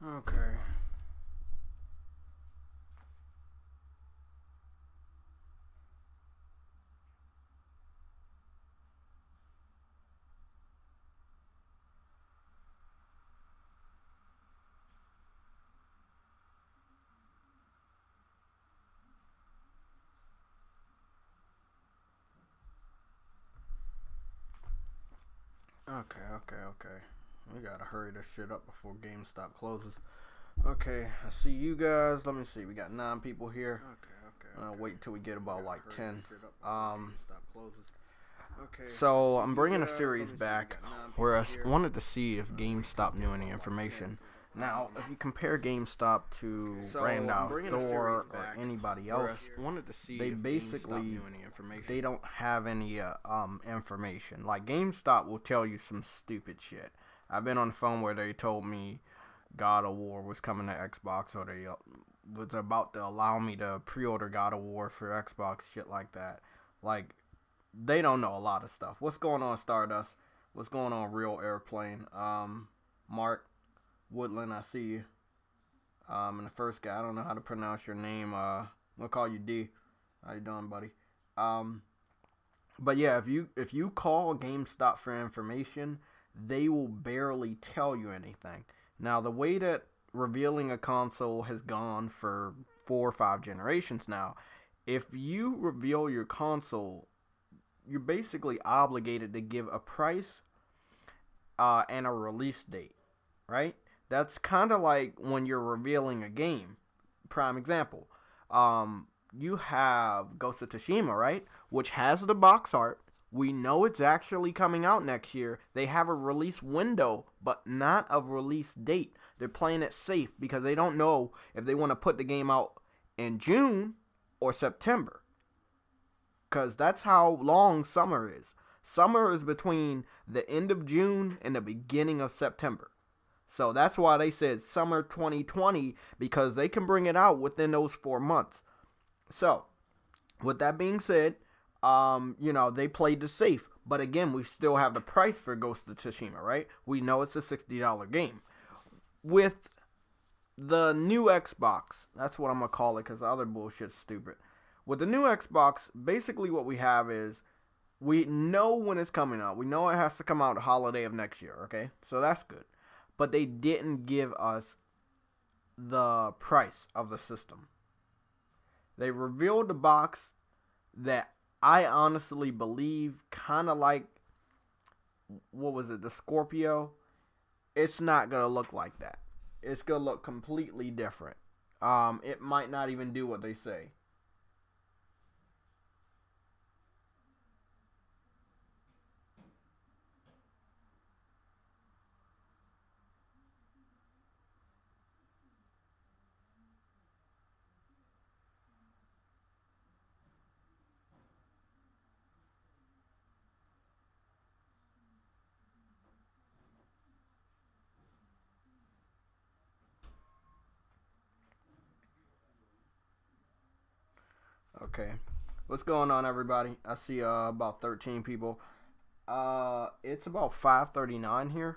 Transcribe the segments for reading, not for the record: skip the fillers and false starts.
Okay. Okay. We gotta hurry this shit up before GameStop closes. Okay, I see you guys. Let me see. We got 9 people here. I'll wait until we get about like 10. So I'm bringing a series back where I wanted to see if GameStop knew any information. Now, if you compare GameStop to Randolph, Thor, or anybody else, they basically they don't have any information. Like GameStop will tell you some stupid shit. I've been on the phone where they told me God of War was coming to Xbox, or they was about to allow me to pre-order God of War for Xbox, shit like that. Like, they don't know a lot of stuff. What's going on, Stardust? What's going on, Real Airplane? Mark Woodland, I see you. And the first guy, I don't know how to pronounce your name. We'll call you D. How you doing, buddy? Um, but yeah, if you call GameStop for information, they will barely tell you anything. Now, the way that revealing a console has gone for 4 or 5 generations now, if you reveal your console, you're basically obligated to give a price and a release date, right? That's kind of like when you're revealing a game. Prime example. You have Ghost of Tsushima, right? Which has the box art. We know it's actually coming out next year. They have a release window, but not a release date. They're playing it safe because they don't know if they want to put the game out in June or September. Because that's how long summer is. Summer is between the end of June and the beginning of September. So that's why they said summer 2020, because they can bring it out within those 4 months. So, with that being said, they played the safe. But again, we still have the price for Ghost of Tsushima, right? We know it's a $60 game. With the new Xbox, that's what I'm going to call it because the other bullshit's stupid. With the new Xbox, basically what we have is we know when it's coming out. We know it has to come out the holiday of next year, okay? So that's good. But they didn't give us the price of the system. They revealed the box that I honestly believe kind of like, what was it, the Scorpio? It's not going to look like that. It's going to look completely different. It might not even do what they say. Okay. What's going on, everybody? I see about 13 people. It's about 5:39 here.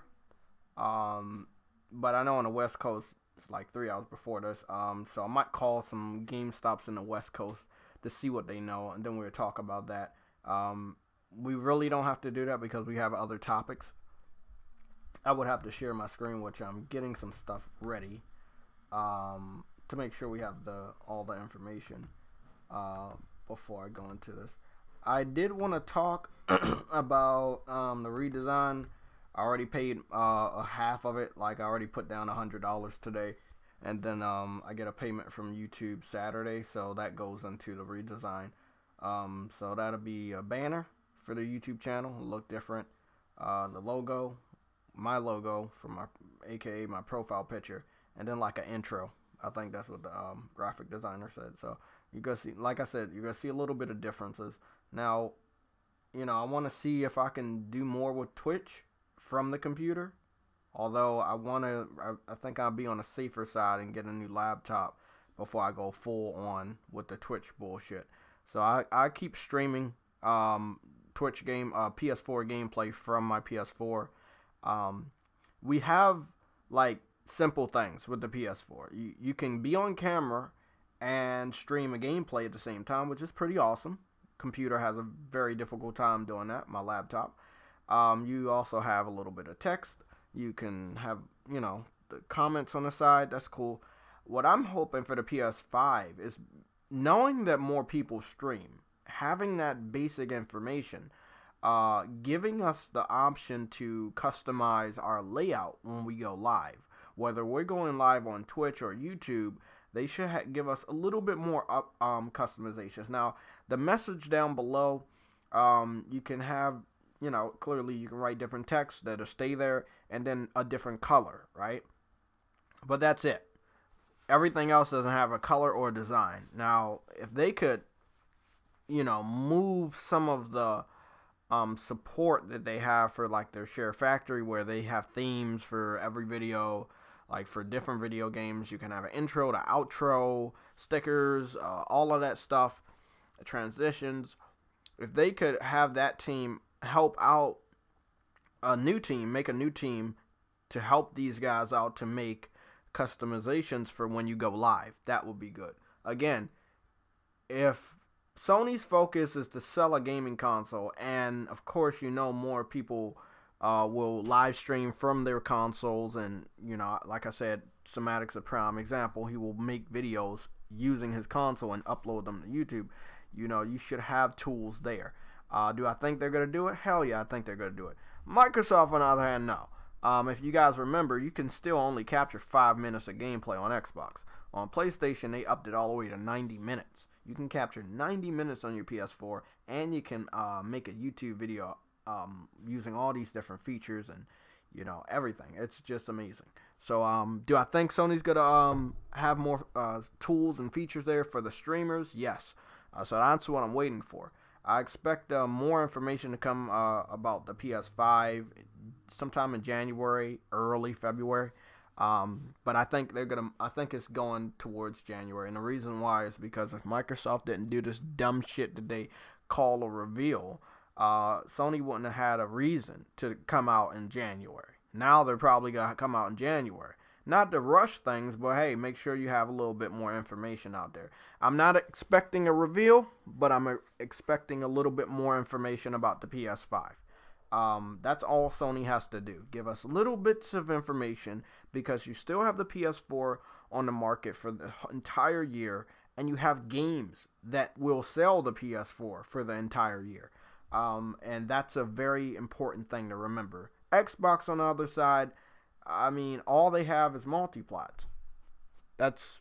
Um, but I know on the West Coast it's like 3 hours before this. So I might call some Game Stops in the West Coast to see what they know, and then we'll talk about that. We really don't have to do that because we have other topics. I would have to share my screen, which I'm getting some stuff ready to make sure we have the all the information uh, before I go into this. I did want to talk about the redesign. I already paid a half of it. Like I already put down $100 today, and then I get a payment from YouTube Saturday, so that goes into the redesign. So that'll be a banner for the YouTube channel. It'll look different. The logo, my logo from my, aka my profile picture, and then like an intro. I think that's what the graphic designer said. So you're gonna see, like I said, you're gonna see a little bit of differences. Now, I want to see if I can do more with Twitch from the computer. Although I think I'll be on a safer side and get a new laptop before I go full on with the Twitch bullshit. So I keep streaming Twitch PS4 gameplay from my PS4. We have like simple things with the PS4. You can be on camera and stream a gameplay at the same time, which is pretty awesome. Computer has a very difficult time doing that, my laptop. You also have a little bit of text. You can have, the comments on the side. That's cool. What I'm hoping for the PS5 is knowing that more people stream, having that basic information, giving us the option to customize our layout when we go live. Whether we're going live on Twitch or YouTube, they should give us a little bit more customizations. Now, the message down below, you can have, clearly you can write different text that'll stay there, and then a different color, right? But that's it. Everything else doesn't have a color or design. Now, if they could, move some of the support that they have for like their Share Factory, where they have themes for every video, like for different video games, you can have an intro to outro, stickers, all of that stuff, transitions. If they could have that team help out a new team, make a new team to help these guys out to make customizations for when you go live, that would be good. Again, if Sony's focus is to sell a gaming console, and of course more people will live stream from their consoles, and like I said, Somatic's a prime example. He will make videos using his console and upload them to YouTube. You should have tools there. Do I think they're going to do it? Hell yeah, I think they're going to do it. Microsoft, on the other hand, no. If you guys remember, you can still only capture 5 minutes of gameplay on Xbox. On PlayStation, they upped it all the way to 90 minutes. You can capture 90 minutes on your PS4, and you can make a YouTube video using all these different features and, everything. It's just amazing. So, do I think Sony's going to have more tools and features there for the streamers? Yes. So that's what I'm waiting for. I expect more information to come about the PS5 sometime in January, early February. But I think it's going towards January. And the reason why is because if Microsoft didn't do this dumb shit that they call a reveal, Sony wouldn't have had a reason to come out in January. Now they're probably going to come out in January. Not to rush things, but hey, make sure you have a little bit more information out there. I'm not expecting a reveal, but I'm expecting a little bit more information about the PS5. That's all Sony has to do. Give us little bits of information, because you still have the PS4 on the market for the entire year, and you have games that will sell the PS4 for the entire year. And that's a very important thing to remember. Xbox, on the other side, all they have is multiplats. That's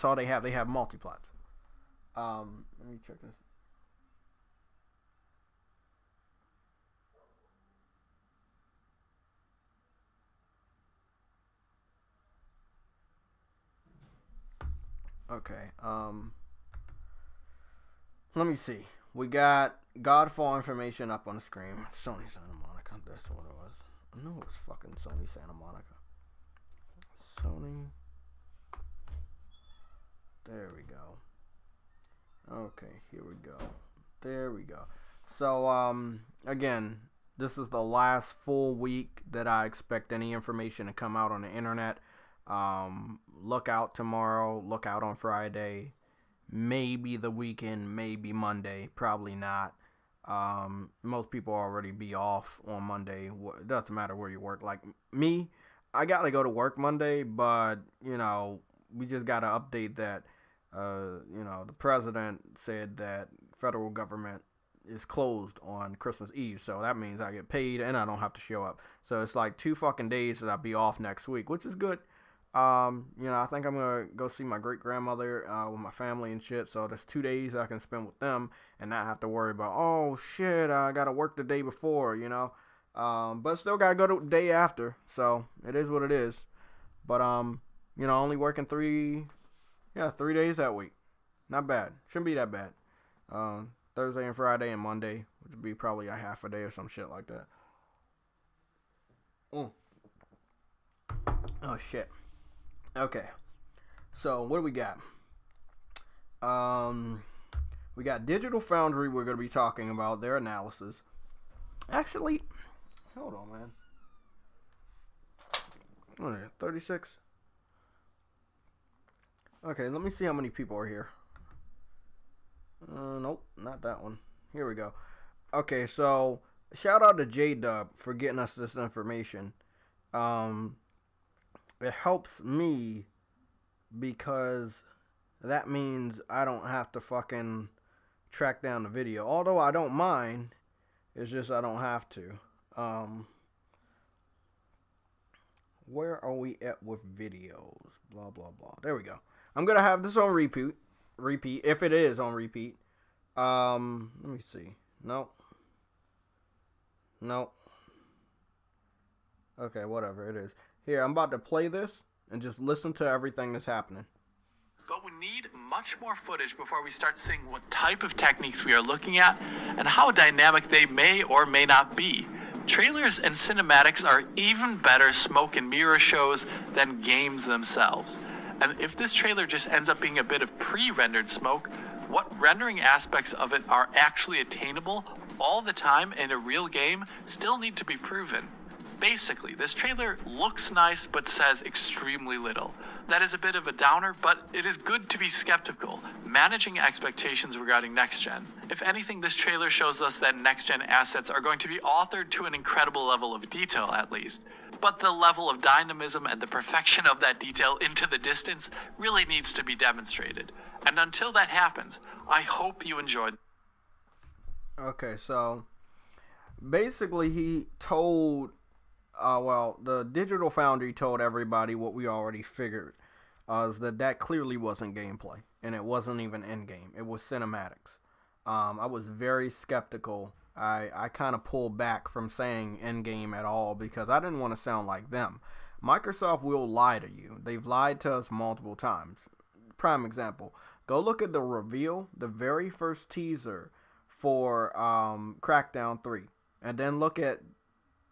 all they have. They have multiplats. Let me check this. Okay. Let me see. We got Godfall information up on the screen. Sony Santa Monica. That's what it was. I know it was fucking Sony Santa Monica. Sony. There we go. Okay, here we go. There we go. So, again, this is the last full week that I expect any information to come out on the internet. Look out tomorrow. Look out on Friday. Maybe the weekend. Maybe Monday. Probably not. Most people already be off on Monday. It doesn't matter where you work. Like me, I gotta go to work Monday, but we just gotta update that. The president said that federal government is closed on Christmas Eve, so that means I get paid and I don't have to show up. So it's like 2 fucking days that I'll be off next week, which is good. I think I'm gonna go see my great grandmother with my family and shit. So there's 2 days I can spend with them and not have to worry about, oh shit, I gotta work the day before, but still gotta go the day after. So it is what it is. But only working 3 days that week. Not bad. Shouldn't be that bad. Thursday and Friday and Monday, which would be probably a half a day or some shit like that. Oh shit. Okay, so what do we got? We got Digital Foundry. We're going to be talking about their analysis. Actually, hold on, man. What is it, 36? Okay, let me see how many people are here. Nope, not that one. Here we go. Okay, so shout out to J-Dub for getting us this information. It helps me because that means I don't have to fucking track down the video. Although I don't mind, it's just I don't have to. Where are we at with videos? Blah, blah, blah. There we go. I'm going to have this on repeat. If it is on repeat. Let me see. Nope. Okay, whatever it is. Here, I'm about to play this and just listen to everything that's happening. But we need much more footage before we start seeing what type of techniques we are looking at and how dynamic they may or may not be. Trailers and cinematics are even better smoke and mirror shows than games themselves. And if this trailer just ends up being a bit of pre-rendered smoke, what rendering aspects of it are actually attainable all the time in a real game still need to be proven. Basically, this trailer looks nice but says extremely little. That is a bit of a downer, but it is good to be skeptical, managing expectations regarding next-gen. If anything, this trailer shows us that next-gen assets are going to be authored to an incredible level of detail, at least. But the level of dynamism and the perfection of that detail into the distance really needs to be demonstrated. And until that happens, I hope you enjoyed. Okay, so basically he told... the Digital Foundry told everybody what we already figured, is that clearly wasn't gameplay, and it wasn't even in-game. It was cinematics. I was very skeptical. I kind of pulled back from saying in-game at all because I didn't want to sound like them. Microsoft will lie to you. They've lied to us multiple times. Prime example, go look at the reveal, the very first teaser for Crackdown 3, and then look at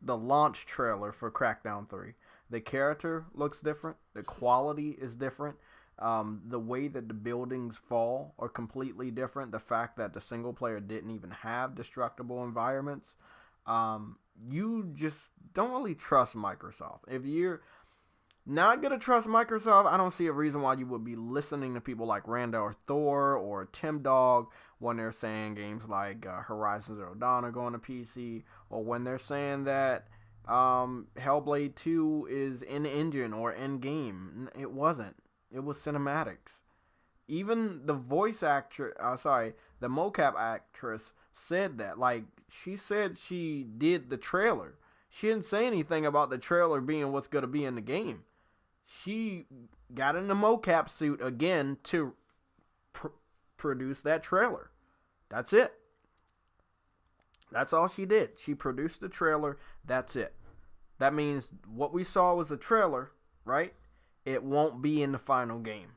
the launch trailer for Crackdown 3. The character looks different. The quality is different. The way that the buildings fall are completely different. The fact that the single player didn't even have destructible environments. You just don't really trust Microsoft. If you're not going to trust Microsoft, I don't see a reason why you would be listening to people like Randall or Thor or Tim Dog when they're saying games like Horizon Zero Dawn are going to PC, or when they're saying that Hellblade 2 is in-engine or in-game. It wasn't. It was cinematics. Even the voice actor, the mocap actress said that. Like, she said she did the trailer. She didn't say anything about the trailer being what's going to be in the game. She got in the mocap suit again to produce that trailer. That's it. That's all she did. She produced the trailer. That's it. That means what we saw was a trailer, right? It won't be in the final game.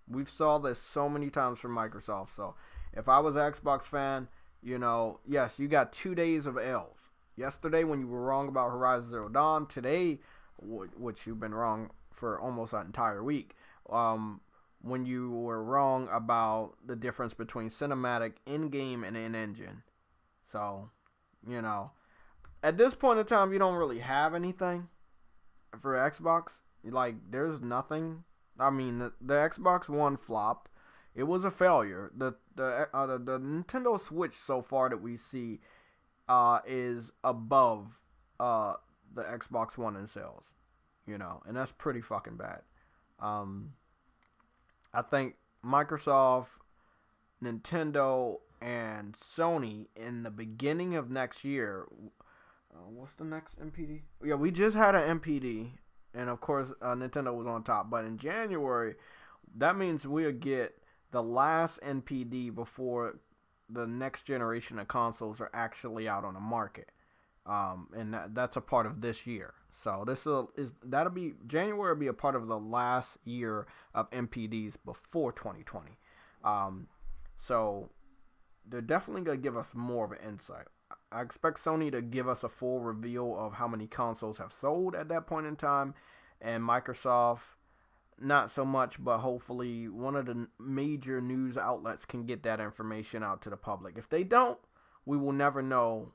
We've saw this so many times from Microsoft. So if I was an Xbox fan, yes, you got 2 days of L's. Yesterday when you were wrong about Horizon Zero Dawn. Today, which you've been wrong for almost an entire week, when you were wrong about the difference between cinematic, in-game, and in-engine. So, at this point in time, you don't really have anything for Xbox. Like, there's nothing. I mean, the Xbox One flopped. It was a failure. The Nintendo Switch so far that we see is above the Xbox One in sales, and that's pretty fucking bad. I think Microsoft, Nintendo, and Sony in the beginning of next year. What's the next MPD? Yeah, we just had an MPD, and of course Nintendo was on top. But in January, that means we'll get the last NPD before the next generation of consoles are actually out on the market, and that's a part of this year. So January will be a part of the last year of MPDs before 2020. So they're definitely gonna give us more of an insight. I expect Sony to give us a full reveal of how many consoles have sold at that point in time, and Microsoft, not so much, but hopefully one of the major news outlets can get that information out to the public. If they don't, we will never know,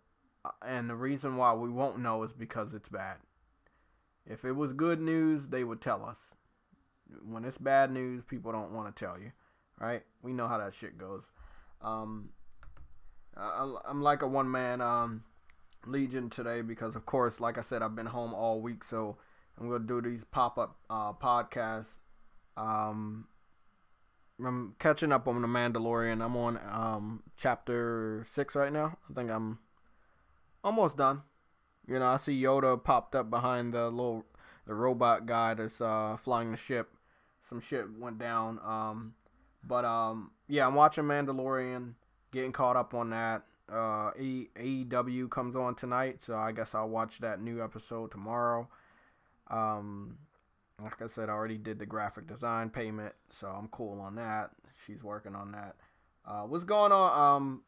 and the reason why we won't know is because it's bad. If it was good news, they would tell us. When it's bad news, people don't want to tell you, right? We know how that shit goes. I'm like a one-man legion today because, of course, like I said, I've been home all week, so I'm going to do these pop-up podcasts. I'm catching up on The Mandalorian. I'm on chapter 6 right now. I think I'm almost done. You know, I see Yoda popped up behind the robot guy that's flying the ship. Some shit went down. Yeah, I'm watching Mandalorian, getting caught up on that. AEW comes on tonight, so I guess I'll watch that new episode tomorrow. Like I said, I already did the graphic design payment, so I'm cool on that. She's working on that. What's going on,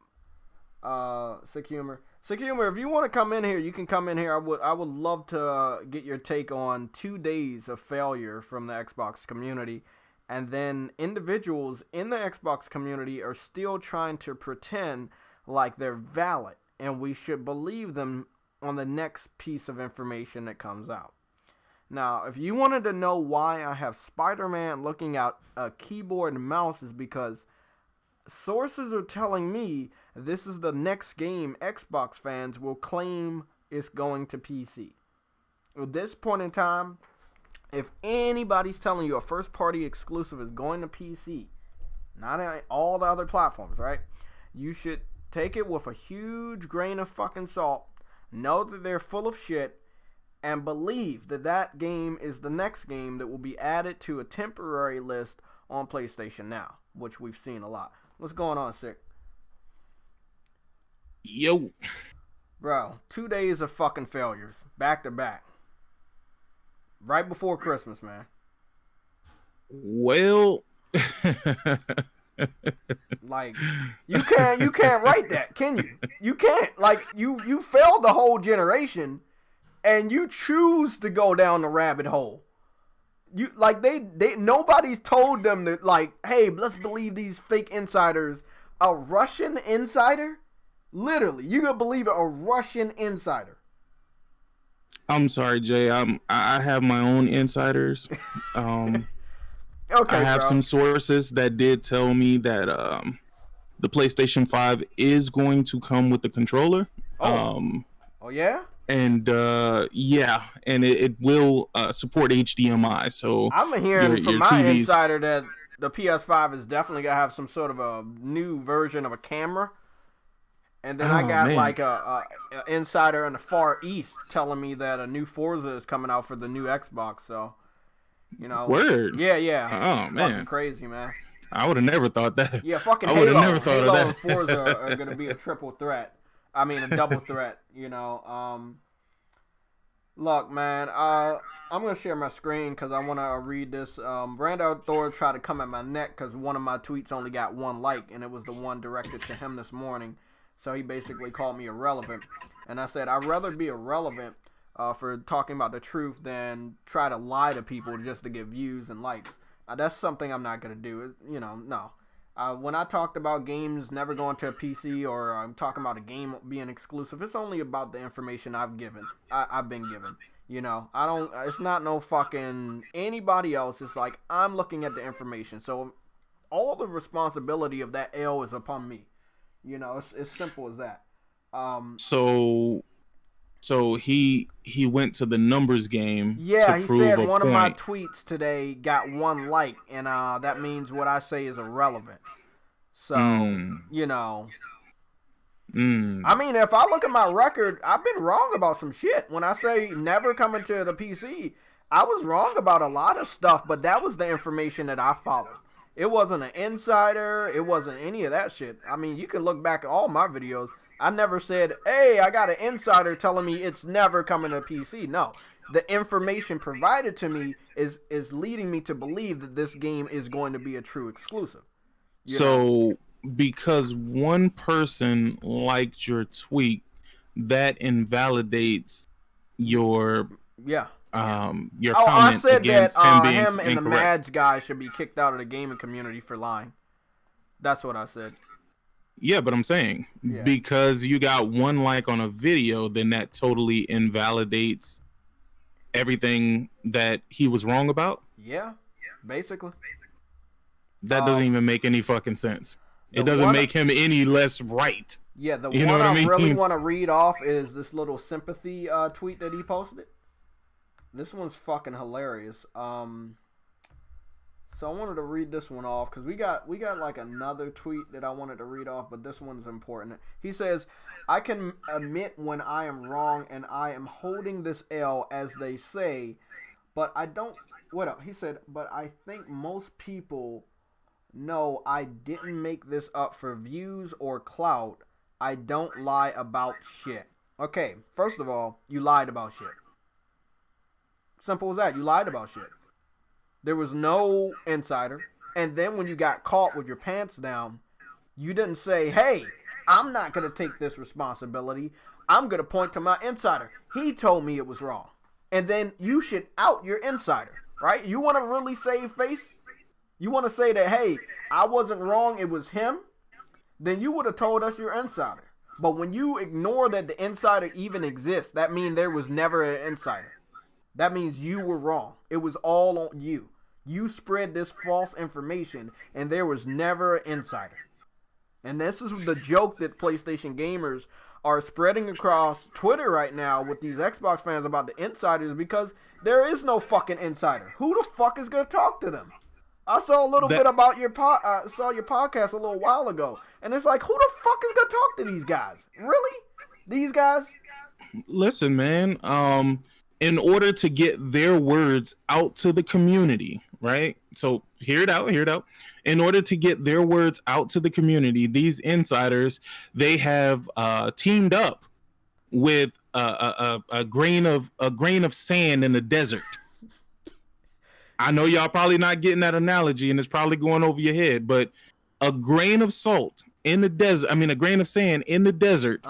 Sick Humor? Sick Humor, if you want to come in here, you can come in here. I would love to get your take on 2 days of failure from the Xbox community. And then individuals in the Xbox community are still trying to pretend like they're valid. And we should believe them on the next piece of information that comes out. Now, if you wanted to know why I have Spider-Man looking at a keyboard and mouse, is because sources are telling me this is the next game Xbox fans will claim is going to PC. At this point in time, if anybody's telling you a first-party exclusive is going to PC, not all the other platforms, right? You should take it with a huge grain of fucking salt, know that they're full of shit, and believe that that game is the next game that will be added to a temporary list on PlayStation Now, which we've seen a lot. What's going on, Sick? Yo. Bro, 2 days of fucking failures, back to back. Right before Christmas, man. Well, like, you can't write that, can you? You can't. Like, you failed the whole generation, and you choose to go down the rabbit hole. You like they nobody's told them that, like, hey, let's believe these fake insiders. A Russian insider? Literally, you gonna believe it, a Russian insider. I'm sorry, Jay. I have my own insiders. Okay, I have bro. some sources that did tell me that the PlayStation 5 is going to come with the controller. Oh yeah? And yeah, and it will support HDMI. So I'm hearing from my TVs... insider that the PS5 is definitely gonna have some sort of a new version of a camera. And then I got like a insider in the Far East telling me that a new Forza is coming out for the new Xbox. So, you know, word. Yeah. Oh man, fucking crazy, man. I would have never thought that. Yeah, fucking I would have Halo. never thought Halo of that. and Forza are gonna be a triple threat. I mean, a double threat. You know. Look, man. I'm gonna share my screen because I want to read this. Randall Thor tried to come at my neck because one of my tweets only got 1 like, and it was the one directed to him this morning. So he basically called me irrelevant. And I said, I'd rather be irrelevant for talking about the truth than try to lie to people just to get views and likes. That's something I'm not going to do. You know, no. When I talked about games never going to a PC, or I'm talking about a game being exclusive, it's only about the information I've been given. You know, it's not no fucking anybody else. It's like, I'm looking at the information. So all the responsibility of that L is upon me. You know, it's simple as that. So he went to the numbers game. Yeah, to he prove said a one point. of my tweets today got 1 like, and that means what I say is irrelevant. So you know, I mean, if I look at my record, I've been wrong about some shit. When I say never coming to the PC, I was wrong about a lot of stuff, but that was the information that I followed. It wasn't an insider. It wasn't any of that shit. I mean, you can look back at all my videos. I never said, hey, I got an insider telling me it's never coming to PC. No. The information provided to me is leading me to believe that this game is going to be a true exclusive. So, because one person liked your tweet, that invalidates your your comment I said against that him being him and incorrect. the Mads guy should be kicked out of the gaming community for lying. That's what I said. Yeah, but I'm saying because you got 1 like on a video, then that totally invalidates everything that he was wrong about. Yeah, basically. That doesn't even make any fucking sense. It doesn't make him any less right. Yeah, the you one know what I mean? really want to read off is this little sympathy tweet that he posted. This one's fucking hilarious. So I wanted to read this one off because we got like another tweet that I wanted to read off, but this one's important. He says, "I can admit when I am wrong and I am holding this L, as they say, but I don't." What up? He said, "But I think most people know I didn't make this up for views or clout. I don't lie about shit." Okay, first of all, you lied about shit. Simple as that. You lied about shit. There was no insider. And then when you got caught with your pants down, you didn't say, "Hey, I'm not going to take this responsibility. I'm going to point to my insider. He told me it was wrong." And then you should out your insider, right? You want to really save face? You want to say that, "Hey, I wasn't wrong, it was him"? Then you would have told us your insider. But when you ignore that the insider even exists, that means there was never an insider. That means you were wrong. It was all on you. You spread this false information, and there was never an insider. And this is the joke that PlayStation gamers are spreading across Twitter right now with these Xbox fans about the insiders, because there is no fucking insider. Who the fuck is going to talk to them? I saw a little bit about your saw your podcast a little while ago, and it's like, who the fuck is going to talk to these guys? Really? These guys? Listen, man, in order to get their words out to the community, right? So hear it out. In order to get their words out to the community, these insiders, they have teamed up with a grain of sand in the desert. I know y'all probably not getting that analogy, and it's probably going over your head, but a grain of salt in the desert, a grain of sand in the desert,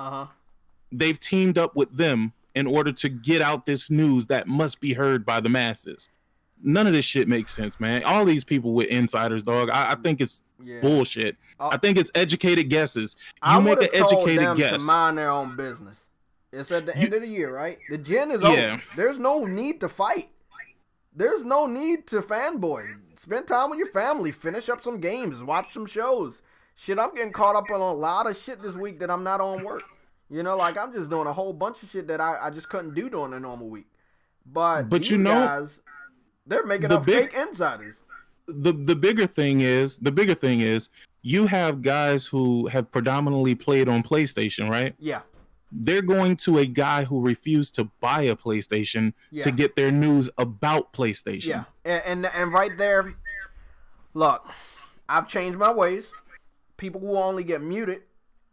they've teamed up with them in order to get out this news that must be heard by the masses. None of this shit makes sense, man. All these people with insiders, dog, I think it's bullshit. I think it's educated guesses. You make an educated guess. To mind their own business. It's at the end of the year, right? The gen is over. There's no need to fight. There's no need to fanboy. Spend time with your family. Finish up some games. Watch some shows. Shit, I'm getting caught up on a lot of shit this week that I'm not on work. You know, like I'm just doing a whole bunch of shit that I just couldn't do during a normal week. But these guys, they're making up fake insiders. The bigger thing is you have guys who have predominantly played on PlayStation, right? Yeah. They're going to a guy who refused to buy a PlayStation to get their news about PlayStation. Yeah, and right there, look, I've changed my ways. People will only get muted,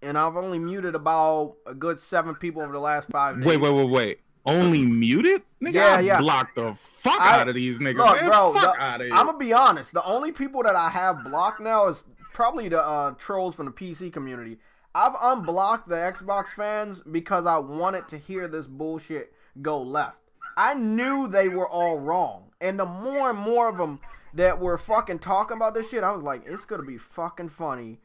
and I've only muted about a good 7 people over the last 5 days. Wait. Only muted? Nigga, I blocked the fuck out of these niggas. Look, bro, I'm going to be honest. The only people that I have blocked now is probably the trolls from the PC community. I've unblocked the Xbox fans because I wanted to hear this bullshit go left. I knew they were all wrong. And the more and more of them that were fucking talking about this shit, I was like, it's going to be fucking funny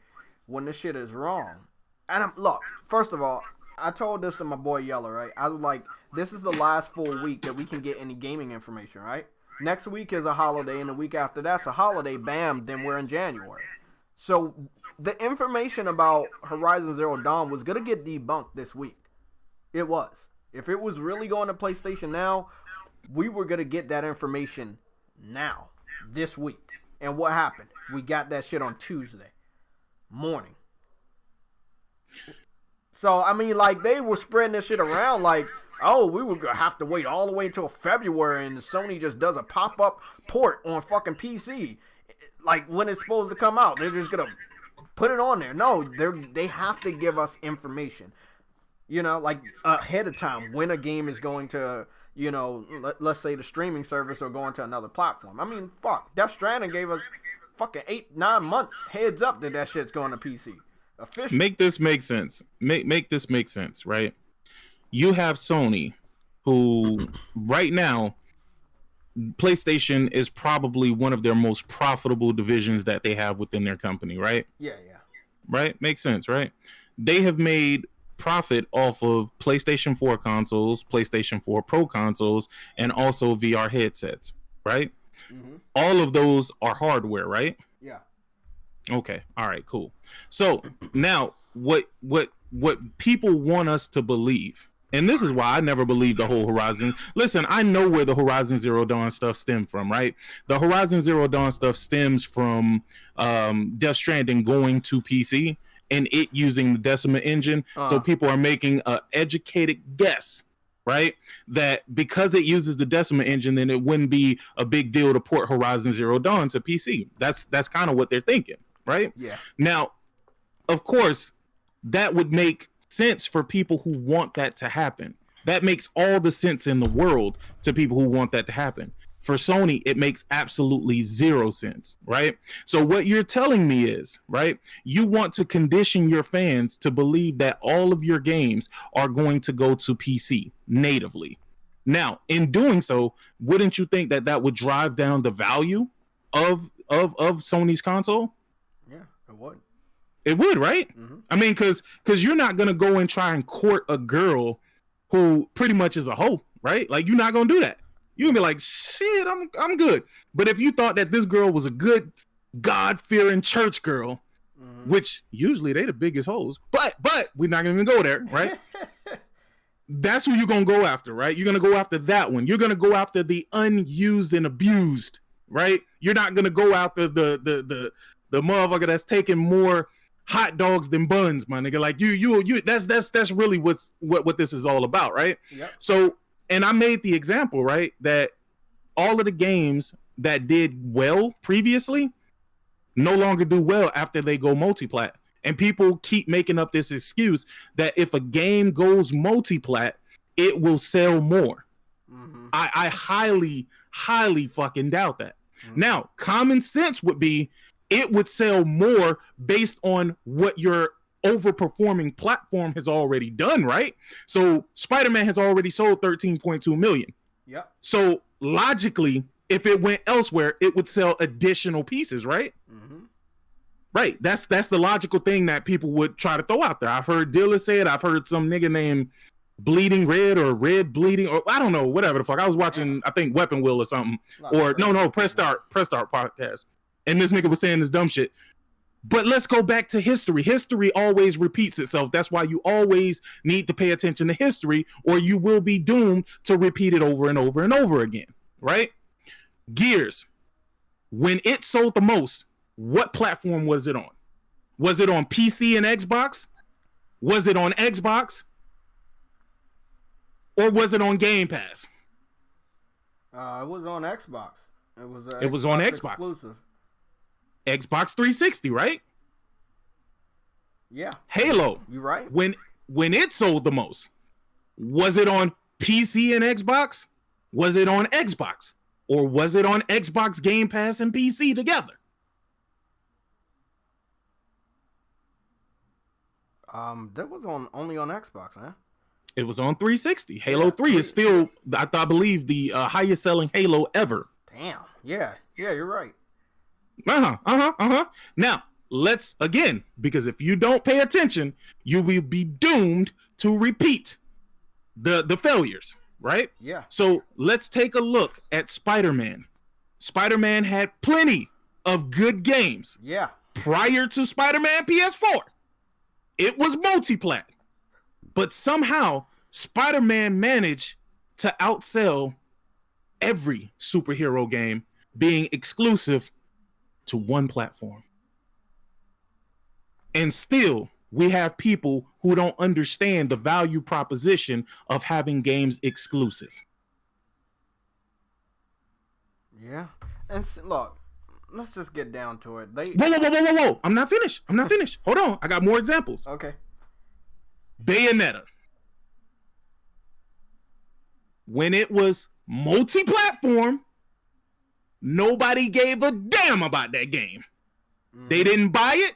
when this shit is wrong. And look, first of all, I told this to my boy Yellow, right? I was like, this is the last full week that we can get any gaming information, right? Next week is a holiday, and the week after that's a holiday. Bam, then we're in January. So the information about Horizon Zero Dawn was going to get debunked this week. It was. If it was really going to PlayStation Now, we were going to get that information now, this week. And what happened? We got that shit on Tuesday morning. So, I mean, like, they were spreading this shit around like, oh, we were going to have to wait all the way until February, and Sony just does a pop-up port on fucking PC. Like, when it's supposed to come out, they're just going to put it on there. No, they have to give us information. You know, like, ahead of time, when a game is going to, you know, let's say the streaming service or going to another platform. I mean, fuck, Death Stranding gave us fucking 8-9 months heads up that shit's going to PC. Official. Make this make sense. Make this make sense, right? You have Sony, who right now, PlayStation is probably one of their most profitable divisions that they have within their company, right? Yeah. Right? Makes sense, right? They have made profit off of PlayStation 4 consoles, PlayStation 4 Pro consoles, and also VR headsets, right? Mm-hmm. All of those are hardware, right? Yeah. Okay. All right, cool. So now what people want us to believe, and this is why I never believed the whole Horizon. Listen, I know where the Horizon Zero Dawn stuff stemmed from, right? The Horizon Zero Dawn stuff stems from Death Stranding going to PC and it using the Decima engine. So people are making an educated guess, right? That because it uses the Decima engine, then it wouldn't be a big deal to port Horizon Zero Dawn to PC. That's kind of what they're thinking, right? Yeah. Now, of course, that would make sense for people who want that to happen. That makes all the sense in the world to people who want that to happen. For Sony, it makes absolutely zero sense, right? So what you're telling me is, right, you want to condition your fans to believe that all of your games are going to go to PC natively. Now, in doing so, wouldn't you think that that would drive down the value of Sony's console? Yeah, it would. It would, right? Mm-hmm. I mean, because you're not going to go and try and court a girl who pretty much is a hoe, right? Like, you're not going to do that. You're going to be like, shit, I'm good. But if you thought that this girl was a good, God-fearing church girl, which usually they the biggest hoes, but we're not going to even go there, right? That's who you're going to go after, right? You're going to go after that one. You're going to go after the unused and abused, right? You're not going to go after the motherfucker that's taking more hot dogs than buns, my nigga. Like you that's really what this is all about, right? Yep. So, and I made the example, right, that all of the games that did well previously no longer do well after they go multiplat. And people keep making up this excuse that if a game goes multiplat, it will sell more. Mm-hmm. I highly fucking doubt that. Mm-hmm. Now, common sense would be it would sell more based on what your overperforming platform has already done, right? So Spider-Man has already sold 13.2 million. Yep. So logically, if it went elsewhere, it would sell additional pieces, right? Mm-hmm. Right. That's the logical thing that people would try to throw out there. I've heard Dilla say it. I've heard some nigga named Bleeding Red or Red Bleeding, or I don't know, whatever the fuck. I was watching, I think, Weapon Wheel or something. Or no, Press Start podcast. And this nigga was saying this dumb shit. But let's go back to history. History always repeats itself. That's why you always need to pay attention to history, or you will be doomed to repeat it over and over and over again, right? Gears, when it sold the most, what platform was it on? Was it on PC and Xbox? Was it on Xbox? Or was it on Game Pass? It was on Xbox. It was on Xbox. Exclusive. Xbox 360, right? Yeah. Halo. You right. When it sold the most, was it on PC and Xbox? Was it on Xbox? Or was it on Xbox Game Pass and PC together? That was only on Xbox, man. It was on 360. Halo 3 is still, I believe, the highest selling Halo ever. Damn. Yeah, you're right. Now, let's, again, because if you don't pay attention, you will be doomed to repeat the failures, right? Yeah. So let's take a look at Spider-Man. Spider-Man had plenty of good games. Yeah. Prior to Spider-Man PS4. It was multiplat. But somehow, Spider-Man managed to outsell every superhero game being exclusive to one platform. And still, we have people who don't understand the value proposition of having games exclusive. Yeah. And look, let's just get down to it. Whoa. I'm not finished. Hold on. I got more examples. Okay. Bayonetta. When it was multi-platform, nobody gave a damn about that game. They didn't buy it.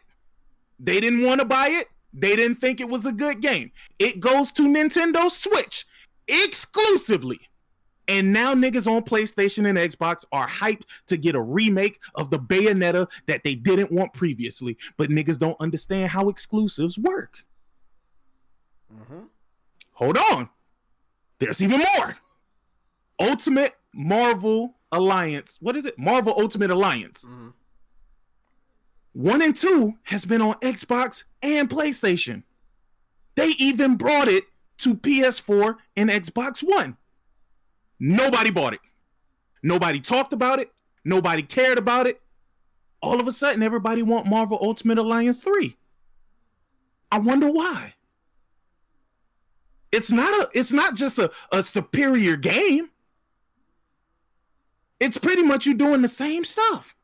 They didn't want to buy it. They didn't think it was a good game. It goes to Nintendo Switch exclusively. And now niggas on PlayStation and Xbox are hyped to get a remake of the Bayonetta that they didn't want previously. But niggas don't understand how exclusives work. Mm-hmm. Hold on. There's even more. Ultimate Marvel Alliance. What is it? Marvel Ultimate Alliance. Mm-hmm. 1 and 2 has been on Xbox and PlayStation. They even brought it to PS4 and Xbox One. Nobody bought it. Nobody talked about it. Nobody cared about it. All of a sudden, everybody want Marvel Ultimate Alliance 3. I wonder why. It's not just a superior game. It's pretty much you doing the same stuff.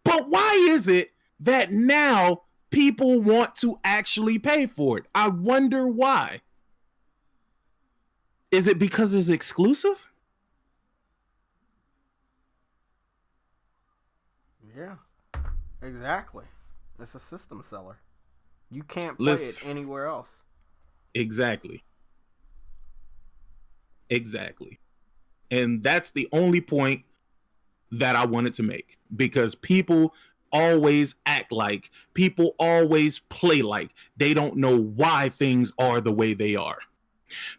But why is it that now people want to actually pay for it? I wonder why. Is it because it's exclusive? Yeah, exactly. It's a system seller. You can't play it anywhere else. Exactly. And that's the only point that I wanted to make, because people always act like, people always play like they don't know why things are the way they are.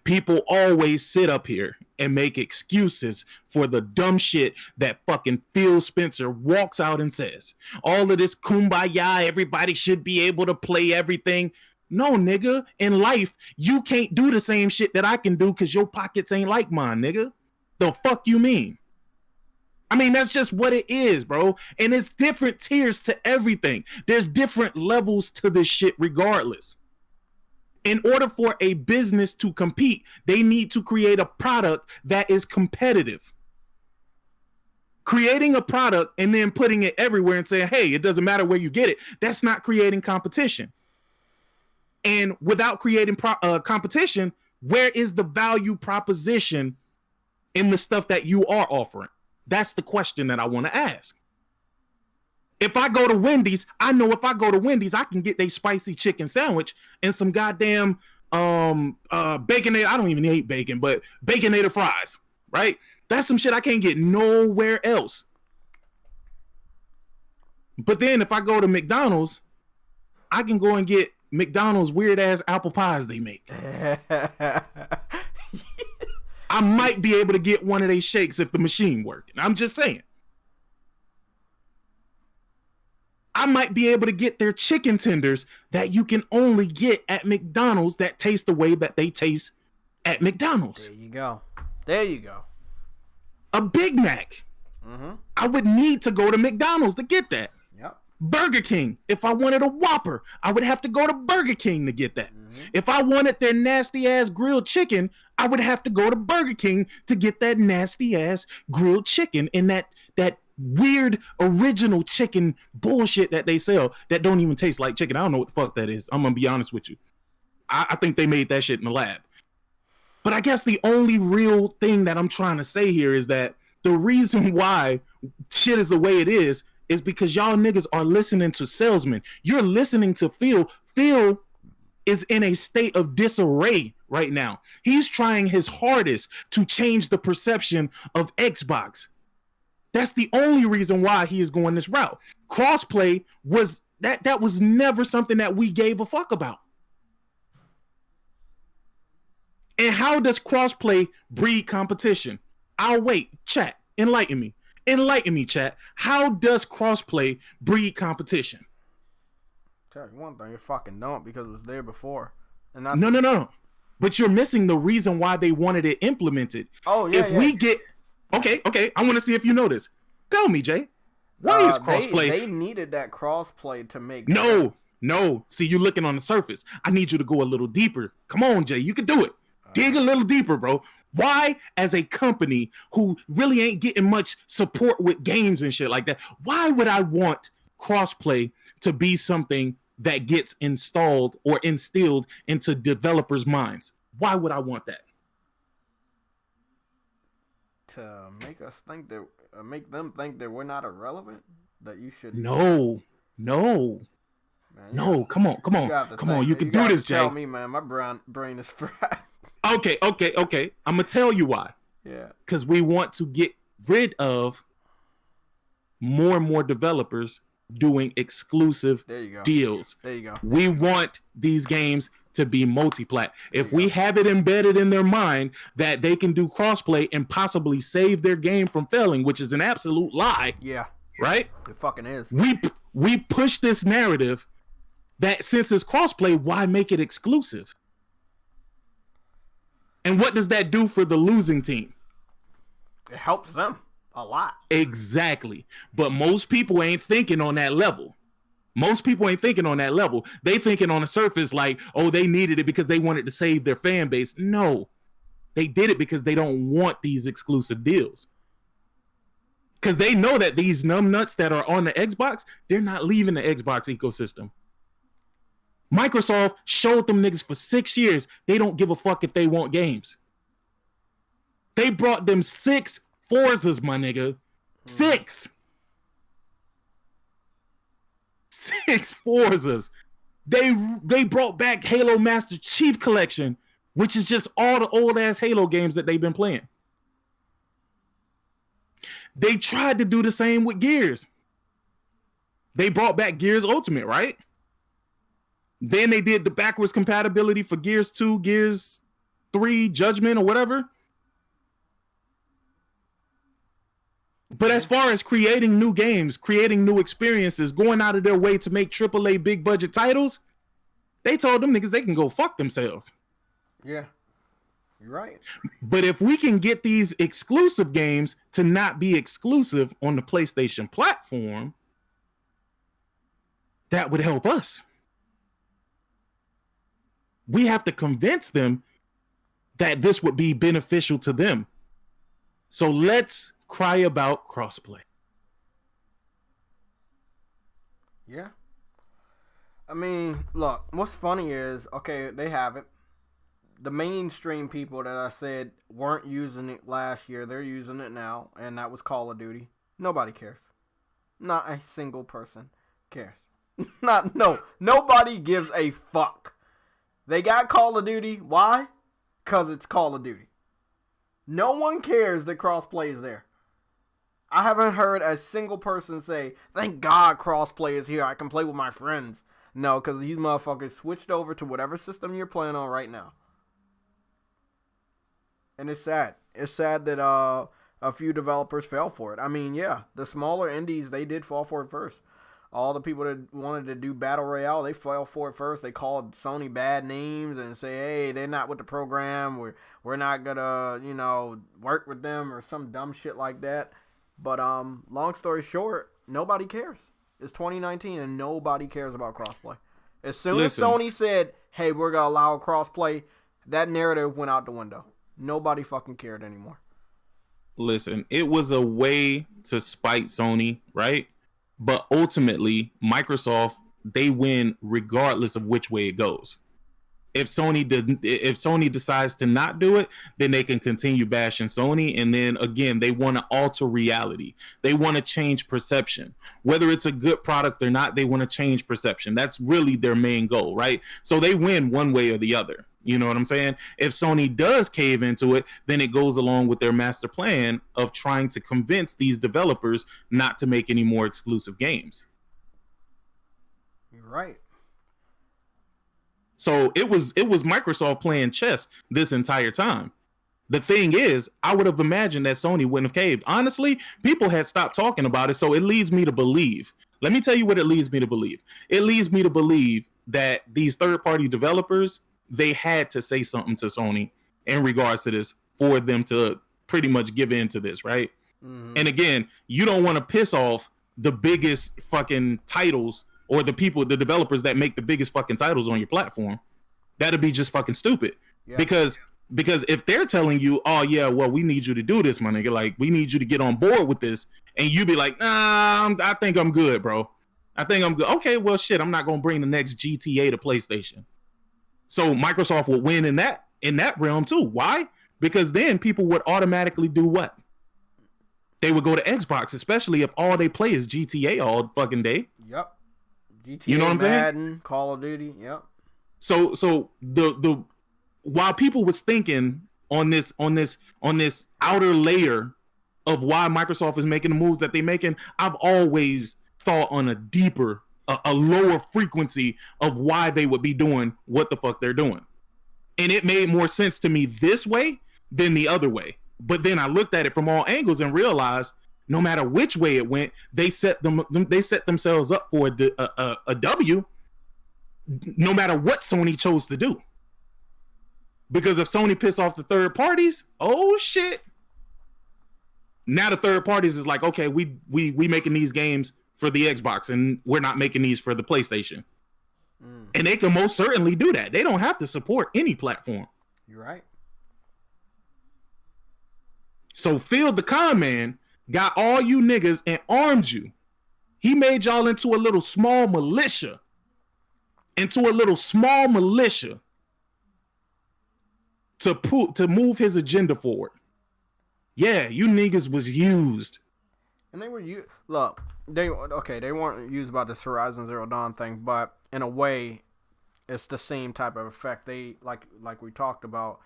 People always sit up here and make excuses for the dumb shit that fucking Phil Spencer walks out and says. All of this kumbaya, everybody should be able to play everything. No, nigga, in life, you can't do the same shit that I can do because your pockets ain't like mine, nigga. The fuck you mean? I mean, that's just what it is, bro. And it's different tiers to everything. There's different levels to this shit regardless. In order for a business to compete, they need to create a product that is competitive. Creating a product and then putting it everywhere and saying, hey, it doesn't matter where you get it, that's not creating competition. And without creating competition, where is the value proposition in the stuff that you are offering? That's the question that I want to ask. If I go to Wendy's, I know if I go to Wendy's, I can get their spicy chicken sandwich and some goddamn baconator. I don't even eat bacon, but baconator fries, right? That's some shit I can't get nowhere else. But then if I go to McDonald's, I can go and get McDonald's weird ass apple pies they make. I might be able to get one of their shakes if the machine working. I'm just saying. I might be able to get their chicken tenders that you can only get at McDonald's that taste the way that they taste at McDonald's. There you go. There you go. A Big Mac. Mm-hmm. I would need to go to McDonald's to get that. Yep. Burger King. If I wanted a Whopper, I would have to go to Burger King to get that. Mm-hmm. If I wanted their nasty ass grilled chicken, I would have to go to Burger King to get that nasty ass grilled chicken and that weird original chicken bullshit that they sell that don't even taste like chicken. I don't know what the fuck that is. I'm gonna be honest with you. I think they made that shit in the lab. But I guess the only real thing that I'm trying to say here is that the reason why shit is the way it is because y'all niggas are listening to salesmen. You're listening to Phil. Phil is in a state of disarray right now. He's trying his hardest to change the perception of Xbox. That's the only reason why he is going this route. Crossplay was that was never something that we gave a fuck about. And how does crossplay breed competition? I'll wait. Chat, enlighten me. Enlighten me, chat. How does crossplay breed competition? Tell you one thing, it fucking don't, because it was there before. And No. But you're missing the reason why they wanted it implemented. Oh, yeah. We get Okay, I want to see if you know this. Tell me, Jay. Why is crossplay? They needed that crossplay to make. No. See, you're looking on the surface. I need you to go a little deeper. Come on, Jay. You can do it. Dig a little deeper, bro. Why, as a company who really ain't getting much support with games and shit like that, why would I want crossplay to be something that gets installed or instilled into developers' minds? Why would I want that? To make us think that, make them think that we're not irrelevant, that you should. No. Man, come on. You can do this, Jay. Tell me, man. My brain is fried. Okay. I'm gonna tell you why. Yeah. Because we want to get rid of more and more developers doing exclusive deals. There you go. We want these games to be multi-plat. If we have it embedded in their mind that they can do crossplay and possibly save their game from failing, which is an absolute lie. Yeah. Right? It fucking is. We push this narrative that since it's crossplay, why make it exclusive? And what does that do for the losing team? It helps them a lot. Exactly. But most people ain't thinking on that level. Most people ain't thinking on that level. They thinking on the surface like, oh, they needed it because they wanted to save their fan base. No, they did it because they don't want these exclusive deals. Because they know that these numbnuts that are on the Xbox, they're not leaving the Xbox ecosystem. Microsoft showed them niggas for 6 years. They don't give a fuck if they want games. They brought them 6 Forzas, my nigga. 6. 6 Forzas. They brought back Halo Master Chief Collection, which is just all the old ass Halo games that they've been playing. They tried to do the same with Gears. They brought back Gears Ultimate, right? Then they did the backwards compatibility for Gears 2, Gears 3, Judgment, or whatever. But as far as creating new games, creating new experiences, going out of their way to make AAA big budget titles, they told them niggas they can go fuck themselves. Yeah, you're right. But if we can get these exclusive games to not be exclusive on the PlayStation platform, that would help us. We have to convince them that this would be beneficial to them. So let's cry about crossplay. Yeah. I mean, look, what's funny is, okay, they have it. The mainstream people that I said weren't using it last year, they're using it now, and that was Call of Duty. Nobody cares. Not a single person cares. Nobody gives a fuck. They got Call of Duty. Why? Because it's Call of Duty. No one cares that crossplay is there. I haven't heard a single person say, thank God crossplay is here. I can play with my friends. No, because these motherfuckers switched over to whatever system you're playing on right now. And it's sad. It's sad that a few developers fell for it. I mean, yeah, the smaller indies, they did fall for it first. All the people that wanted to do Battle Royale, they fell for it first. They called Sony bad names and say, hey, they're not with the program. We're not going to, work with them or some dumb shit like that. But long story short, nobody cares. It's 2019 and nobody cares about crossplay. As soon as Sony said, hey, we're going to allow crossplay, that narrative went out the window. Nobody fucking cared anymore. Listen, it was a way to spite Sony, right? But ultimately, Microsoft, they win regardless of which way it goes. If Sony decides to not do it, then they can continue bashing Sony. And then again, they want to alter reality. They want to change perception. Whether it's a good product or not, they want to change perception. That's really their main goal, right? So they win one way or the other. You know what I'm saying? If Sony does cave into it, then it goes along with their master plan of trying to convince these developers not to make any more exclusive games. You're right. So it was Microsoft playing chess this entire time. The thing is, I would have imagined that Sony wouldn't have caved. Honestly, people had stopped talking about it, so it leads me to believe. Let me tell you what it leads me to believe. It leads me to believe that these third-party developers, they had to say something to Sony in regards to this for them to pretty much give in to this, right? Mm-hmm. And again, you don't want to piss off the biggest fucking titles or the developers that make the biggest fucking titles on your platform. That'd be just fucking stupid. Yeah. Because if they're telling you, oh yeah, well, we need you to do this, my nigga, like we need you to get on board with this, and you be like, nah, I think I'm good, bro. I think I'm good. Okay, well shit, I'm not gonna bring the next GTA to PlayStation. So Microsoft would win in that realm too. Why? Because then people would automatically do what? They would go to Xbox, especially if all they play is GTA all fucking day. Yep. GTA, you know what I'm Madden, saying? Call of Duty. Yep. So the while people was thinking on this outer layer of why Microsoft is making the moves that they're making, I've always thought on a deeper a lower frequency of why they would be doing what the fuck they're doing. And it made more sense to me this way than the other way. But then I looked at it from all angles and realized no matter which way it went, they set themselves up for a W, no matter what Sony chose to do. Because if Sony pissed off the third parties, oh shit. Now the third parties is like, okay, we making these games for the Xbox and we're not making these for the PlayStation. And they can most certainly do that. They don't have to support any platform. You're right. So Phil the con man got all you niggas and armed you. He made y'all into a little small militia. To move his agenda forward. Yeah, you niggas was used. And they were look, they weren't used about this Horizon Zero Dawn thing, but in a way, it's the same type of effect. They like we talked about.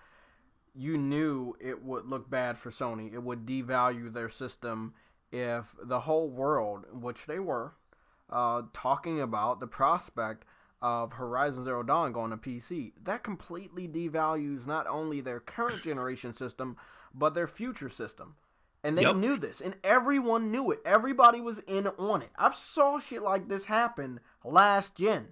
You knew it would look bad for Sony. It would devalue their system if the whole world, which they were, talking about the prospect of Horizon Zero Dawn going to PC. That completely devalues not only their current generation system, but their future system. And they knew this, and everyone knew it. Everybody was in on it. I've saw shit like this happen last gen.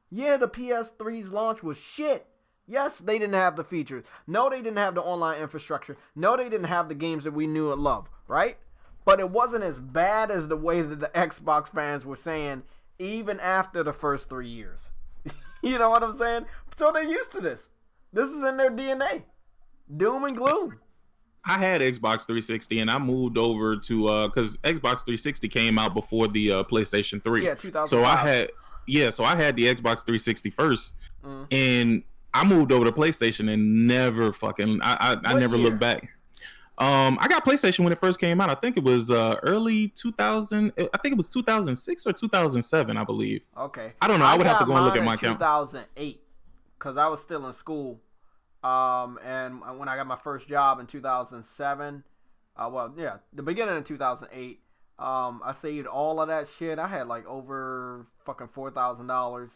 Yeah, the PS3's launch was shit. Yes, they didn't have the features. No, they didn't have the online infrastructure. No, they didn't have the games that we knew and loved, right? But it wasn't as bad as the way that the Xbox fans were saying, even after the first 3 years. You know what I'm saying? So they're used to this. This is in their DNA. Doom and gloom. I had Xbox 360 and I moved over to because Xbox 360 came out before the PlayStation 3. Yeah, 2005. So I had the Xbox 360 first, and I moved over to PlayStation and never fucking I never looked back. I got PlayStation when it first came out. I think it was early 2000. I think it was 2006 or 2007, I believe. Okay. I don't know. I would have to go and look at my account. 2008, because I was still in school. And when I got my first job in 2007, the beginning of 2008, I saved all of that shit. I had like over fucking $4,000.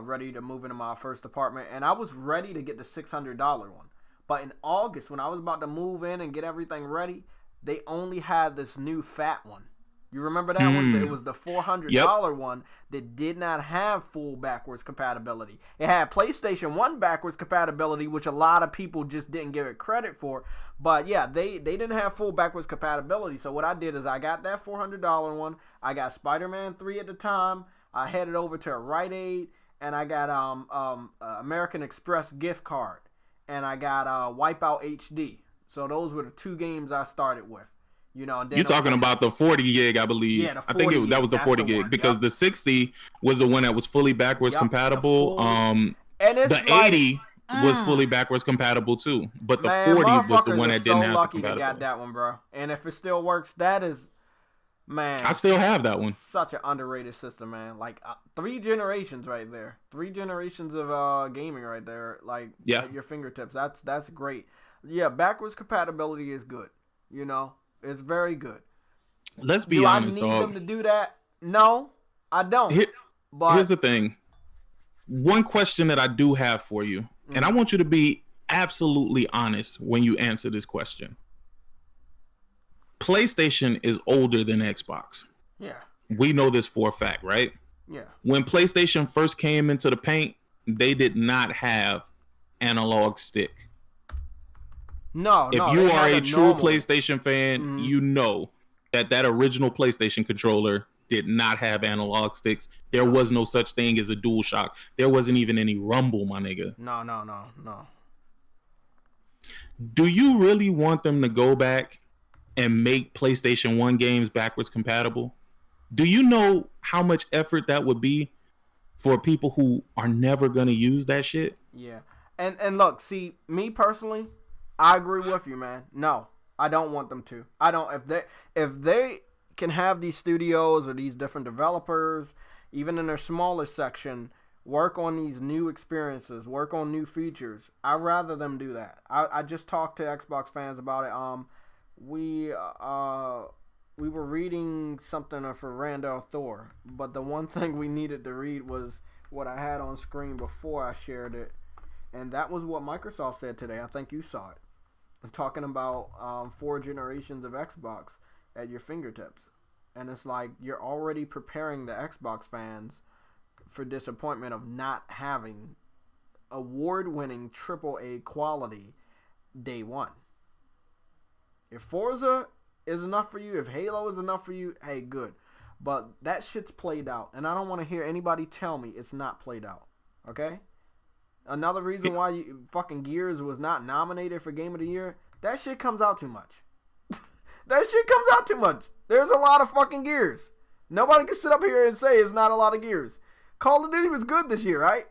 Ready to move into my first apartment, and I was ready to get the $600 one. But in August, when I was about to move in and get everything ready, they only had this new fat one. You remember that one? It was the $400 one that did not have full backwards compatibility. It had PlayStation 1 backwards compatibility, which a lot of people just didn't give it credit for. But yeah, they didn't have full backwards compatibility. So what I did is I got that $400 one. I got Spider-Man 3 at the time. I headed over to Rite Aid, and I got American Express gift card. And I got Wipeout HD. So those were the two games I started with. You know, and then you're talking about the 40 gig, I believe. Yeah, I think that was the 40 gig because the 60 was the one that was fully backwards compatible. And the 80 was fully backwards compatible too, but the 40 was the one that didn't have the compatibility. Lucky got that one, bro. And if it still works, that is, man. I still have that one. Such an underrated system, man. Like 3 generations right there. 3 generations of gaming right there. Like at your fingertips. That's great. Yeah, backwards compatibility is good. You know, it's very good. Let's be honest, do I need them to do that? No, I don't. But here's the thing. One question that I do have for you, and I want you to be absolutely honest when you answer this question. PlayStation is older than Xbox. Yeah. We know this for a fact, right? Yeah. When PlayStation first came into the paint, they did not have analog stick. No, if you are a true PlayStation fan, you know that original PlayStation controller did not have analog sticks. There was no such thing as a DualShock. There wasn't even any rumble, my nigga. No. Do you really want them to go back and make PlayStation 1 games backwards compatible? Do you know how much effort that would be for people who are never going to use that shit? Yeah. And look, see, me personally, I agree with you, man. No, I don't want them to. I don't. If they can have these studios or these different developers, even in their smaller section, work on these new experiences, work on new features, I'd rather them do that. I just talked to Xbox fans about it. we were reading something for Randall Thor, but the one thing we needed to read was what I had on screen before I shared it, and that was what Microsoft said today. I think you saw it. Talking about 4 generations of Xbox at your fingertips. And it's like you're already preparing the Xbox fans for disappointment of not having award-winning AAA quality day one. If Forza is enough for you, if Halo is enough for you, hey, good. But that shit's played out, and I don't want to hear anybody tell me it's not played out. Okay? Another reason why fucking Gears was not nominated for Game of the Year, that shit comes out too much. That shit comes out too much. There's a lot of fucking Gears. Nobody can sit up here and say it's not a lot of Gears. Call of Duty was good this year, right?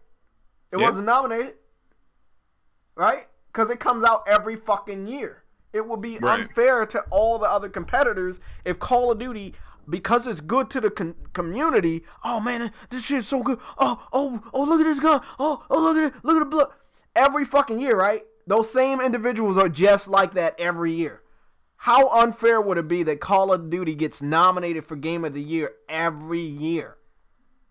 It wasn't nominated. Right? Because it comes out every fucking year. It would be unfair to all the other competitors if Call of Duty, because it's good to the community, oh man, this shit's so good. Oh, look at this gun. Oh, look at it. Look at the blood. Every fucking year, right? Those same individuals are just like that every year. How unfair would it be that Call of Duty gets nominated for Game of the Year every year?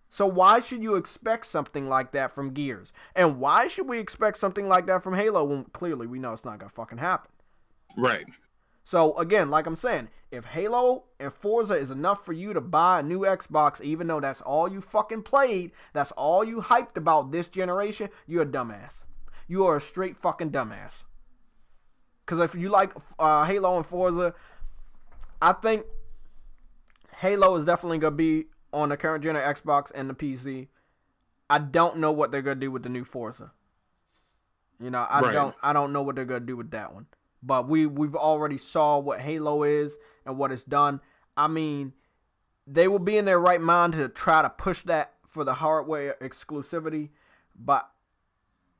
So why should you expect something like that from Gears? And why should we expect something like that from Halo when clearly we know it's not going to fucking happen? Right. So again, like I'm saying, if Halo and Forza is enough for you to buy a new Xbox, even though that's all you fucking played, that's all you hyped about this generation, you're a dumbass. You are a straight fucking dumbass. Because if you like Halo and Forza, I think Halo is definitely going to be on the current gen of Xbox and the PC. I don't know what they're going to do with the new Forza. You know, I don't know what they're going to do with that one. But we've already saw what Halo is and what it's done. I mean, they will be in their right mind to try to push that for the hardware exclusivity. But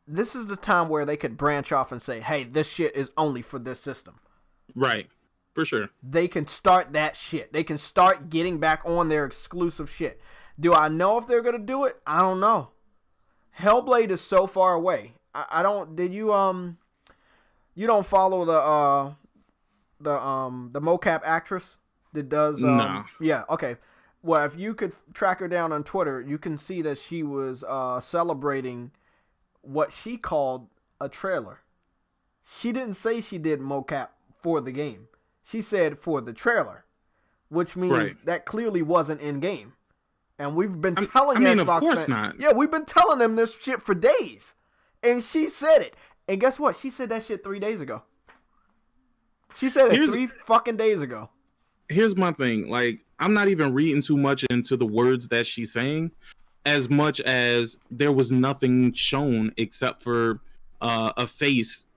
this is the time where they could branch off and say, hey, this shit is only for this system. Right. For sure. They can start that shit. They can start getting back on their exclusive shit. Do I know if they're going to do it? I don't know. Hellblade is so far away. I don't... Did you... You don't follow the mocap actress that does... No. Yeah, okay. Well, if you could track her down on Twitter, you can see that she was celebrating what she called a trailer. She didn't say she did mocap for the game. She said for the trailer, which means that clearly wasn't in game. And we've been telling Xbox, of course not. Yeah, we've been telling them this shit for days. And she said it. And guess what? She said that shit 3 days ago. She said it 3 fucking days ago. Here's my thing. Like, I'm not even reading too much into the words that she's saying, as much as there was nothing shown except for a face,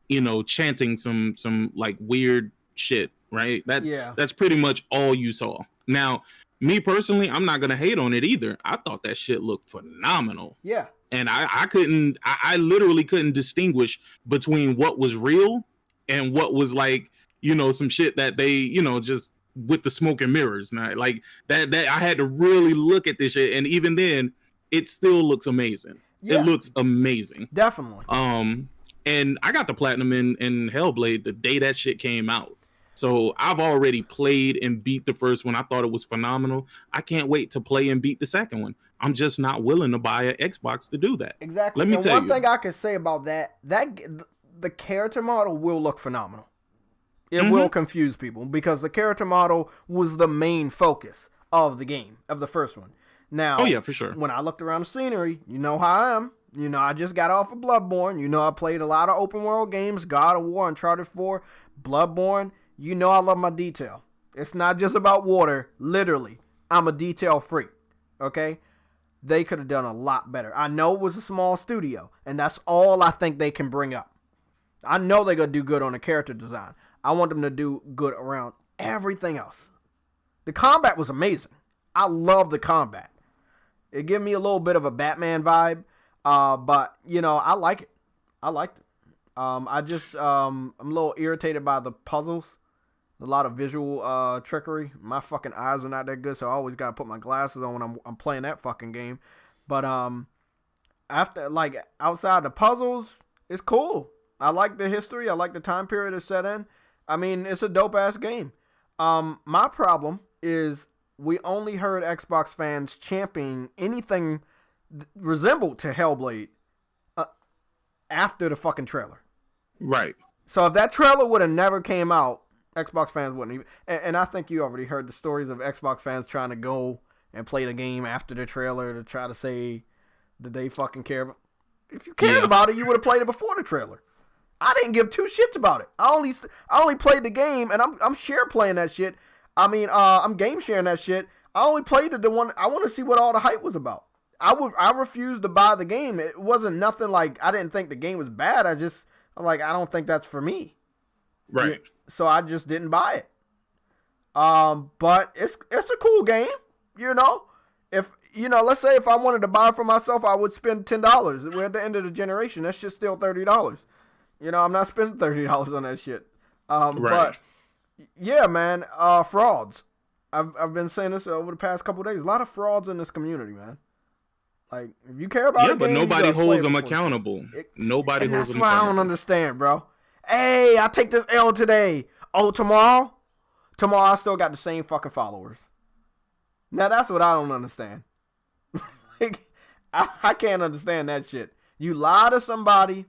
you know, chanting some like weird shit, right? That's pretty much all you saw. Now, me personally, I'm not gonna hate on it either. I thought that shit looked phenomenal. Yeah. And I literally couldn't distinguish between what was real and what was like, you know, some shit that they, you know, just with the smoke and mirrors. Now, like that I had to really look at this shit. And even then, it still looks amazing. Yeah. It looks amazing. Definitely. And I got the platinum in Hellblade the day that shit came out. So I've already played and beat the first one. I thought it was phenomenal. I can't wait to play and beat the second one. I'm just not willing to buy an Xbox to do that. Exactly. Let me tell you. One thing I can say about that the character model will look phenomenal. It will confuse people because the character model was the main focus of the game, of the first one. Now, oh yeah, for sure. When I looked around the scenery, you know how I am. You know, I just got off of Bloodborne. You know, I played a lot of open world games, God of War, Uncharted 4, Bloodborne. You know I love my detail. It's not just about water. Literally, I'm a detail freak. Okay? They could have done a lot better. I know it was a small studio, and that's all I think they can bring up. I know they're going to do good on the character design. I want them to do good around everything else. The combat was amazing. I love the combat. It gave me a little bit of a Batman vibe, but, you know, I like it. I liked it. I'm a little irritated by the puzzles. A lot of visual trickery. My fucking eyes are not that good, so I always gotta put my glasses on when I'm playing that fucking game. But after, like, outside the puzzles, it's cool. I like the history. I like the time period it's set in. I mean, it's a dope ass game. My problem is we only heard Xbox fans championing anything resembled to Hellblade after the fucking trailer. Right. So if that trailer would have never came out, Xbox fans wouldn't even. And I think you already heard the stories of Xbox fans trying to go and play the game after the trailer to try to say that they fucking care. If you cared about it, you would have played it before the trailer. I didn't give two shits about it. I only played the game, and I'm share playing that shit. I mean, I'm game sharing that shit. I only played it the one. I want to see what all the hype was about. I refused to buy the game. It wasn't nothing like I didn't think the game was bad. I'm like, I don't think that's for me. Right. So I just didn't buy it. But it's a cool game, you know. If let's say if I wanted to buy it for myself, I would spend $10. We're at the end of the generation. That's just still $30. I'm not spending $30 on that shit. Right. But yeah, man, frauds. I've been saying this over the past couple of days. A lot of frauds in this community, man. Like, if you care about it, but nobody holds them accountable. Nobody holds them accountable. That's what I don't understand, bro. Hey, I take this L today. Oh, tomorrow I still got the same fucking followers. Now that's what I don't understand. Like, I can't understand that shit. You lie to somebody,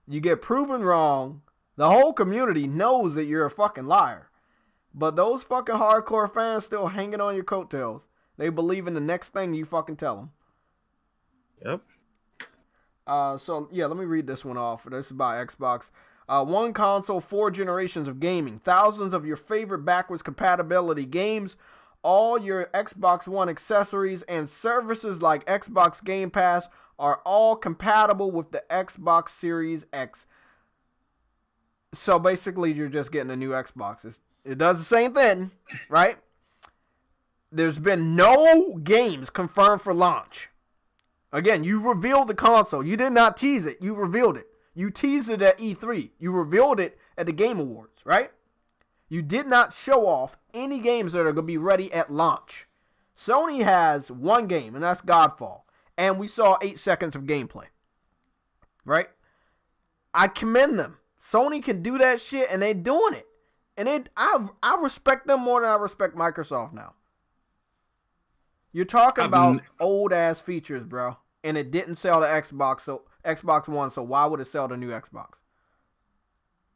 you get proven wrong. The whole community knows that you're a fucking liar. But those fucking hardcore fans still hanging on your coattails. They believe in the next thing you fucking tell them. Yep. So, yeah, let me read this one off. This is by Xbox. One console, 4 generations of gaming. Thousands of your favorite backwards compatibility games. All your Xbox One accessories and services like Xbox Game Pass are all compatible with the Xbox Series X. So, basically, you're just getting a new Xbox. It does the same thing, right? There's been no games confirmed for launch. Again, you revealed the console. You did not tease it. You revealed it. You teased it at E3. You revealed it at the Game Awards, right? You did not show off any games that are going to be ready at launch. Sony has one game, and that's Godfall. And we saw 8 seconds of gameplay. Right? I commend them. Sony can do that shit, and they're doing it. And I respect them more than I respect Microsoft now. You're talking about old-ass features, bro. And it didn't sell to Xbox One, so why would it sell to new Xbox?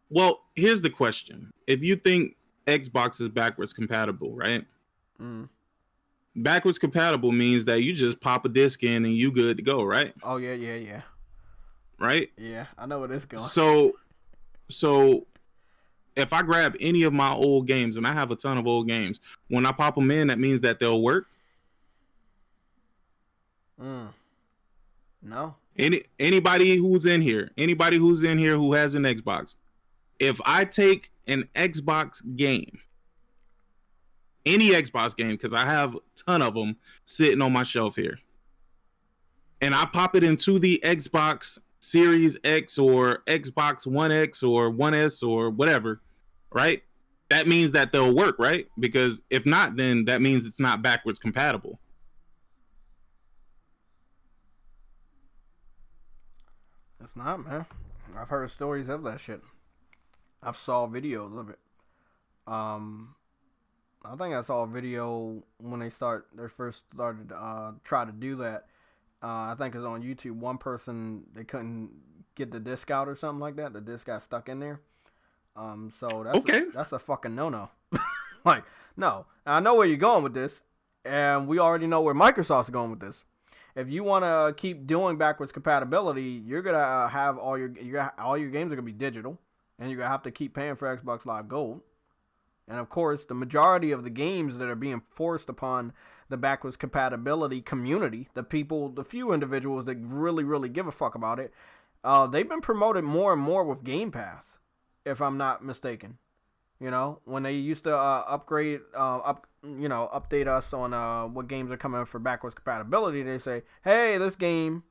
Well, here's the question. If you think Xbox is backwards compatible, right? Backwards compatible means that you just pop a disc in and you good to go, right? Oh, yeah. Right? Yeah, I know where this is going. So if I grab any of my old games, and I have a ton of old games, when I pop them in, that means that they'll work? No. Anybody who's in here who has an Xbox, if I take an Xbox game, any Xbox game, because I have a ton of them sitting on my shelf here, and I pop it into the Xbox Series X or Xbox One X or One S or whatever, right? That means that they'll work, right? Because if not, then that means it's not backwards compatible. It's not, man. I've heard stories of that shit. I've saw videos of it. I think I saw a video when they first started try to do that. I think it's on YouTube. One person, they couldn't get the disc out or something like that. The disc got stuck in there. So that's a fucking no. Like, no. I know where you're going with this, and we already know where Microsoft's going with this. If you want to keep doing backwards compatibility, you're gonna have all your games are gonna be digital, and you're gonna have to keep paying for Xbox Live Gold. And of course, the majority of the games that are being forced upon the backwards compatibility community, the few individuals that really, really give a fuck about it, they've been promoted more and more with Game Pass, if I'm not mistaken. When they used to update us on what games are coming for backwards compatibility, they say, hey, this game,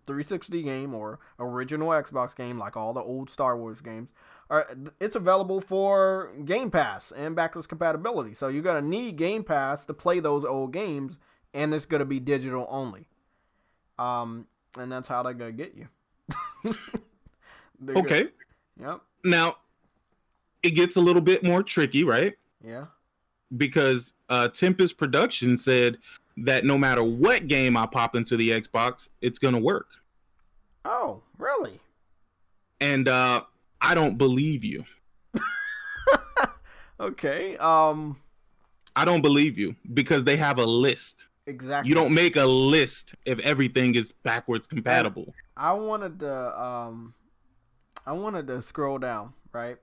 360 game or original Xbox game, like all the old Star Wars games, it's available for Game Pass and backwards compatibility. So you're going to need Game Pass to play those old games, and it's going to be digital only. And that's how they're going to get you. Okay. Yep. Now, it gets a little bit more tricky, right? Yeah. because Tempest Production said that no matter what game I pop into the Xbox, it's gonna work. Oh, really? And I don't believe you. Okay. I don't believe you because they have a list. Exactly. You don't make a list if everything is backwards compatible. And I wanted to scroll down, right?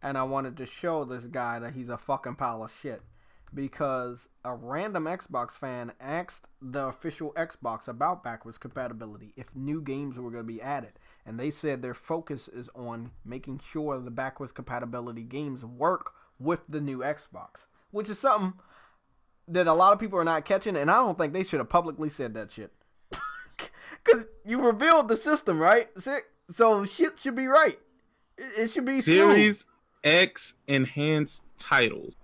And I wanted to show this guy that he's a fucking pile of shit. Because a random Xbox fan asked the official Xbox about backwards compatibility if new games were going to be added. And they said their focus is on making sure the backwards compatibility games work with the new Xbox. Which is something that a lot of people are not catching. And I don't think they should have publicly said that shit. Because you revealed the system, right? So shit should be right. It should be Series X enhanced titles.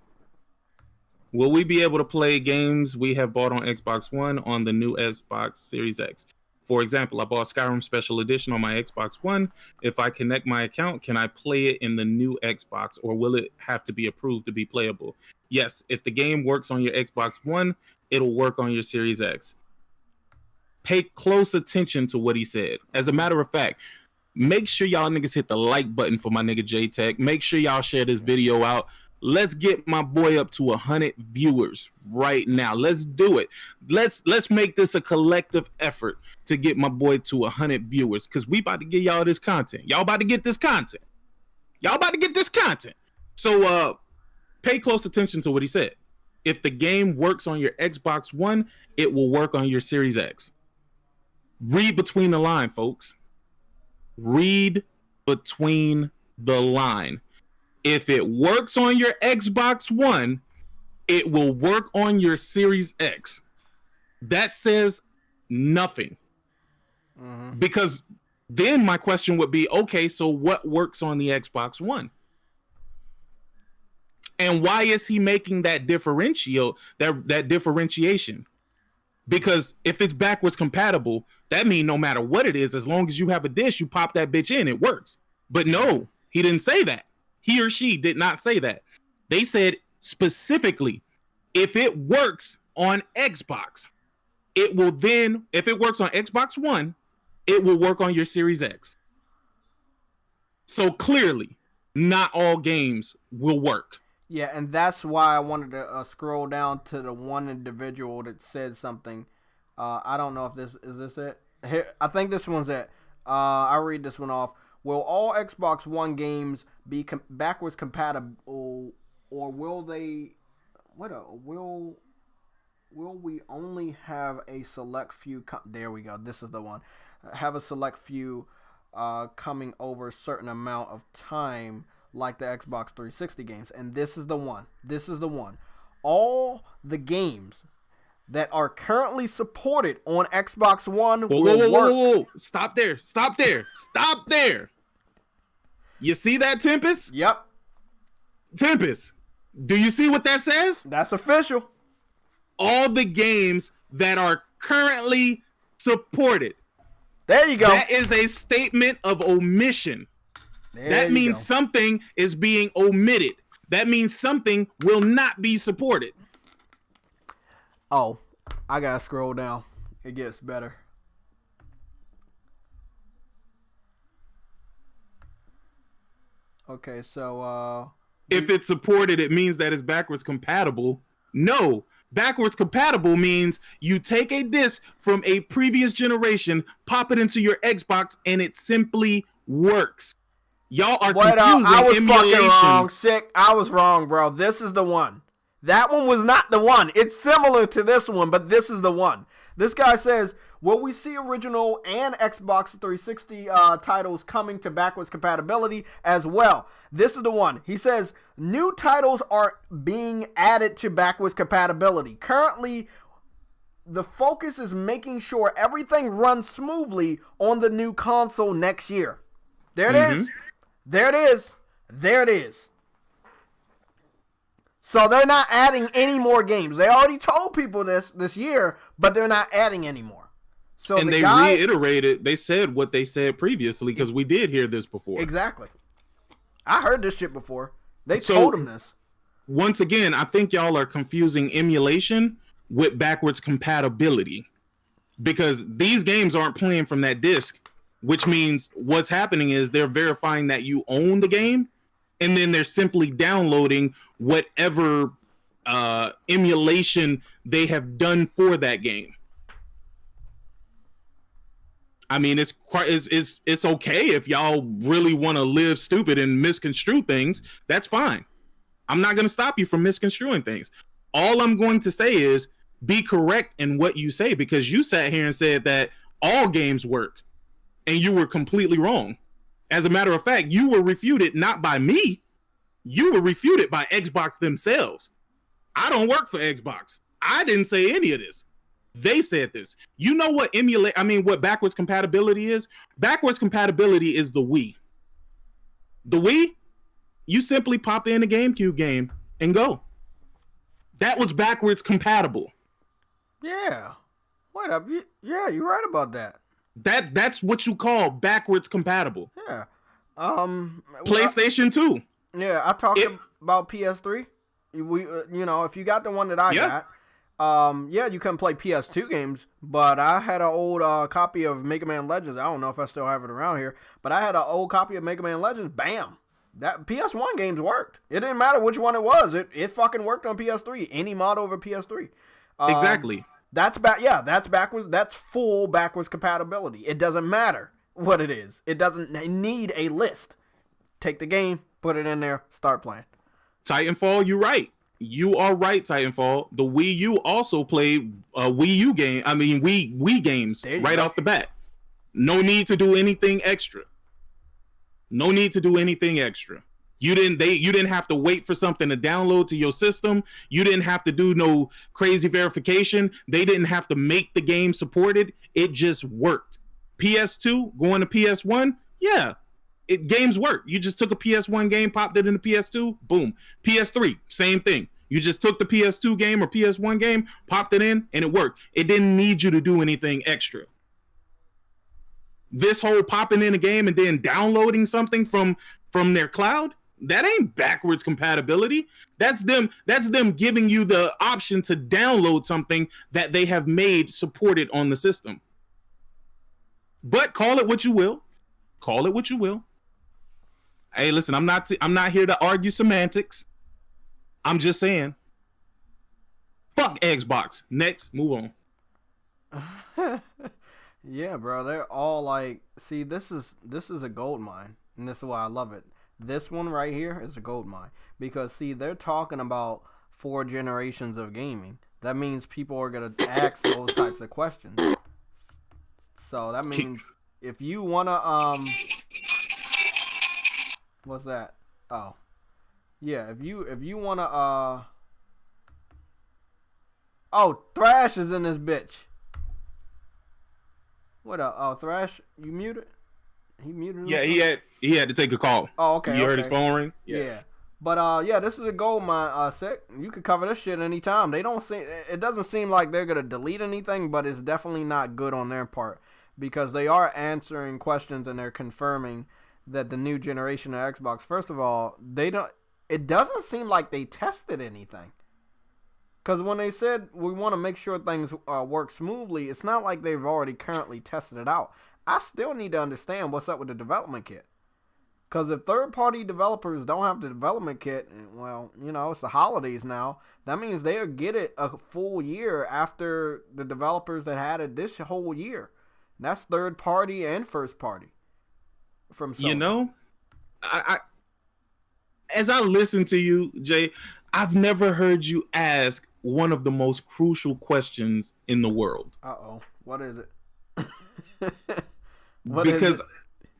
Will we be able to play games we have bought on Xbox One on the new Xbox Series X? For example, I bought Skyrim Special Edition on my Xbox One. If I connect my account, can I play it in the new Xbox, or will it have to be approved to be playable? Yes, if the game works on your Xbox One, it'll work on your Series X. Pay close attention to what he said. As a matter of fact, make sure y'all niggas hit the like button for my nigga JayTech. Make sure y'all share this video out. Let's get my boy up to 100 viewers right now. Let's do it. Let's make this a collective effort to get my boy to 100 viewers, because we about to get y'all this content. Y'all about to get this content. So pay close attention to what he said. If the game works on your Xbox One, it will work on your Series X. Read between the line, folks. Read between the line. If it works on your Xbox One, it will work on your Series X. That says nothing. Mm-hmm. Because then my question would be, okay, so what works on the Xbox One? And why is he making that differentiation? Because if it's backwards compatible, that means no matter what it is, as long as you have a disk, you pop that bitch in, it works. But no, he didn't say that. He or she did not say that. They said specifically, if it works on Xbox, it will then, if it works on Xbox One, it will work on your Series X. So clearly, not all games will work. Yeah, and that's why I wanted to scroll down to the one individual that said something. I don't know if this it. Here, I think this one's it. I'll read this one off. Will all Xbox One games be backwards compatible, or will they? Will we only have a select few? There we go. This is the one. Have a select few coming over a certain amount of time, like the Xbox 360 games. And this is the one. All the games that are currently supported on Xbox One will work. Whoa. Stop there. You see that, Tempest? Yep. Tempest, do you see what that says? That's official. All the games that are currently supported. There you go. That is a statement of omission. That means something is being omitted. That means something will not be supported. Oh, I gotta scroll down. It gets better. Okay, so if it's supported, it means that it's backwards compatible. No, backwards compatible means you take a disc from a previous generation, pop it into your Xbox, and it simply works. Y'all are confusing I was emulation. Fucking wrong. Sick. I was wrong, bro. This is the one. That one was not the one. It's similar to this one, but this is the one. This guy says, will we see original and Xbox 360 titles coming to backwards compatibility as well? This is the one. He says, new titles are being added to backwards compatibility. Currently, the focus is making sure everything runs smoothly on the new console next year. There it is. There it is. There it is. So they're not adding any more games. They already told people this year, but they're not adding anymore. So and they reiterated, they said what they said previously, because we did hear this before. Exactly. I heard this shit before. They told him this. once again, I think y'all are confusing emulation with backwards compatibility, because these games aren't playing from that disc, which means what's happening is they're verifying that you own the game, and then they're simply downloading whatever emulation they have done for that game. I mean, it's okay if y'all really want to live stupid and misconstrue things. That's fine. I'm not going to stop you from misconstruing things. All I'm going to say is be correct in what you say, because you sat here and said that all games work, and you were completely wrong. As a matter of fact, you were refuted not by me. You were refuted by Xbox themselves. I don't work for Xbox. I didn't say any of this. They said this. You know what what backwards compatibility is? Backwards compatibility is the Wii. The Wii, you simply pop in a GameCube game and go. That was backwards compatible. Yeah. Wait up. Yeah, you're right about that. That's what you call backwards compatible. Yeah. PlayStation 2. Yeah, I talked about PS3. If you got the one that I got, you couldn't play PS2 games, but I had an old copy of Mega Man Legends. I don't know if I still have it around here, but I had an old copy of Mega Man Legends. Bam! That PS1 games worked. It didn't matter which one it was. It fucking worked on PS3. Any mod over PS3. Exactly. That's backwards. That's full backwards compatibility. It doesn't matter what it is. It doesn't need a list. Take the game, put it in there, start playing. Titanfall, you're right. You are right, Titanfall. The Wii U also played Wii games right off the bat. No need to do anything extra. No need to do anything extra. You didn't have to wait for something to download to your system. You didn't have to do no crazy verification. They didn't have to make the game supported. It just worked. PS2 going to PS1, yeah. Games work. You just took a PS1 game, popped it into PS2, boom. PS3, same thing. You just took the PS2 game or PS1 game, popped it in, and it worked. It didn't need you to do anything extra. This whole popping in a game and then downloading something from their cloud, that ain't backwards compatibility. That's them giving you the option to download something that they have made supported on the system. But call it what you will. Call it what you will. Hey, listen, I'm not here to argue semantics. I'm just saying. Fuck Xbox. Next, move on. Yeah, bro. They're all like, see, this is a gold mine, and this is why I love it. This one right here is a gold mine, because see, they're talking about 4 generations of gaming. That means people are gonna ask those types of questions. So that means if you wanna what's that? Oh, yeah. If you wanna oh, Thrash is in this bitch. What up? Oh, Thrash, you muted? He muted himself? Yeah, he had to take a call. Oh, okay. You heard his phone ring? Yeah. But this is a gold mine. Sick. You could cover this shit anytime. It doesn't seem like they're gonna delete anything, but it's definitely not good on their part, because they are answering questions and they're confirming that the new generation of Xbox. First of all, it doesn't seem like they tested anything. Because when they said we want to make sure things work smoothly, it's not like they've already currently tested it out. I still need to understand what's up with the development kit. Because if third-party developers don't have the development kit, well, it's the holidays now. That means they'll get it a full year after the developers that had it this whole year. And that's third-party and first-party. From Sony. I as I listen to you, Jay, I've never heard you ask one of the most crucial questions in the world. Uh-oh. What is it? Because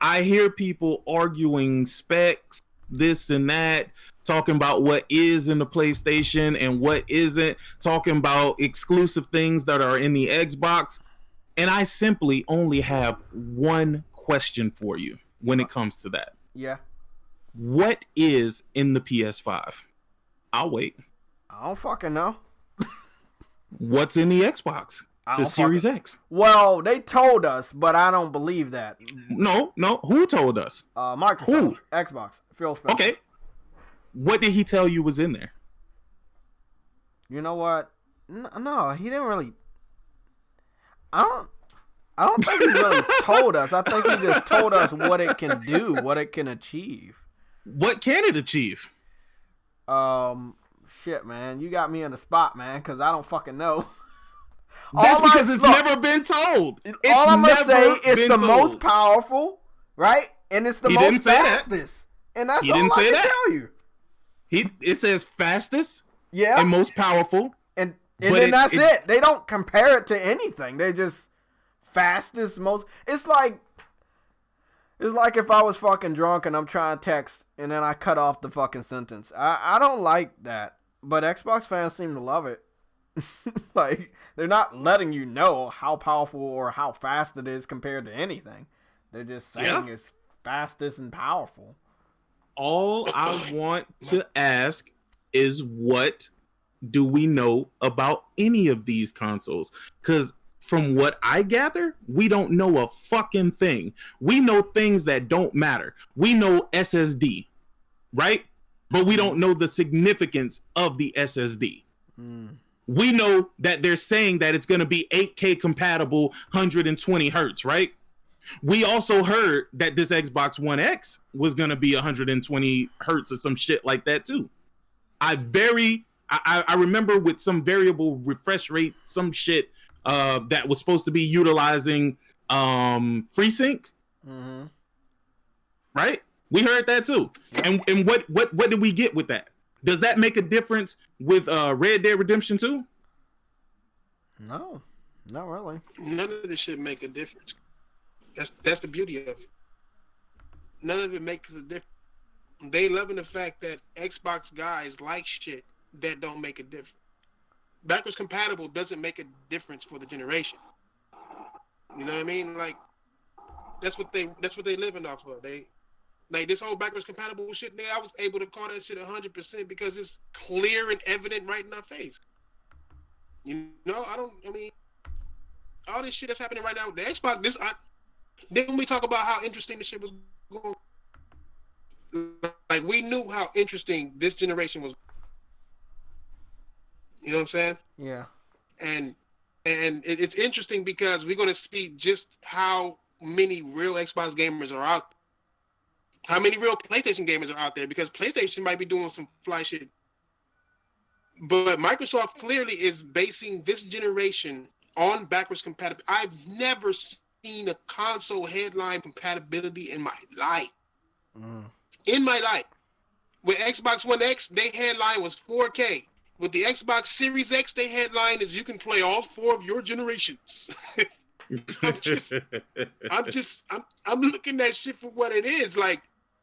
I hear people arguing specs, this and that, talking about what is in the PlayStation and what isn't, talking about exclusive things that are in the Xbox. And I simply only have one question for you when it comes to that. Yeah. What is in the PS5? I'll wait. I don't fucking know. What's in the Xbox? The Series X. Well, they told us, but I don't believe that. No. Who told us? Microsoft. Who? Xbox. Phil Spencer. Okay. What did he tell you was in there? You know what? No, he didn't really. I don't. I don't think he really told us. I think he just told us what it can do, what it can achieve. What can it achieve? Shit, man, you got me in the spot, man, because I don't fucking know. That's because it's never been told. All I'm gonna say is the most powerful, right? And it's the most fastest. And that's all I can tell you. It says fastest, yeah, and most powerful, and then that's it. They don't compare it to anything. They just fastest, most. It's like if I was fucking drunk and I'm trying to text and then I cut off the fucking sentence. I don't like that, but Xbox fans seem to love it. Like, they're not letting you know how powerful or how fast it is compared to anything. They're just saying it's fastest and powerful. All I want to ask is, what do we know about any of these consoles? Because from what I gather, we don't know a fucking thing. We know things that don't matter. We know SSD, right? But we don't know the significance of the SSD. We know that they're saying that it's going to be 8K compatible, 120 hertz, right? We also heard that this Xbox One X was going to be 120 hertz or some shit like that too. I remember with some variable refresh rate, some shit that was supposed to be utilizing FreeSync. Mm-hmm. Right? We heard that too. And what did we get with that? Does that make a difference with Red Dead Redemption 2? No, not really. None of this shit make a difference. That's the beauty of it. None of it makes a difference. They loving the fact that Xbox guys like shit that don't make a difference. Backwards compatible doesn't make a difference for the generation. You know what I mean? Like, that's what they living off of. They like this whole backwards compatible shit. I was able to call that shit 100% because it's clear and evident right in our face. You know, I mean, all this shit that's happening right now with the Xbox. Then we talk about how interesting this shit was going. Like, we knew how interesting this generation was. You know what I'm saying? Yeah. And it's interesting because we're going to see just how many real Xbox gamers are out. How many real PlayStation gamers are out there? Because PlayStation might be doing some fly shit. But Microsoft clearly is basing this generation on backwards compatibility. I've never seen a console headline compatibility in my life. In my life. With Xbox One X, their headline was 4K. With the Xbox Series X, their headline is you can play all four of your generations. I'm looking at shit for what it is. Like,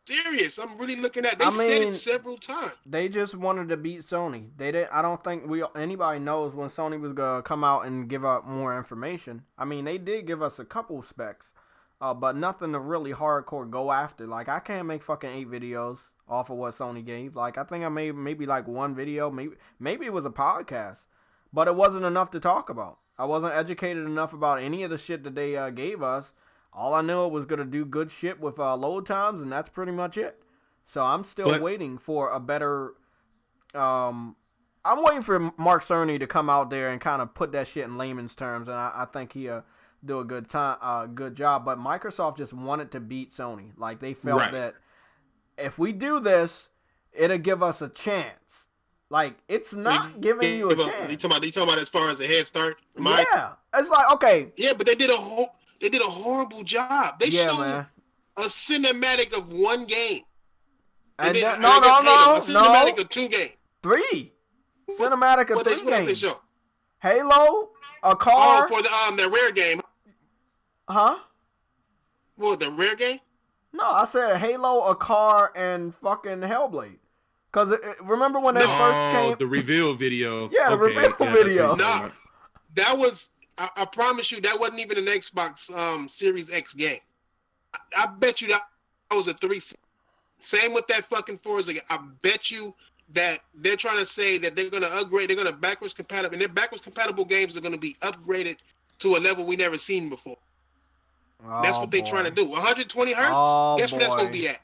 serious. I'm really looking at. They said it several times. They just wanted to beat Sony. They didn't. I don't think anybody knows when Sony was gonna come out and give out more information. I mean, they did give us a couple specs, but nothing to really hardcore go after. Like, I can't make fucking 8 videos off of what Sony gave. Like, I think I made maybe like one video. Maybe it was a podcast, but it wasn't enough to talk about. I wasn't educated enough about any of the shit that they gave us. All I knew it was going to do good shit with load times, and that's pretty much it. So I'm still waiting for a better... I'm waiting for Mark Cerny to come out there and kind of put that shit in layman's terms, and I think he'll do a good job. But Microsoft just wanted to beat Sony. Like, they felt that if we do this, it'll give us a chance. Like, it's not giving you a chance. You talking about as far as a head start? Yeah. It's like, okay. Yeah, but they did a horrible job. They showed a cinematic of one game. And then, no. A cinematic of 2 games. 3. Cinematic of 3 games. They show? Halo, a car. Oh, for the rare game. Huh? What, the rare game? No, I said Halo, a car, and fucking Hellblade. Because remember when they first came... the reveal video. Yeah, the reveal video. No, that was... I promise you, that wasn't even an Xbox Series X game. I bet you that was a 3. Same with that fucking Forza game. I bet you that they're trying to say that they're going to upgrade, they're going to backwards compatible, and their backwards compatible games are going to be upgraded to a level we never seen before. That's what they're trying to do. 120 hertz? Guess where that's going to be at?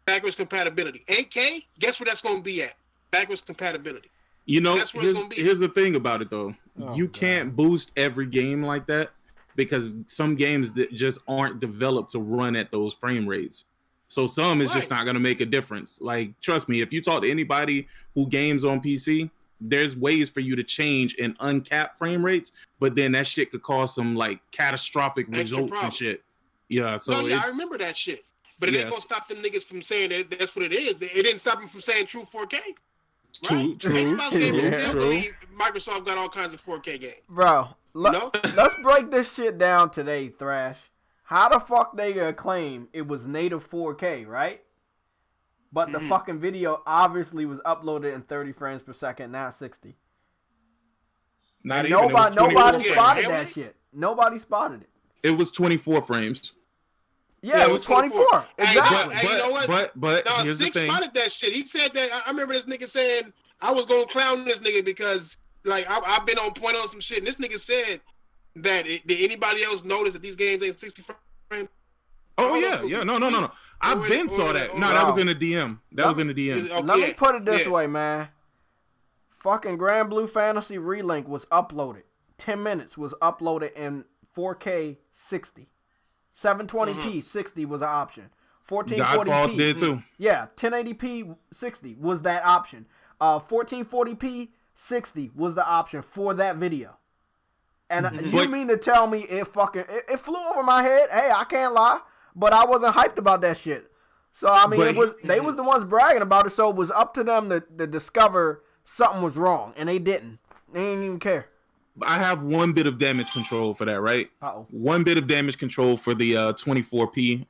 Backwards compatibility. 8K? Guess where that's going to be at? Backwards compatibility. You know, That's where it's gonna be. here's the thing about it though. Oh, You can't boost every game like that because some games that just aren't developed to run at those frame rates. So some is just not going to make a difference. Like, trust me, if you talk to anybody who games on PC, there's ways for you to change and uncap frame rates, but then that shit could cause some like catastrophic results and shit. Yeah, so I remember that shit. But it ain't gonna stop them niggas from saying that's what it is. It didn't stop them from saying true 4K. True. Xbox gamers still believe Microsoft got all kinds of 4K games. Bro, let's break this shit down today, Thrash. How the fuck they gonna claim it was native 4K, right? But the fucking video obviously was uploaded in 30 frames per second, not 60. Nobody spotted that shit. Nobody spotted it. It was 24 frames. Yeah, it was 24. Exactly. Hey, you know what? But no, here's Six the thing. spotted that shit. He said that. I remember this nigga saying I was gonna clown this nigga because like I've been on point on some shit. And this nigga said that did anybody else notice that these games ain't 60 frames? Oh yeah. No. I've been saw that. No, that was in the DM. Was in the DM. Let me put it this way, man. Fucking Grand Blue Fantasy Relink was uploaded. 10 minutes was uploaded in 4K 60. 720p 60 was an option. 1440p Godfall did too. Yeah, 1080p 60 was that option. 1440p 60 was the option for that video. And you mean to tell me it flew over my head? Hey, I can't lie, but I wasn't hyped about that shit. So I mean, they was the ones bragging about it, so it was up to them to discover something was wrong, and they didn't. They didn't even care. I have one bit of damage control for that, right? One bit of damage control for the 24p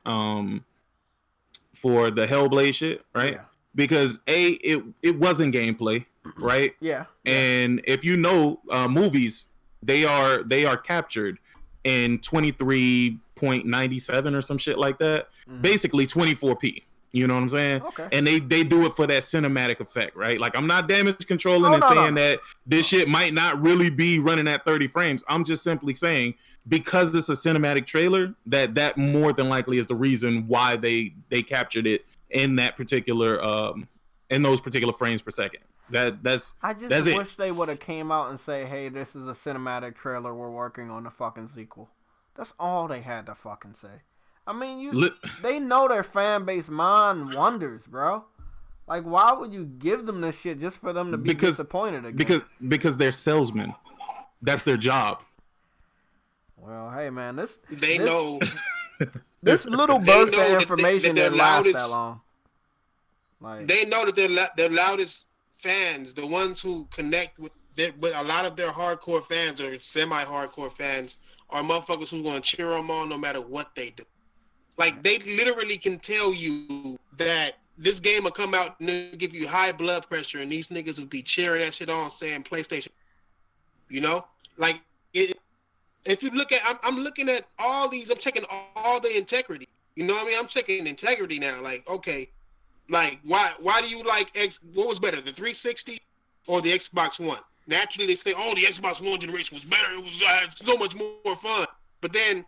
for the Hellblade shit, right? Yeah. Because it wasn't gameplay, right? Yeah. And if you know movies, they are captured in 23.97 or some shit like that. Basically 24p. You know what I'm saying? Okay. And they do it for that cinematic effect, right? Like, I'm not damage controlling saying that this shit might not really be running at 30 frames. I'm just simply saying, because it's a cinematic trailer, that more than likely is the reason why they captured it in that particular in those particular frames per second. I just wish they would have came out and say, hey, this is a cinematic trailer, we're working on the fucking sequel. That's all they had to fucking say. I mean, they know their fan base mind wonders, bro. Like, why would you give them this shit just for them to be disappointed again? Because they're salesmen. That's their job. Well, hey, man, know this little burst of information didn't last that long. Like, they know that their loudest fans, the ones who connect with a lot of their hardcore fans or semi-hardcore fans, are motherfuckers who's going to cheer them on no matter what they do. Like, they literally can tell you that this game will come out and give you high blood pressure, and these niggas will be cheering that shit on, saying PlayStation. You know? Like, if you look at, I'm looking at all these, I'm checking all the integrity. You know what I mean? I'm checking integrity now. Like, okay, like, why do you like what was better, the 360 or the Xbox One? Naturally, they say, oh, the Xbox One generation was better. It was so much more fun. But then,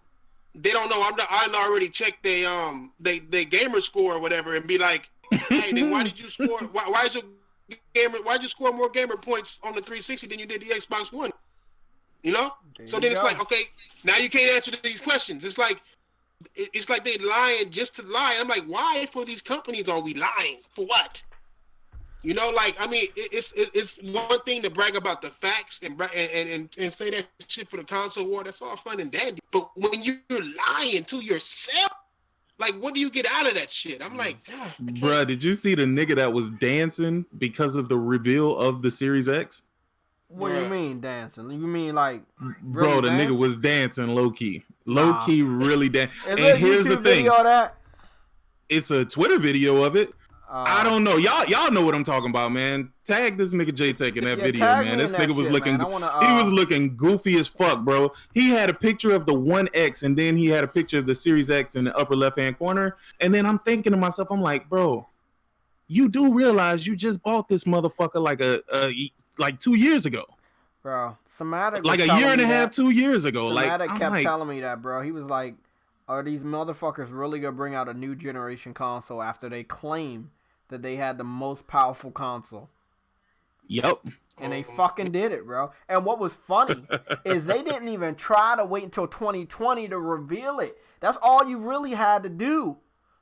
they don't know. I already checked they gamer score or whatever, and be like, hey, then why did you score? Why'd you score more gamer points on the 360 than you did the Xbox One? You know. It's like, okay, now you can't answer these questions. It's like they lying just to lie. I'm like, why for these companies are we lying for what? You know, like, I mean, it's one thing to brag about the facts and say that shit for the console war. That's all fun and dandy. But when you're lying to yourself, like, what do you get out of that shit? I'm like, God, bruh, did you see the nigga that was dancing because of the reveal of the Series X? What do you mean dancing? You mean like, bro? The nigga was dancing low key, really dancing. And here's the thing: video of that? It's a Twitter video of it. I don't know. Y'all know what I'm talking about, man. Tag this nigga JayTech in that video, man. This nigga was looking he was looking goofy as fuck, bro. He had a picture of the 1X, and then he had a picture of the Series X in the upper left-hand corner. And then I'm thinking to myself, I'm like, bro, you do realize you just bought this motherfucker like 2 years ago. Bro, Somatic like a year and a half, 2 years ago. Somatic kept telling me that, bro. He was like, are these motherfuckers really gonna bring out a new generation console after they claim that they had the most powerful console? Yep. And they fucking did it, bro. And what was funny is they didn't even try to wait until 2020 to reveal it. That's all you really had to do.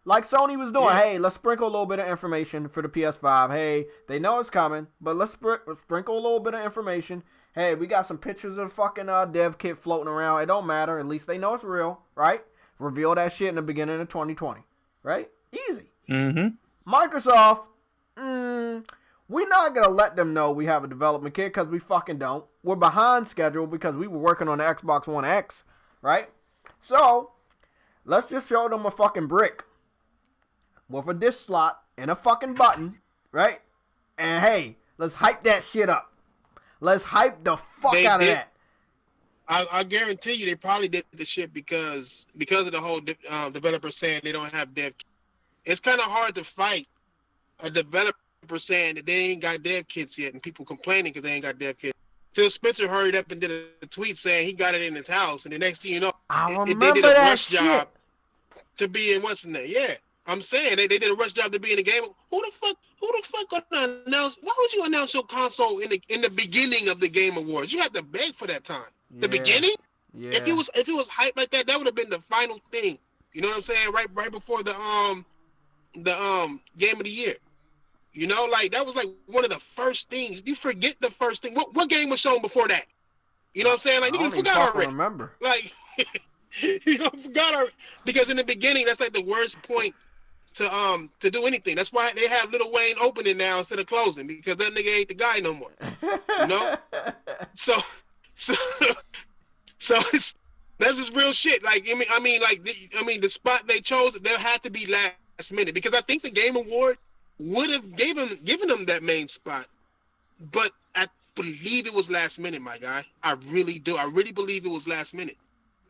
Like Sony was doing. Yeah. Hey, let's sprinkle a little bit of information for the PS5. Hey, they know it's coming, but let's sprinkle a little bit of information. Hey, we got some pictures of the fucking dev kit floating around. It don't matter. At least they know it's real, right? Reveal that shit in the beginning of 2020, right? Easy. Mm-hmm. Microsoft, we're not going to let them know we have a development kit because we fucking don't. We're behind schedule because we were working on the Xbox One X, right? So, let's just show them a fucking brick with a disc slot and a fucking button, right? And hey, let's hype that shit up. Let's hype the fuck out of that. I guarantee you they probably did the shit because of the whole developer saying they don't have dev kits. It's kind of hard to fight a developer saying that they ain't got dev kits yet and people complaining because they ain't got dev kits. Phil Spencer hurried up and did a tweet saying he got it in his house, and the next thing you know, they did a rush job to be in what's in there. Yeah, I'm saying they did a rush job to be in the game. Who the fuck gonna announce? Why would you announce your console in the beginning of the Game Awards? You have to beg for that time. Yeah. The beginning. Yeah. If it was hyped like that, that would have been the final thing. You know what I'm saying? Right before the Game of the Year. You know, like that was like one of the first things. You forget the first thing. What game was shown before that? You know what I'm saying? Like you forgot already. Remember? Like you forgot already. Because in the beginning, that's like the worst point to do anything. That's why they have Lil Wayne opening now instead of closing, because that nigga ain't the guy no more. You know? So it's that's just real shit. Like I mean, the spot they chose, there had to be last minute, because I think the Game Award would have given them that main spot, but I believe it was last minute, my guy. I really do. I really believe it was last minute.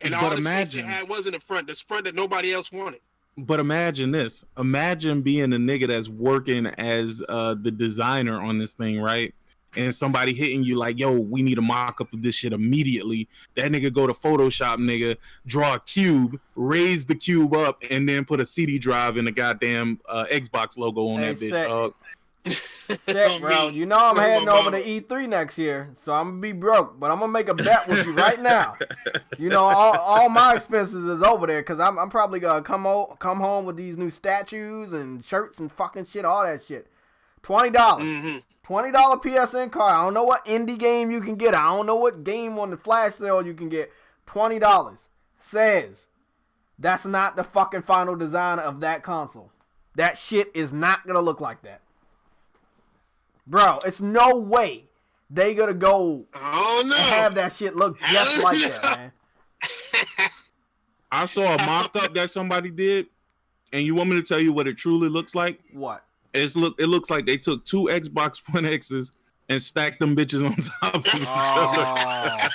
And all the space they had was in the front that nobody else wanted. But imagine this. Imagine being a nigga that's working as the designer on this thing, right? And somebody hitting you like, yo, we need a mock-up of this shit immediately. That nigga go to Photoshop, nigga, draw a cube, raise the cube up, and then put a CD drive in the goddamn Xbox logo on that bitch. Sick, bro. You know I'm heading over to E3 next year, so I'm gonna be broke, but I'm gonna make a bet with you right now. You know, all my expenses is over there, because I'm probably gonna come home with these new statues and shirts and fucking shit, all that shit. $20. Mm-hmm. $20 PSN card. I don't know what indie game you can get. I don't know what game on the flash sale you can get. $20. Says that's not the fucking final design of that console. That shit is not gonna look like that. Bro, it's no way they gonna go and have that shit look just like that, man. I saw a mock-up that somebody did, and you want me to tell you what it truly looks like? What? It looks like they took two Xbox One X's and stacked them bitches on top of each other.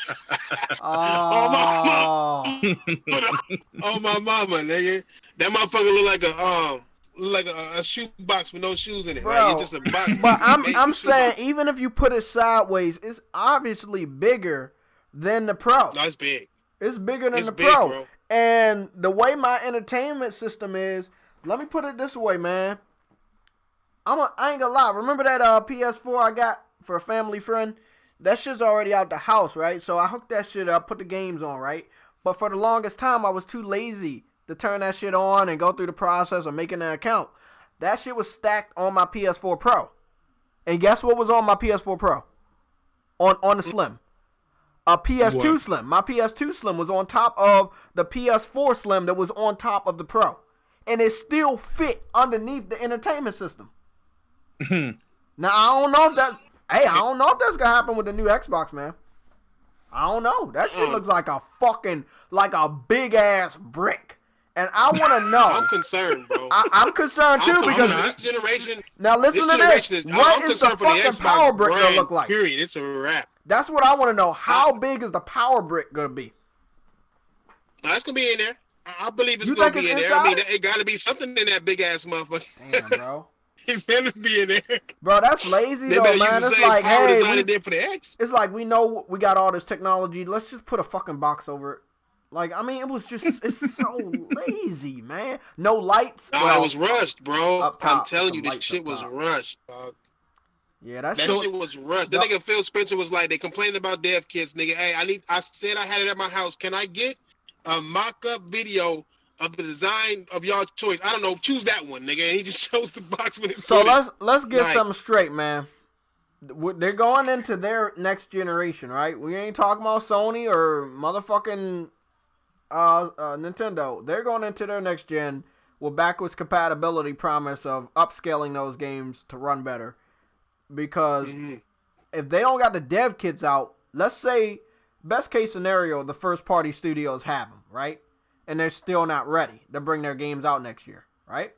Oh my mama, nigga. That motherfucker look like a shoe box with no shoes in it. Bro, like, it's just a box. But I'm saying, even if you put it sideways, it's obviously bigger than the Pro. No, it's big. It's bigger than the Pro. Bro. And the way my entertainment system is, let me put it this way, man. I ain't gonna lie. Remember that PS4 I got for a family friend? That shit's already out the house, right? So I hooked that shit up, put the games on, right? But for the longest time, I was too lazy to turn that shit on and go through the process of making an account. That shit was stacked on my PS4 Pro. And guess what was on my PS4 Pro? On the Slim. A PS2 what? Slim. My PS2 Slim was on top of the PS4 Slim that was on top of the Pro. And it still fit underneath the entertainment system. Now, I don't know if that's gonna happen with the new Xbox, man. I don't know. That shit looks like a big ass brick. And I want to know. I'm concerned, bro. I'm concerned too, because this generation. Now listen to this. What is the fucking power brick gonna look like? Period. It's a wrap. That's what I want to know. How big is the power brick gonna be? That's gonna be in there. I believe it's gonna be in there. I mean, it gotta be something in that big ass motherfucker. Damn, bro. It better be in there. Bro, that's lazy though, man. It's like, hey, it's like we know we got all this technology. Let's just put a fucking box over it. Like, I mean, it's so lazy, man. No lights. No, it was rushed, bro. I'm telling you, this shit was rushed, dog. Yeah, that shit was rushed. That nigga Phil Spencer was like, they complaining about dev kits, nigga. Hey, I said I had it at my house. Can I get a mock-up video of the design of y'all choice? I don't know. Choose that one, nigga. And he just chose the box when it. So let's get something straight, man. They're going into their next generation, right? We ain't talking about Sony or motherfucking Nintendo. They're going into their next gen with backwards compatibility promise of upscaling those games to run better. Because if they don't got the dev kits out, let's say best case scenario, the first party studios have them, right? And they're still not ready to bring their games out next year, right?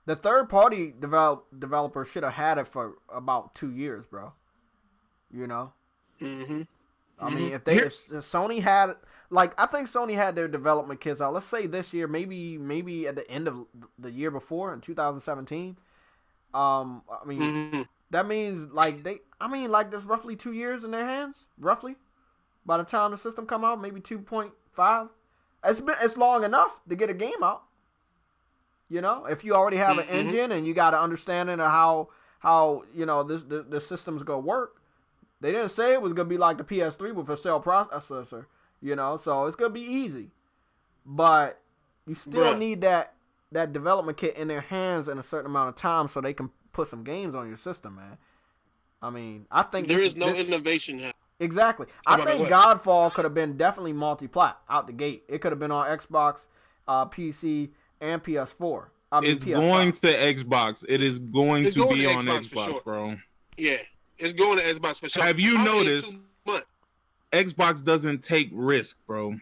The third party developer should have had it for about 2 years, bro. You know? I mean, if Sony had, like, I think Sony had their development kits out. Let's say this year, maybe at the end of the year before in 2017. I mean, that means like there's roughly 2 years in their hands, roughly. By the time the system come out, maybe 2.5. It's long enough to get a game out. You know, if you already have an engine and you got an understanding of how you know the system's gonna work. They didn't say it was gonna be like the PS3 with a cell processor. You know, so it's gonna be easy. But you still need that development kit in their hands in a certain amount of time so they can put some games on your system, man. I mean, I think there is no innovation happening. Exactly. I think Godfall could have been definitely multi-plat out the gate. It could have been on Xbox, PC, and PS4. It's PS5. Going to Xbox. It is going to be on Xbox, sure. Bro. Yeah, it's going to Xbox for sure. Have you noticed Xbox doesn't take risk, bro?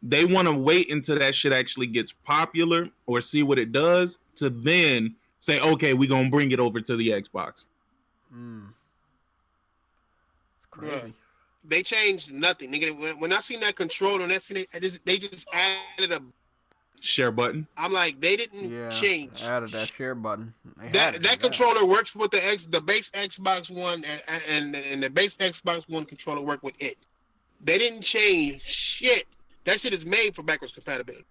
They want to wait until that shit actually gets popular or see what it does to then say, okay, we're going to bring it over to the Xbox. It's crazy. They changed nothing. Nigga, when I seen that controller, they just added a share button. I'm like, they didn't change. Added that share button. That controller works with the base Xbox One and the base Xbox One controller work with it. They didn't change shit. That shit is made for backwards compatibility.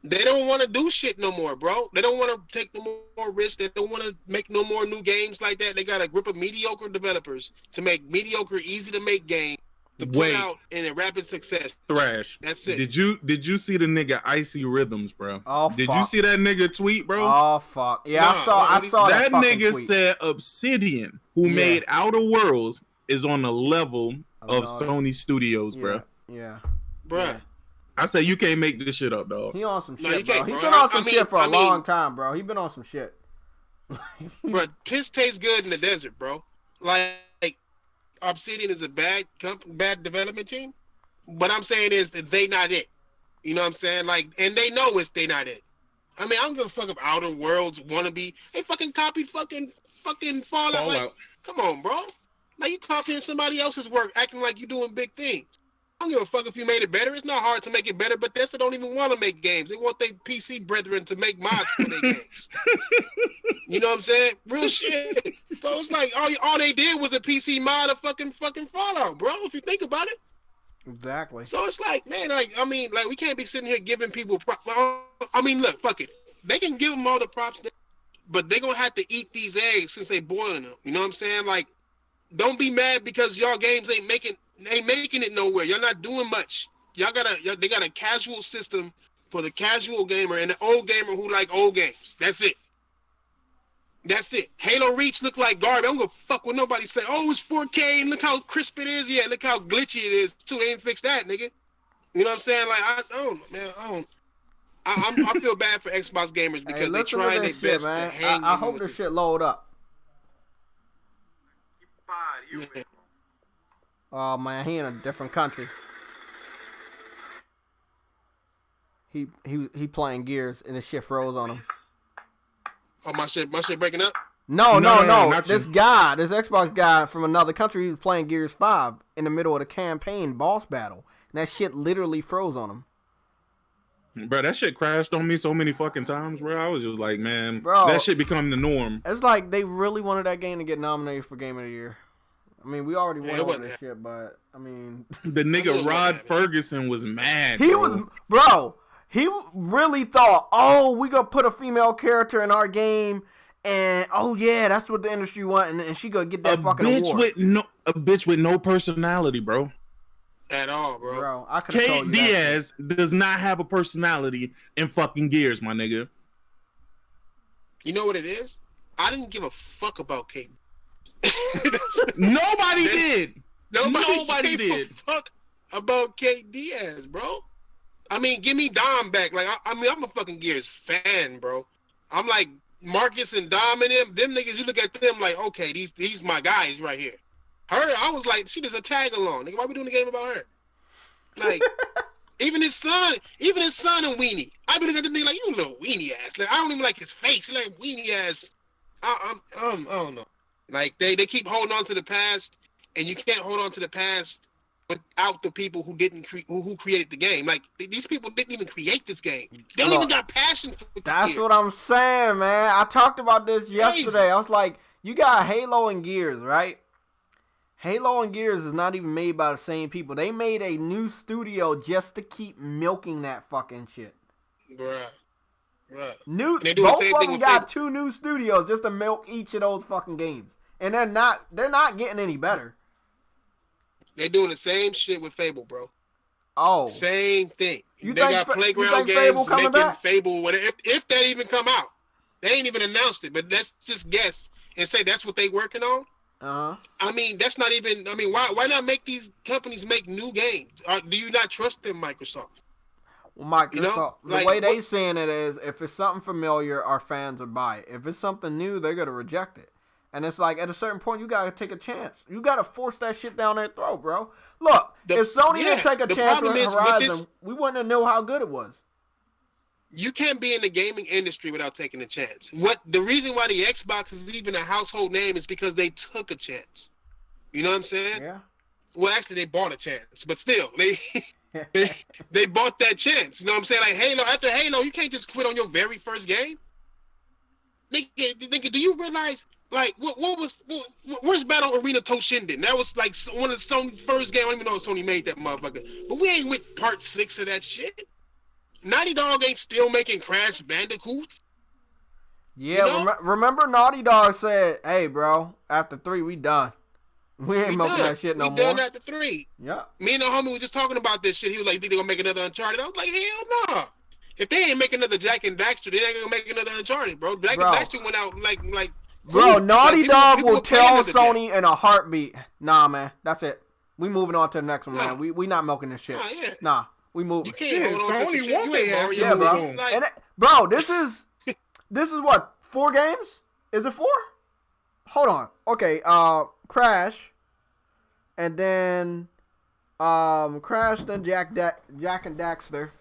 They don't want to do shit no more, bro. They don't want to take no more risks. They don't want to make no more new games like that. They got a group of mediocre developers to make mediocre, easy to make games to put out in a rapid success. Thrash. That's it. Did you see the nigga Icy Rhythms, bro? Oh, did you see that nigga tweet, bro? Oh fuck. Yeah, I saw that nigga tweet. said Obsidian, who made Outer Worlds, is on the level of Sony Studios, bro. Yeah. Bruh. Yeah. I said you can't make this shit up, dog. He on some shit, bro. He's been on some shit for a long time, bro. He been on some shit. But piss tastes good in the desert, bro. Like Obsidian is a bad development team. What I'm saying is that they not it. You know what I'm saying? Like, and they know they not it. I mean, I don't give a fuck if Outer Worlds wannabe. They fucking copied fucking Fallout. Like, come on, bro. Like, you copying somebody else's work, acting like you doing big things. I don't give a fuck if you made it better. It's not hard to make it better, but they don't even want to make games. They want their PC brethren to make mods for their games. You know what I'm saying? Real shit. So it's like all they did was a PC mod of fucking Fallout, bro. If you think about it. Exactly. So it's like, man, we can't be sitting here giving people props. I mean, look, fuck it. They can give them all the props, but they're gonna have to eat these eggs since they boiling them. You know what I'm saying? Like, don't be mad because y'all games ain't making it nowhere. Y'all not doing much. They got a casual system for the casual gamer and the old gamer who like old games. That's it. Halo Reach look like garbage. I don't give a fuck what nobody say. Oh, it's 4K and look how crisp it is. Yeah, look how glitchy it is too. They ain't fixed that, nigga. You know what I'm saying? Like, I feel bad for Xbox gamers because they're trying their best to hang. I hope this shit load up. Oh man, he in a different country. He playing Gears and the shit froze on him. Oh, my shit breaking up? No. This Xbox guy from another country, he was playing Gears 5 in the middle of the campaign boss battle. And that shit literally froze on him. Bro, that shit crashed on me so many fucking times, bro. I was just like, man, that shit become the norm. It's like they really wanted that game to get nominated for Game of the Year. I mean, we already went over this shit, but I mean, the nigga Rod Ferguson was mad. He really thought, oh, we gonna put a female character in our game, And oh yeah, that's what the industry want, and she gonna get that fucking award. A bitch with no personality, bro. At all, bro. I could have told you Diaz does not have a personality in fucking Gears, my nigga. You know what it is? I didn't give a fuck about Kate. Nobody did. Nobody did. A fuck about Kate Diaz, bro. I mean, give me Dom back. Like, I mean, I'm a fucking Gears fan, bro. I'm like Marcus and Dom and them niggas. You look at them like, okay, these my guys right here. Her, I was like, she just a tag along. Nigga, why we doing the game about her? Like, even his son a weenie. I be looking at the nigga like, you little weenie ass. Like, I don't even like his face. He like weenie ass. I don't know. Like, they keep holding on to the past, and you can't hold on to the past without the people who who created the game. Like, these people didn't even create this game. They don't even got passion for it. That's what I'm saying, man. I talked about this yesterday. I was like, you got Halo and Gears, right? Halo and Gears is not even made by the same people. They made a new studio just to keep milking that fucking shit. Bruh. Both of them got 2 new studios just to milk each of those fucking games. And they're not getting any better. They're doing the same shit with Fable, bro. Oh. Same thing. They got Playground games making Fable, whatever. If that even come out. They ain't even announced it, but let's just guess and say that's what they working on. Uh-huh. I mean, that's not even. I mean, why not make these companies make new games? Do you not trust them, Microsoft? Well, Microsoft, the way they saying it is, if it's something familiar, our fans will buy it. If it's something new, they're gonna reject it. And it's like at a certain point, you gotta take a chance. You gotta force that shit down their throat, bro. Look, if Sony didn't take a chance with Horizon, we wouldn't have known how good it was. You can't be in the gaming industry without taking a chance. The reason why the Xbox is even a household name is because they took a chance. You know what I'm saying? Yeah. Well, actually, they bought a chance, but still, they bought that chance. You know what I'm saying? Like Halo, after Halo, you can't just quit on your very first game. Nigga, do you realize? Like, where's Battle Arena Toshinden? That was like one of Sony's first games. I don't even know if Sony made that motherfucker. But we ain't with part 6 of that shit. Naughty Dog ain't still making Crash Bandicoot. Yeah, you know? Remember Naughty Dog said, hey, bro, after 3, we done. We ain't milking that shit no more. We done after 3. Yeah. Me and the homie was just talking about this shit. He was like, think they're going to make another Uncharted? I was like, hell no. If they ain't making another Jack and Daxter, they ain't going to make another Uncharted, bro. Jack and Daxter went out like bro, Naughty Dog will tell Sony in a heartbeat, nah, man, that's it. We moving on to the next one, man. We not milking this shit. Nah, we moving. You can't hold on to Sony want their ass to move on. Like, bro, this is what, 4 games? Is it 4? Hold on. Okay, Crash, and then Crash, then Jack and Daxter,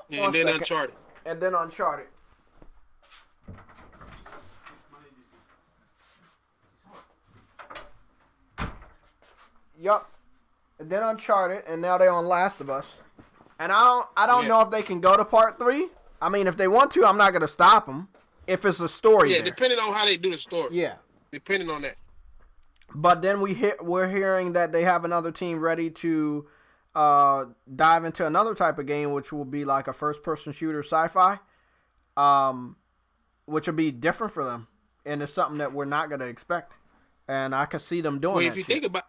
and then Uncharted. And then Uncharted. Yup. And then Uncharted, and now they're on Last of Us. And I don't know if they can go to part 3. I mean, if they want to, I'm not gonna stop them. If it's a story. Yeah, depending on how they do the story. Yeah. Depending on that. But then we're hearing that they have another team ready to dive into another type of game, which will be like a first-person shooter sci-fi, which will be different for them, and it's something that we're not gonna expect. And I can see them doing. Well, if you think about,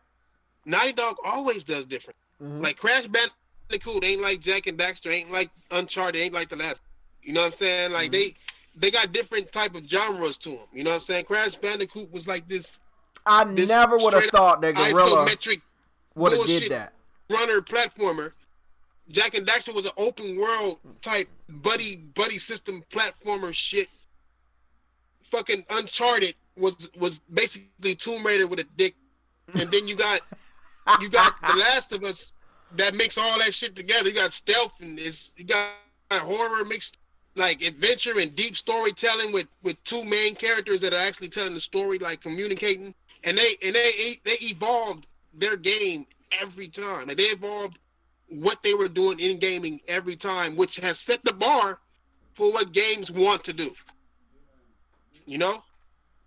Naughty Dog always does different. Mm-hmm. Like Crash Bandicoot ain't like Jack and Daxter, ain't like Uncharted, ain't like the last. You know what I'm saying? Like they got different type of genres to them. You know what I'm saying? Crash Bandicoot was like this. I never would have thought that Guerrilla would have did that. Runner platformer. Jack and Daxter was an open world type buddy system platformer shit. Fucking Uncharted was basically Tomb Raider with a dick, and then you got The Last of Us that makes all that shit together. You got stealth and you got horror mixed, like adventure and deep storytelling with 2 main characters that are actually telling the story, like communicating. And they evolved their game every time. And they evolved what they were doing in gaming every time, which has set the bar for what games want to do. You know,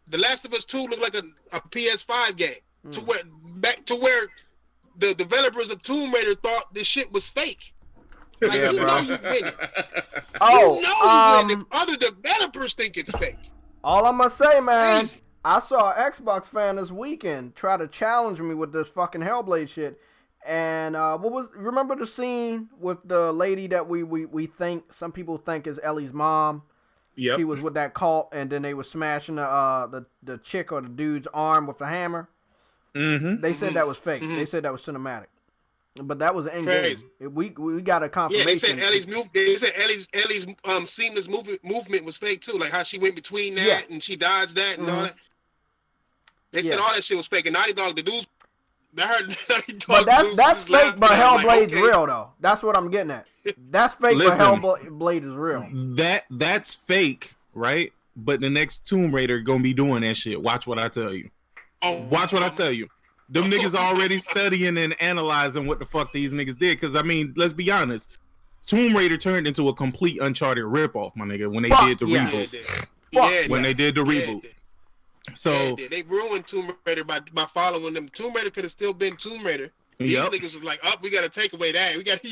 The Last of Us 2 looked like a PS5 game to where the developers of Tomb Raider thought this shit was fake. Like, yeah, you bro. know you winning. Oh, you know you winning. Other developers think it's fake. All I'm gonna say, man, Crazy. I saw an Xbox fan this weekend try to challenge me with this fucking Hellblade shit. And remember the scene with the lady that we think, some people think is Ellie's mom? Yep. She was with that cult, and then they were smashing the chick or the dude's arm with the hammer. Mm-hmm. They said that was fake. Mm-hmm. They said that was cinematic. But that was an end game. We got a confirmation. Yeah, they said Ellie's seamless movement was fake too. Like how she went between that and she dodged that and all that. They said all that shit was fake. And Naughty Dog, the dudes, I heard Naughty Dog. But that's fake, but Hellblade's real though. That's what I'm getting at. That's fake, but Hellblade is real. That's fake, right? But the next Tomb Raider gonna be doing that shit. Watch what I tell you. Watch what I tell you. Them niggas already studying and analyzing what the fuck these niggas did. Because, I mean, let's be honest. Tomb Raider turned into a complete Uncharted ripoff, my nigga, when they did the reboot. They did the reboot. So they ruined Tomb Raider by following them. Tomb Raider could have still been Tomb Raider. These niggas was like, we got to take away that. We got to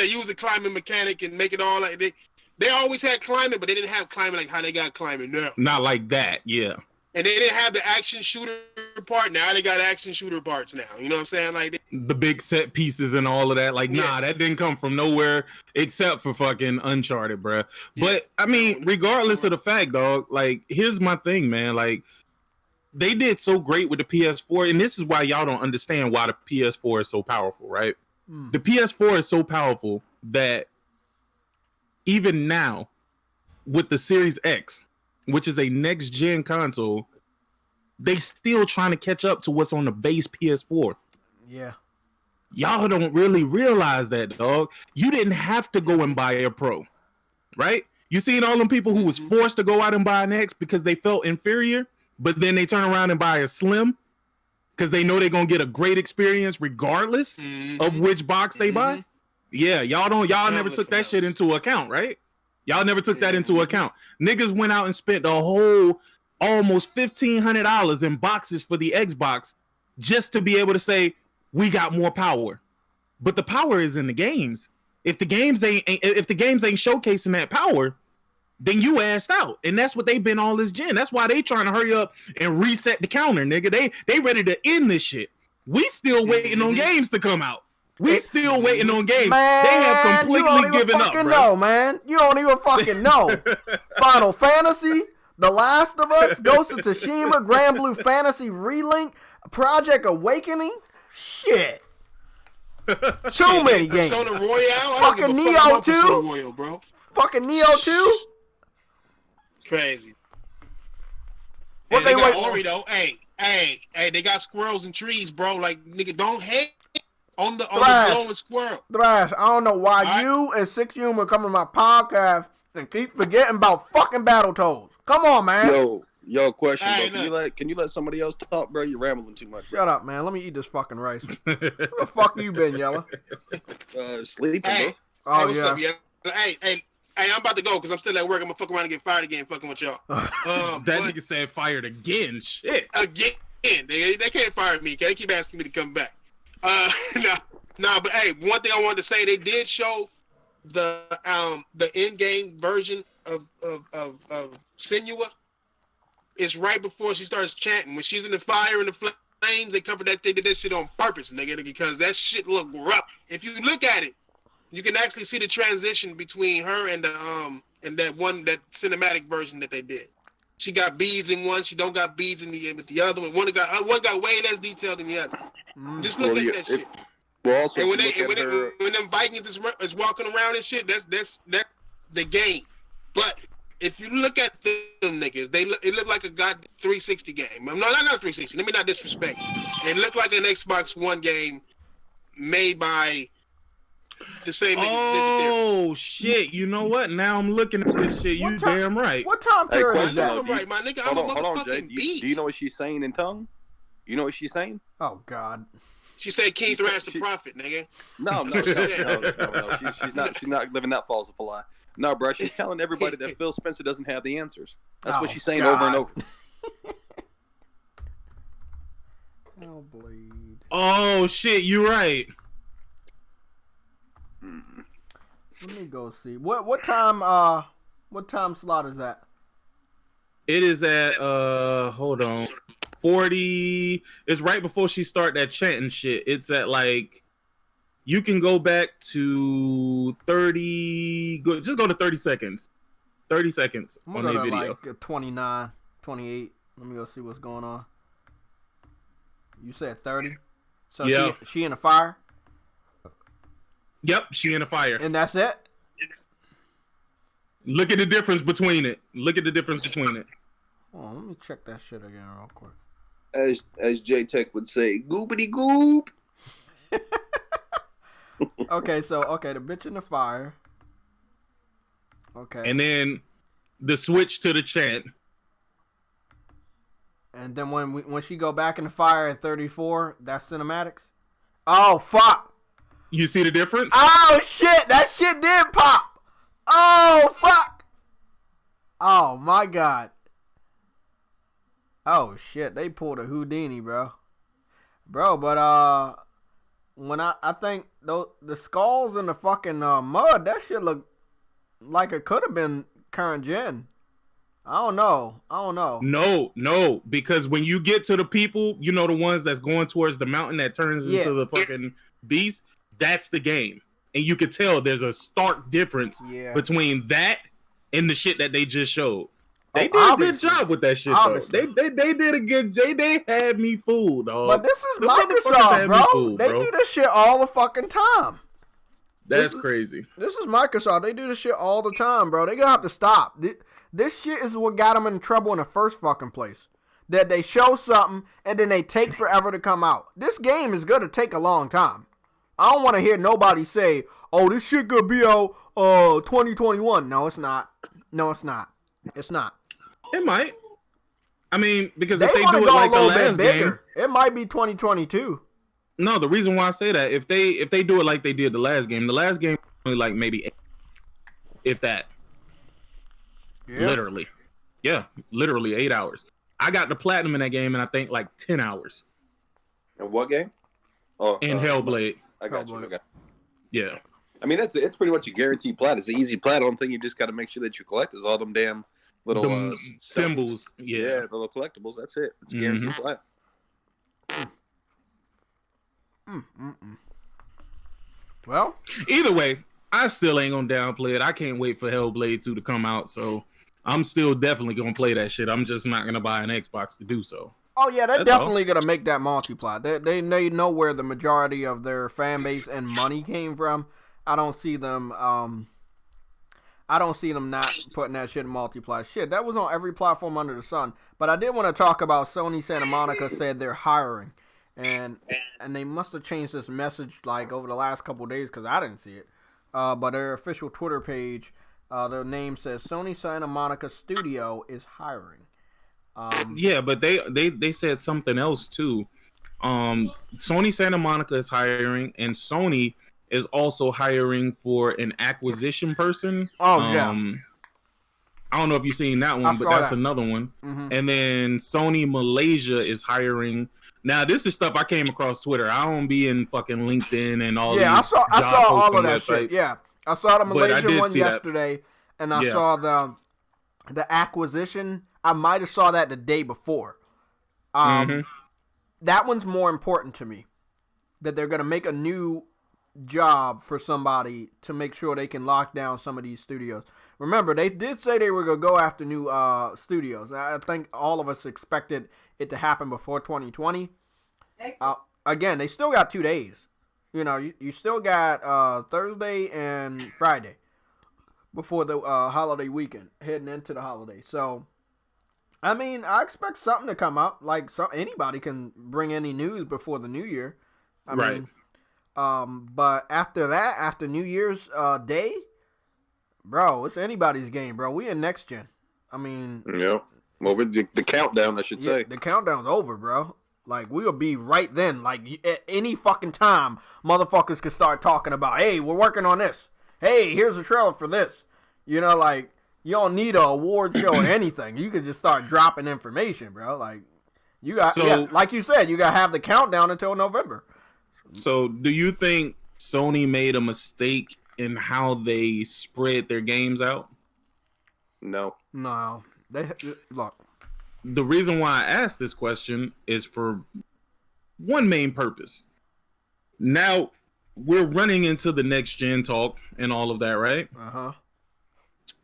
use the climbing mechanic and make it all like they always had climbing, but they didn't have climbing like how they got climbing now. Not like that, yeah. And they didn't have the action shooter part. Now they got action shooter parts now. You know what I'm saying? Like the big set pieces and all of that. Like, nah, that didn't come from nowhere except for fucking Uncharted, bruh. But, I mean, regardless of the fact, dog, like, here's my thing, man. Like, they did so great with the PS4, and this is why y'all don't understand why the PS4 is so powerful, right? The PS4 is so powerful that even now, with the Series X, which is a next-gen console, they still trying to catch up to what's on the base PS4. Yeah. Y'all don't really realize that, dog. You didn't have to go and buy a Pro, right? You seen all them people who was forced to go out and buy an X because they felt inferior, but then they turn around and buy a Slim because they know they're going to get a great experience regardless of which box they buy? Yeah, y'all never took that shit into account, right? Y'all never took that into account. Niggas went out and spent a whole almost $1,500 in boxes for the Xbox just to be able to say, we got more power. But the power is in the games. If the games ain't showcasing that power, then you assed out. And that's what they've been all this gen. That's why they trying to hurry up and reset the counter, nigga. They ready to end this shit. We still waiting on games to come out. We still waiting on games. Man, they have completely given up, bro. Know, man. You don't even fucking know. Final Fantasy, The Last of Us, Ghost of Tsushima, Grand Blue Fantasy Relink, Project Awakening. Shit. Too many games. Persona Royale. Fucking Neo 2. Royale, bro. Fucking Neo 2. Crazy. What they wait got Ori though. Hey, they got squirrels and trees, bro. Like, nigga, don't hate on the glowing squirrel. Thrash, I don't know why you and Six Humor come to my podcast and keep forgetting about fucking Battletoads. Come on, man. Yo, question, bro. Can you let somebody else talk, bro? You're rambling too much, bro. Shut up, man. Let me eat this fucking rice. Where the fuck you been, Yella? Sleeping, bro. Oh, what's yeah. up, Hey, I'm about to go because I'm still at work. I'm gonna fuck around and get fired again fucking with y'all. That nigga said fired again. Shit. Again. They can't fire me. They keep asking me to come back. But hey, one thing I wanted to say, they did show the in-game version of Senua. It's right before she starts chanting. When she's in the fire and the flames, they covered that thing, did that shit on purpose, nigga, because that shit look rough. If you look at it, you can actually see the transition between her and that cinematic version that they did. She got beads in one, she don't got beads with the other one. One got way less detailed than the other. Just look at that shit. Well, also, and when them Vikings is walking around and shit, that's the game. But if you look at them niggas, it look like a god 360 game. No, not 360. Let me not disrespect. It looked like an Xbox One game made by the same niggas. Oh shit! You know what? Now I'm looking at this shit. You damn right. What time period is that? I'm right, my nigga. I'm a motherfucking beast. Do you know what she's saying in tongue? You know what she's saying? Oh God. She said King Thrash the Prophet, nigga. No. She's not living that falsified lie. No, bro. She's telling everybody that Phil Spencer doesn't have the answers. That's what she's saying over and over. Hellblade. Oh shit! You're right. Let me go see. What time slot is that? It is at hold on. 40. It's right before she start that chanting shit. It's at like you can go back to 30. Just go to 30 seconds. 30 seconds I'm on gonna the go to video. like 29, 28. Let me go see what's going on. You said 30? So Yeah. she in the fire? Yep, she in the fire. And that's it? Look at the difference between it. Look at the difference between it. Hold on, let me check that shit again real quick. As JayTech would say, goopity goop. Okay, the bitch in the fire. Okay. And then the switch to the chant. And then when she go back in the fire at 34, that's cinematics? Oh, fuck. You see the difference? Oh, shit. That shit did pop. Oh, fuck. Oh, my God. Oh, shit. They pulled a Houdini, bro. Bro, but, when I think the skulls in the fucking mud, that shit look like it could have been current gen. I don't know. No, because when you get to the people, you know, the ones that's going towards the mountain that turns into the fucking beast, that's the game. And you could tell there's a stark difference between that and the shit that they just showed. They did a good job with that shit, though. They did a good. They had me fooled, dog. But this is Microsoft, bro. They do this shit all the fucking time. That's crazy. This is Microsoft. They do this shit all the time, bro. They gonna have to stop. This shit is what got them in trouble in the first fucking place. That they show something and then they take forever to come out. This game is gonna take a long time. I don't want to hear nobody say, "Oh, this shit gonna be out 2021." No, it's not. It's not. It might. I mean, because They if they wanna do it go like a the little bit last bigger. game, It might be 2022. no. The reason why I say that, if they do it like they did the last game only like maybe 8, if that. Yeah. Literally 8 hours. I got the platinum in that game in I think like 10 hours. And what game? Oh, in Hellblade. I got you. Okay. Yeah. I mean, it's pretty much a guaranteed plat. It's an easy plat. The only thing you just got to make sure that you collect is all them damn little symbols. Yeah, the little collectibles. That's it. It's a guaranteed plat. Well, either way, I still ain't gonna downplay it. I can't wait for Hellblade 2 to come out, so I'm still definitely gonna play that shit. I'm just not gonna buy an Xbox to do so. Oh yeah, they're definitely gonna make that multiply. They know where the majority of their fan base and money came from. I don't see them not putting that shit in multiply. Shit, that was on every platform under the sun. But I did want to talk about Sony Santa Monica said they're hiring, and they must have changed this message like over the last couple of days because I didn't see it. But their official Twitter page, their name says Sony Santa Monica Studio is hiring. Yeah, but they said something else too. Sony Santa Monica is hiring, and Sony is also hiring for an acquisition person. Oh yeah. I don't know if you've seen that one, but that's another one. Mm-hmm. And then Sony Malaysia is hiring. Now this is stuff I came across Twitter. I don't be in fucking LinkedIn and all. Yeah, these I saw all of that websites. shit. Yeah, I saw the Malaysian one yesterday, and I saw the acquisition. I might have saw that the day before. That one's more important to me. That they're gonna make a new job for somebody to make sure they can lock down some of these studios. Remember, they did say they were gonna go after new studios. I think all of us expected it to happen before 2020. Again, they still got 2 days. You know, you still got Thursday and Friday before the holiday weekend, heading into the holiday. So, I mean, I expect something to come up. Like, anybody can bring any news before the new year. I mean, but after that, after New Year's Day, bro, it's anybody's game, bro. We in next gen. I mean, yeah. Well, the countdown, I should say. The countdown's over, bro. Like, we'll be right then. Like, at any fucking time, motherfuckers can start talking about, hey, we're working on this. Hey, here's a trailer for this. You know, like, you don't need an award show or anything. You can just start dropping information, bro. Like, you got, like you said, you got to have the countdown until November. So, do you think Sony made a mistake in how they spread their games out? No. Look. The reason why I asked this question is for one main purpose. Now we're running into the next gen talk and all of that, right? Uh-huh.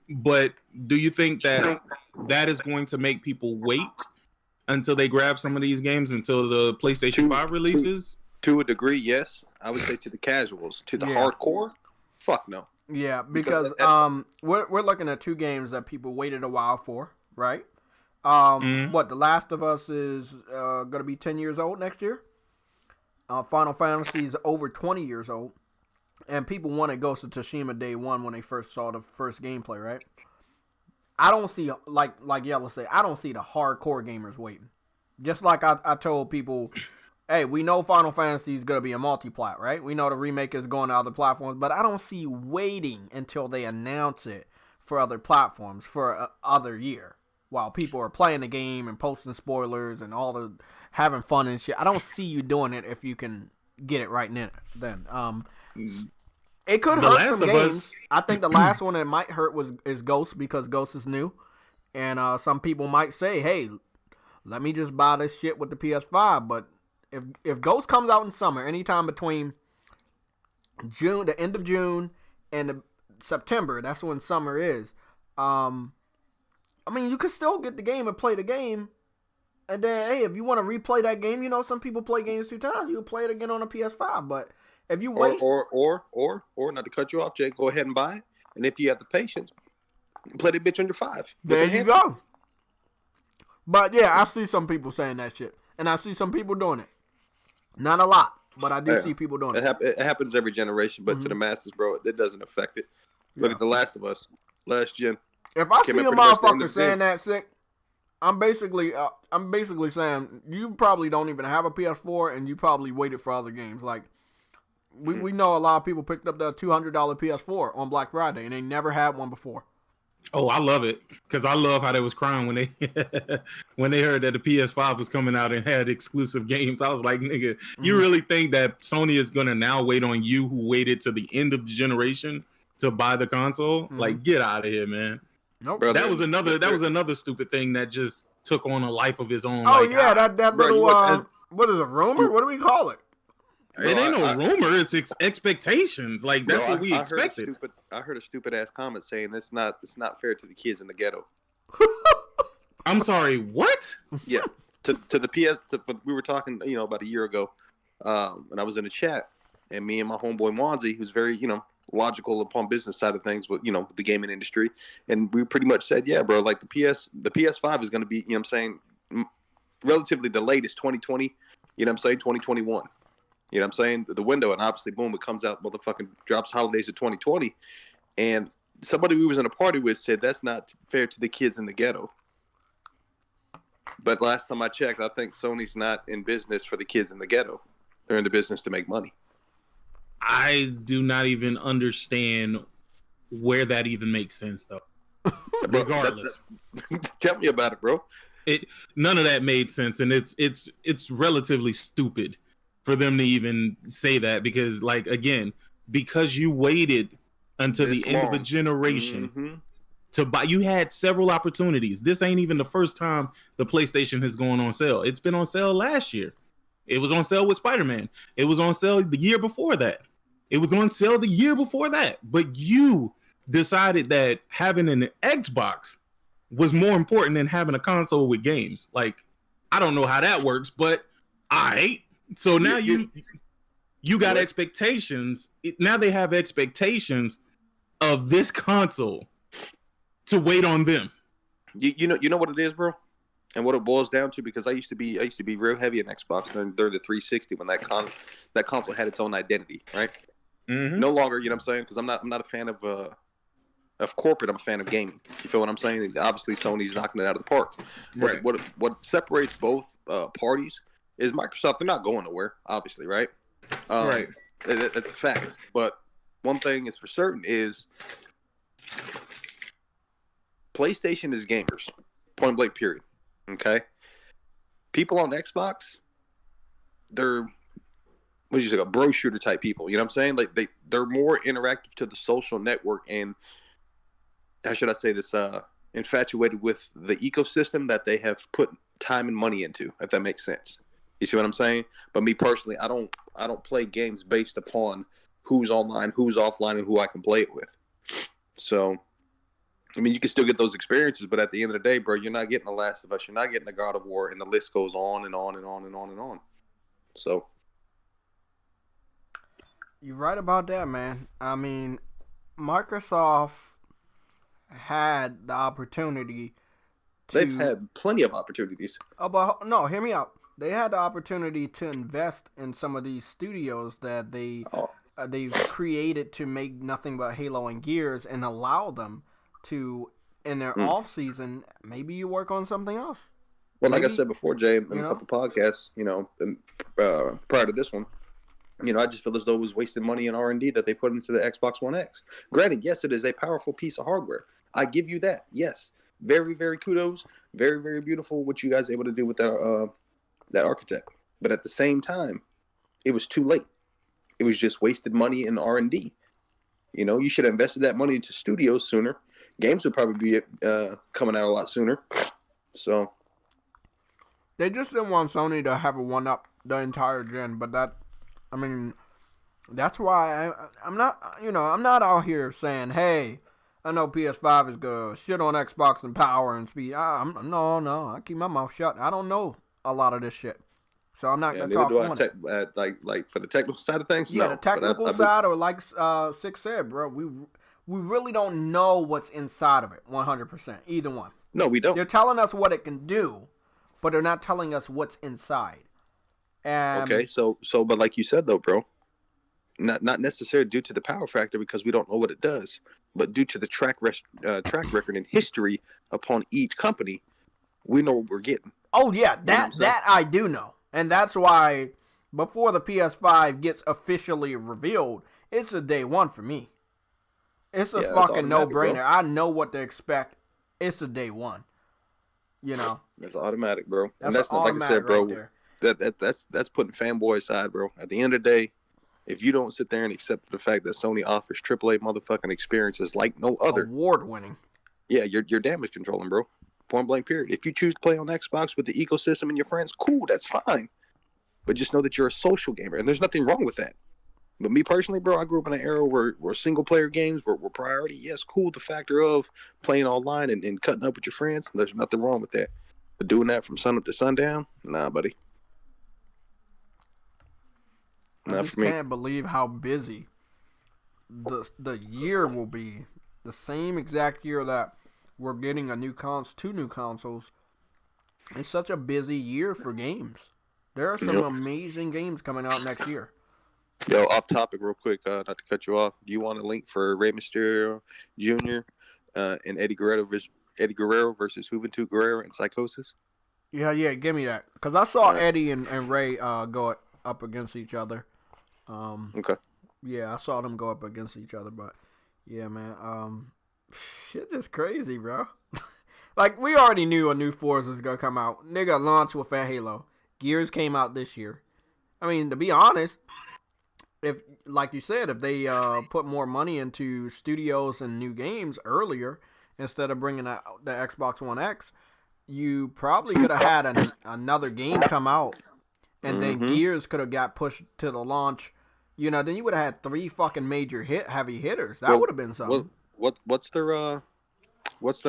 But do you think that is going to make people wait until they grab some of these games until the PlayStation 5 releases? To a degree, yes. I would say to the casuals. To the hardcore, fuck no. Yeah, because we're looking at two games that people waited a while for, right? What, The Last of Us is going to be 10 years old next year? Final Fantasy is over 20 years old. And people wanted Ghost of Tsushima day one when they first saw the first gameplay, right? I don't see, like Yellow said, I don't see the hardcore gamers waiting. Just like I told people, hey, we know Final Fantasy is going to be a multi-plat, right? We know the remake is going to other platforms, but I don't see waiting until they announce it for other platforms for other year. While people are playing the game and posting spoilers and all the having fun and shit. I don't see you doing it if you can get it right then. It could hurt some games. I think the last one that might hurt is Ghost because Ghost is new. And some people might say, hey, let me just buy this shit with the PS5. But if Ghost comes out in summer, anytime between June, the end of June and September, that's when summer is. I mean, you could still get the game and play the game. And then, hey, if you want to replay that game, you know, some people play games 2 times. You can play it again on a PS5. But if you wait... Or, not to cut you off, Jay, go ahead and buy it. And if you have the patience, play the bitch on your 5. There you go. But, yeah, I see some people saying that shit. And I see some people doing it. Not a lot, but I do see people doing it. It happens every generation, but to the masses, bro, it doesn't affect it. Look at The Last of Us, last gen. If I see a motherfucker saying that sick, I'm basically saying you probably don't even have a PS4 and you probably waited for other games. Like we know a lot of people picked up the $200 PS4 on Black Friday and they never had one before. Oh, I love it because I love how they was crying when they when they heard that the PS5 was coming out and had exclusive games. I was like, nigga, you really think that Sony is gonna now wait on you who waited to the end of the generation to buy the console? Like, get out of here, man. Nope. Brother, that was another stupid thing that just took on a life of his own. Oh, like, that little what is a rumor? What do we call it? It ain't no rumor. It's expectations. Like that's what we expected. I heard a stupid ass comment saying it's not fair to the kids in the ghetto. I'm sorry. What? Yeah. To the PS. We were talking, about a year ago, and I was in a chat, and me and my homeboy Wanzi, who's very, logical upon business side of things with the gaming industry, and we pretty much said, yeah, bro, like the PS5 is going to be, relatively the latest 2020, 2021, the window, and obviously boom, it comes out, motherfucking drops holidays of 2020, and somebody we was in a party with said that's not fair to the kids in the ghetto. But last time I checked, I think Sony's not in business for the kids in the ghetto. They're in the business to make money. I do not even understand where that even makes sense, though. Regardless, tell me about it, bro. None of that made sense, and it's relatively stupid for them to even say that because, like, again, because you waited until the end of the generation to buy, you had several opportunities. This ain't even the first time the PlayStation has gone on sale. It's been on sale last year. It was on sale with Spider-Man. It was on sale the year before that. It was on sale the year before that. But you decided that having an Xbox was more important than having a console with games. Like, I don't know how that works, but so now you got expectations. Now they have expectations of this console to wait on them. You know what it is, bro? And what it boils down to, because I used to be real heavy in Xbox during the 360 when that console had its own identity, right? No longer, you know what I'm saying? Because I'm not a fan of corporate. I'm a fan of gaming. You feel what I'm saying? And obviously, Sony's knocking it out of the park. Right. What separates both parties is Microsoft. They're not going nowhere, obviously, right? Right. That's a fact. But one thing is for certain is PlayStation is gamers. Point blank. Period. Okay, people on Xbox, they're bro shooter type people. You know what I'm saying? Like they're more interactive to the social network and how should I say this? infatuated with the ecosystem that they have put time and money into, if that makes sense. You see what I'm saying? But me personally, I don't play games based upon who's online, who's offline, and who I can play it with. So, I mean, you can still get those experiences, but at the end of the day, bro, you're not getting The Last of Us, you're not getting the God of War, and the list goes on and on and on and on and on. So, you're right about that, man. I mean, Microsoft had the opportunity to... They've had plenty of opportunities. Oh, but no, hear me out. They had the opportunity to invest in some of these studios that they've created to make nothing but Halo and Gears, and allow them to, in their off season, maybe you work on something else. Well, maybe, like I said before, Jay, in a couple podcasts, prior to this one, I just feel as though it was wasting money in R&D that they put into the Xbox One X. Granted, yes, it is a powerful piece of hardware. I give you that. Yes, very, very kudos, very, very beautiful what you guys are able to do with that architect. But at the same time, it was too late. It was just wasted money in R&D. You should have invested that money into studios sooner. Games would probably be coming out a lot sooner. So they just didn't want Sony to have a one-up the entire gen. But that's why I'm not out here saying, hey, I know PS5 is gonna shit on Xbox and power and speed. No, I keep my mouth shut. I don't know a lot of this shit, so I'm not gonna talk on it. Like for the technical side of things. Yeah, no, the technical side, or like Six said, bro, we really don't know what's inside of it 100%. Either one. No, we don't. They're telling us what it can do, but they're not telling us what's inside. And okay, so but like you said though, bro, not necessarily due to the power factor, because we don't know what it does, but due to the track record and history upon each company, we know what we're getting. Oh yeah, that I do know, and that's why before the PS5 gets officially revealed, it's a day one for me. It's a fucking no-brainer. Bro. I know what to expect. It's a day one. It's automatic, bro. And that's not, like I said, bro. Right, that's putting fanboy aside, bro. At the end of the day, if you don't sit there and accept the fact that Sony offers AAA motherfucking experiences like no other, award-winning, yeah, you're damage controlling, bro. Point blank, period. If you choose to play on Xbox with the ecosystem and your friends, cool, that's fine. But just know that you're a social gamer, and there's nothing wrong with that. But me personally, bro, I grew up in an era where single-player games were priority. Yes, cool, the factor of playing online and cutting up with your friends, there's nothing wrong with that. But doing that from sunup to sundown, nah, buddy. I just can't believe how busy the year will be. The same exact year that we're getting two new consoles. It's such a busy year for games. There are some amazing games coming out next year. Yo, off topic real quick, not to cut you off. Do you want a link for Rey Mysterio Jr. And Eddie Guerrero versus Juventud Guerrero and Psychosis? Yeah, give me that. Because I saw Eddie and Rey go up against each other. Okay. Yeah, I saw them go up against each other, but yeah, man, shit just crazy, bro. Like, we already knew a new Forza was gonna come out. Nigga launched with a Halo. Gears came out this year. I mean, to be honest, if, like you said, if they put more money into studios and new games earlier instead of bringing out the Xbox One X, you probably could have had another game come out, and then Gears could have got pushed to the launch. Then you would have had 3 fucking major heavy hitters. That would have been something. What's their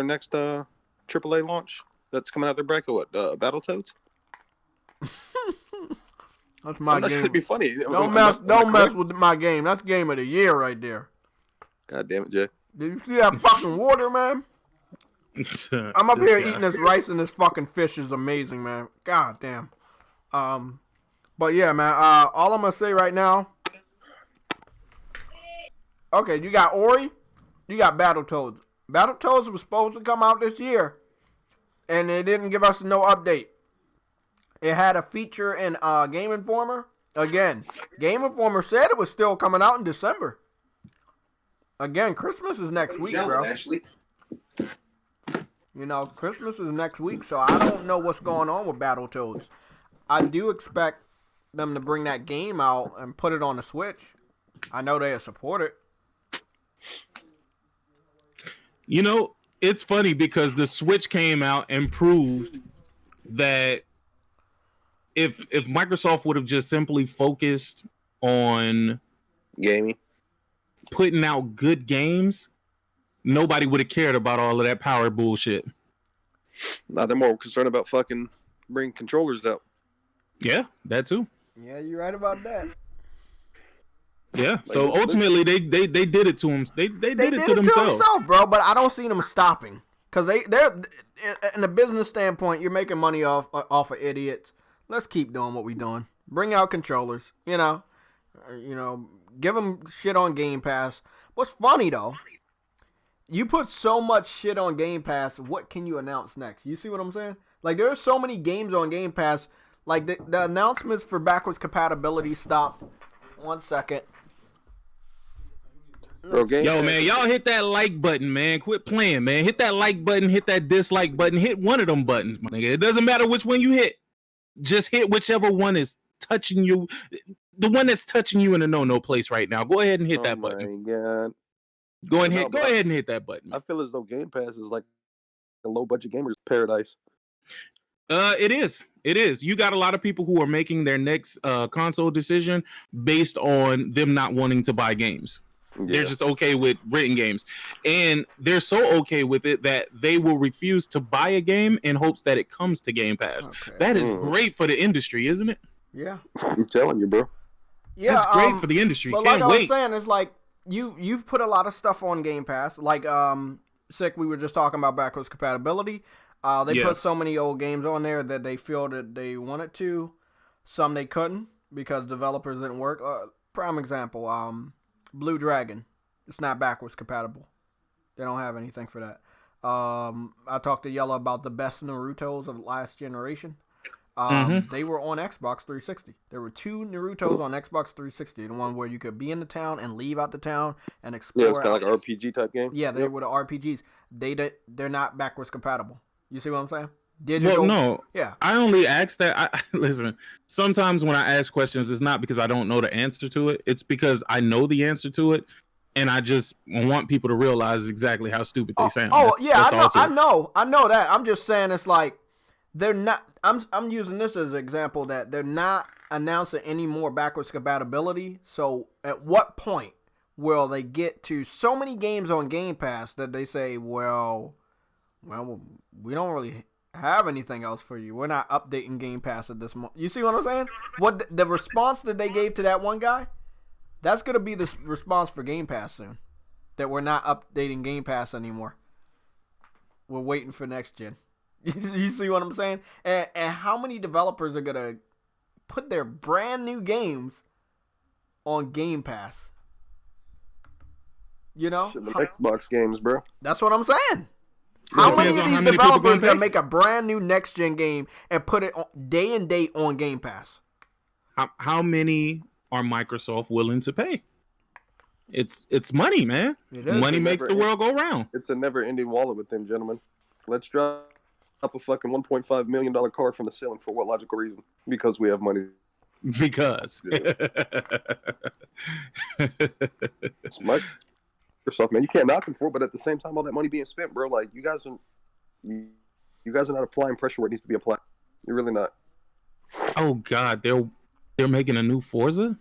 next AAA launch that's coming out their bracket? What, Battletoads? That's my game. It'd be funny. Don't mess with my game. That's game of the year right there. God damn it, Jay. Did you see that fucking water, man? I'm up here eating this rice, and this fucking fish is amazing, man. God damn. But yeah, man. All I'm gonna say right now. Okay, you got Ori, you got Battletoads. Battletoads was supposed to come out this year, and they didn't give us no update. It had a feature in Game Informer. Again, Game Informer said it was still coming out in December. Again, Christmas is next week, bro. Christmas is next week, so I don't know what's going on with Battletoads. I do expect them to bring that game out and put it on the Switch. I know they'll support it. it's funny because the Switch came out and proved that if Microsoft would have just simply focused on gaming, putting out good games, nobody would have cared about all of that power bullshit. Now they're more concerned about fucking bringing controllers out. Yeah, that too. Yeah, you're right about that. Yeah, so ultimately they did it to them. They did it to themselves, bro. But I don't see them stopping because they're in a business standpoint. You're making money off of idiots. Let's keep doing what we're doing. Bring out controllers. You know, give them shit on Game Pass. What's funny though? You put so much shit on Game Pass. What can you announce next? You see what I'm saying? Like there are so many games on Game Pass. Like the announcements for backwards compatibility stopped. 1 second. Bro, yo, man, y'all hit that like button, man. Quit playing, man. Hit that like button, hit that dislike button, hit one of them buttons, my nigga. It doesn't matter which one you hit. Just hit whichever one is touching you. The one that's touching you in a no place right now. Go ahead and hit that button. Oh my God. Go ahead and hit that button. I feel as though Game Pass is like a low budget gamer's paradise. It is. You got a lot of people who are making their next console decision based on them not wanting to buy games. Yeah. They're just okay with written games. And they're so okay with it that they will refuse to buy a game in hopes that it comes to Game Pass. Okay. That is great for the industry, isn't it? Yeah. I'm telling you, bro. Yeah, that's great for the industry. But Can't like wait. I was saying, it's like you've put a lot of stuff on Game Pass. Like Sick, we were just talking about backwards compatibility. They put so many old games on there that they feel that they wanted to. Some they couldn't because developers didn't work. Prime example, Blue Dragon. It's not backwards compatible. They don't have anything for that. I talked to Yella about the best Narutos of last generation. They were on Xbox 360. There were 2 Narutos on Xbox 360. The one where you could be in the town and leave out the town and explore. Yeah, it's kind of like an RPG type game. Yeah, they were the RPGs. They're not backwards compatible. You see what I'm saying? Digital. Well, no. Yeah. I only ask that. Listen, sometimes when I ask questions, it's not because I don't know the answer to it. It's because I know the answer to it, and I just want people to realize exactly how stupid they sound. I know that. I'm just saying it's like they're not. I'm using this as an example that they're not announcing any more backwards compatibility. So at what point will they get to so many games on Game Pass that they say, well, we don't really have anything else for you. We're not updating Game Pass at this moment. You see what I'm saying? What the response that they gave to that one guy, that's going to be the response for Game Pass soon. That we're not updating Game Pass anymore. We're waiting for next gen. You see what I'm saying? And how many developers are going to put their brand new games on Game Pass? You know? The Xbox games, bro. That's what I'm saying. How many of these developers are going to make a brand new next-gen game and put it on, day and date on Game Pass? How many are Microsoft willing to pay? It's money, man. Money makes the world go round. It's a never-ending wallet with them, gentlemen. Let's drop a fucking $1.5 million card from the ceiling for what logical reason? Because we have money. Because. It's Microsoft, man. You can't knock them for it, but at the same time, all that money being spent, bro, like you guys are not applying pressure where it needs to be applied. You're really not. Oh God, they're making a new Forza?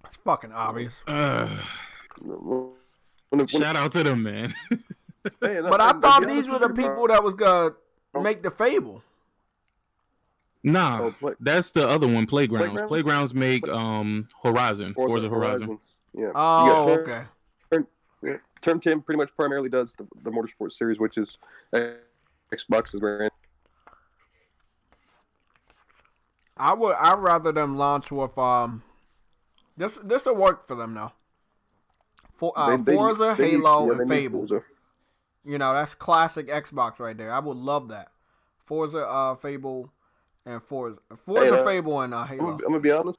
It's fucking obvious. Shout out to them, man. Hey, but I thought these were the people that was gonna make the Fable. Nah, that's the other one, Playgrounds. Playgrounds make Horizon, Forza Horizon. Yeah. Oh, okay. Turn 10 pretty much primarily does the Motorsport series, which is Xbox's brand. I'd rather them launch with this will work for them though. Forza, Halo, and Fable. You know, that's classic Xbox right there. I would love that. Forza, Fable, and Forza, Fable, and Halo. I'm gonna be honest.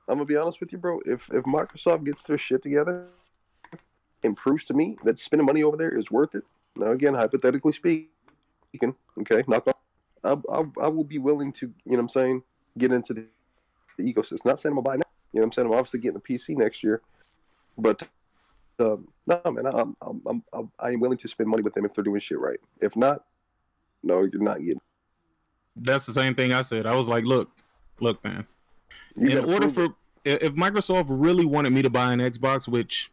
I'm gonna be honest with you, bro. If Microsoft gets their shit together and proves to me that spending money over there is worth it. Now, again, hypothetically speaking, okay, knock off. I will be willing to, you know what I'm saying, get into the ecosystem. Not saying I'm gonna buy now. You know what I'm saying? I'm obviously getting a PC next year, but no, man, I am willing to spend money with them if they're doing shit right. If not, no, you're not getting. That's the same thing I said. I was like, look, man. In order for if Microsoft really wanted me to buy an Xbox, which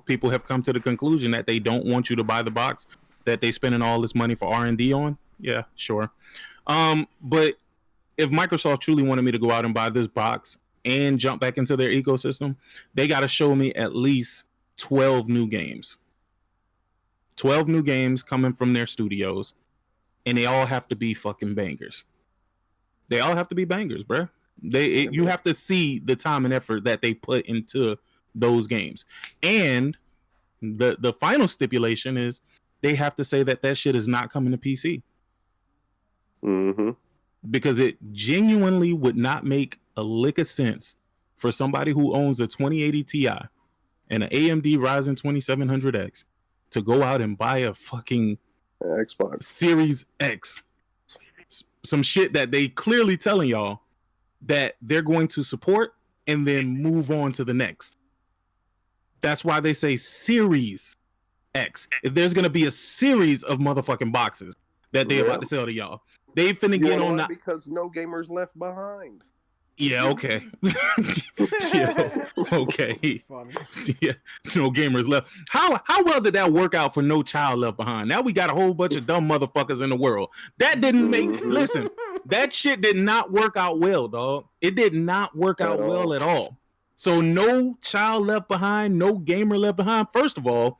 people have come to the conclusion that they don't want you to buy the box that they spending all this money for R&D on. Yeah, sure. But if Microsoft truly wanted me to go out and buy this box and jump back into their ecosystem, they got to show me at least 12 new games. 12 new games coming from their studios, and they all have to be fucking bangers. They all have to be bangers, bruh. You have to see the time and effort that they put into those games. And the final stipulation is they have to say that shit is not coming to PC. Mm-hmm. Because it genuinely would not make a lick of sense for somebody who owns a 2080 Ti and an AMD Ryzen 2700X to go out and buy a fucking Xbox Series X. Some shit that they clearly telling y'all that they're going to support and then move on to the next. That's why they say Series X. If there's going to be a series of motherfucking boxes that they're about to sell to y'all, they finna get on that. Because no gamers left behind. Yeah, okay. Yeah, okay. Yeah, no gamers left. How well did that work out for No Child Left Behind? Now we got a whole bunch of dumb motherfuckers in the world. That didn't make listen, that shit did not work out well, dog. It did not work out well at all. So No Child Left Behind, no gamer left behind. First of all,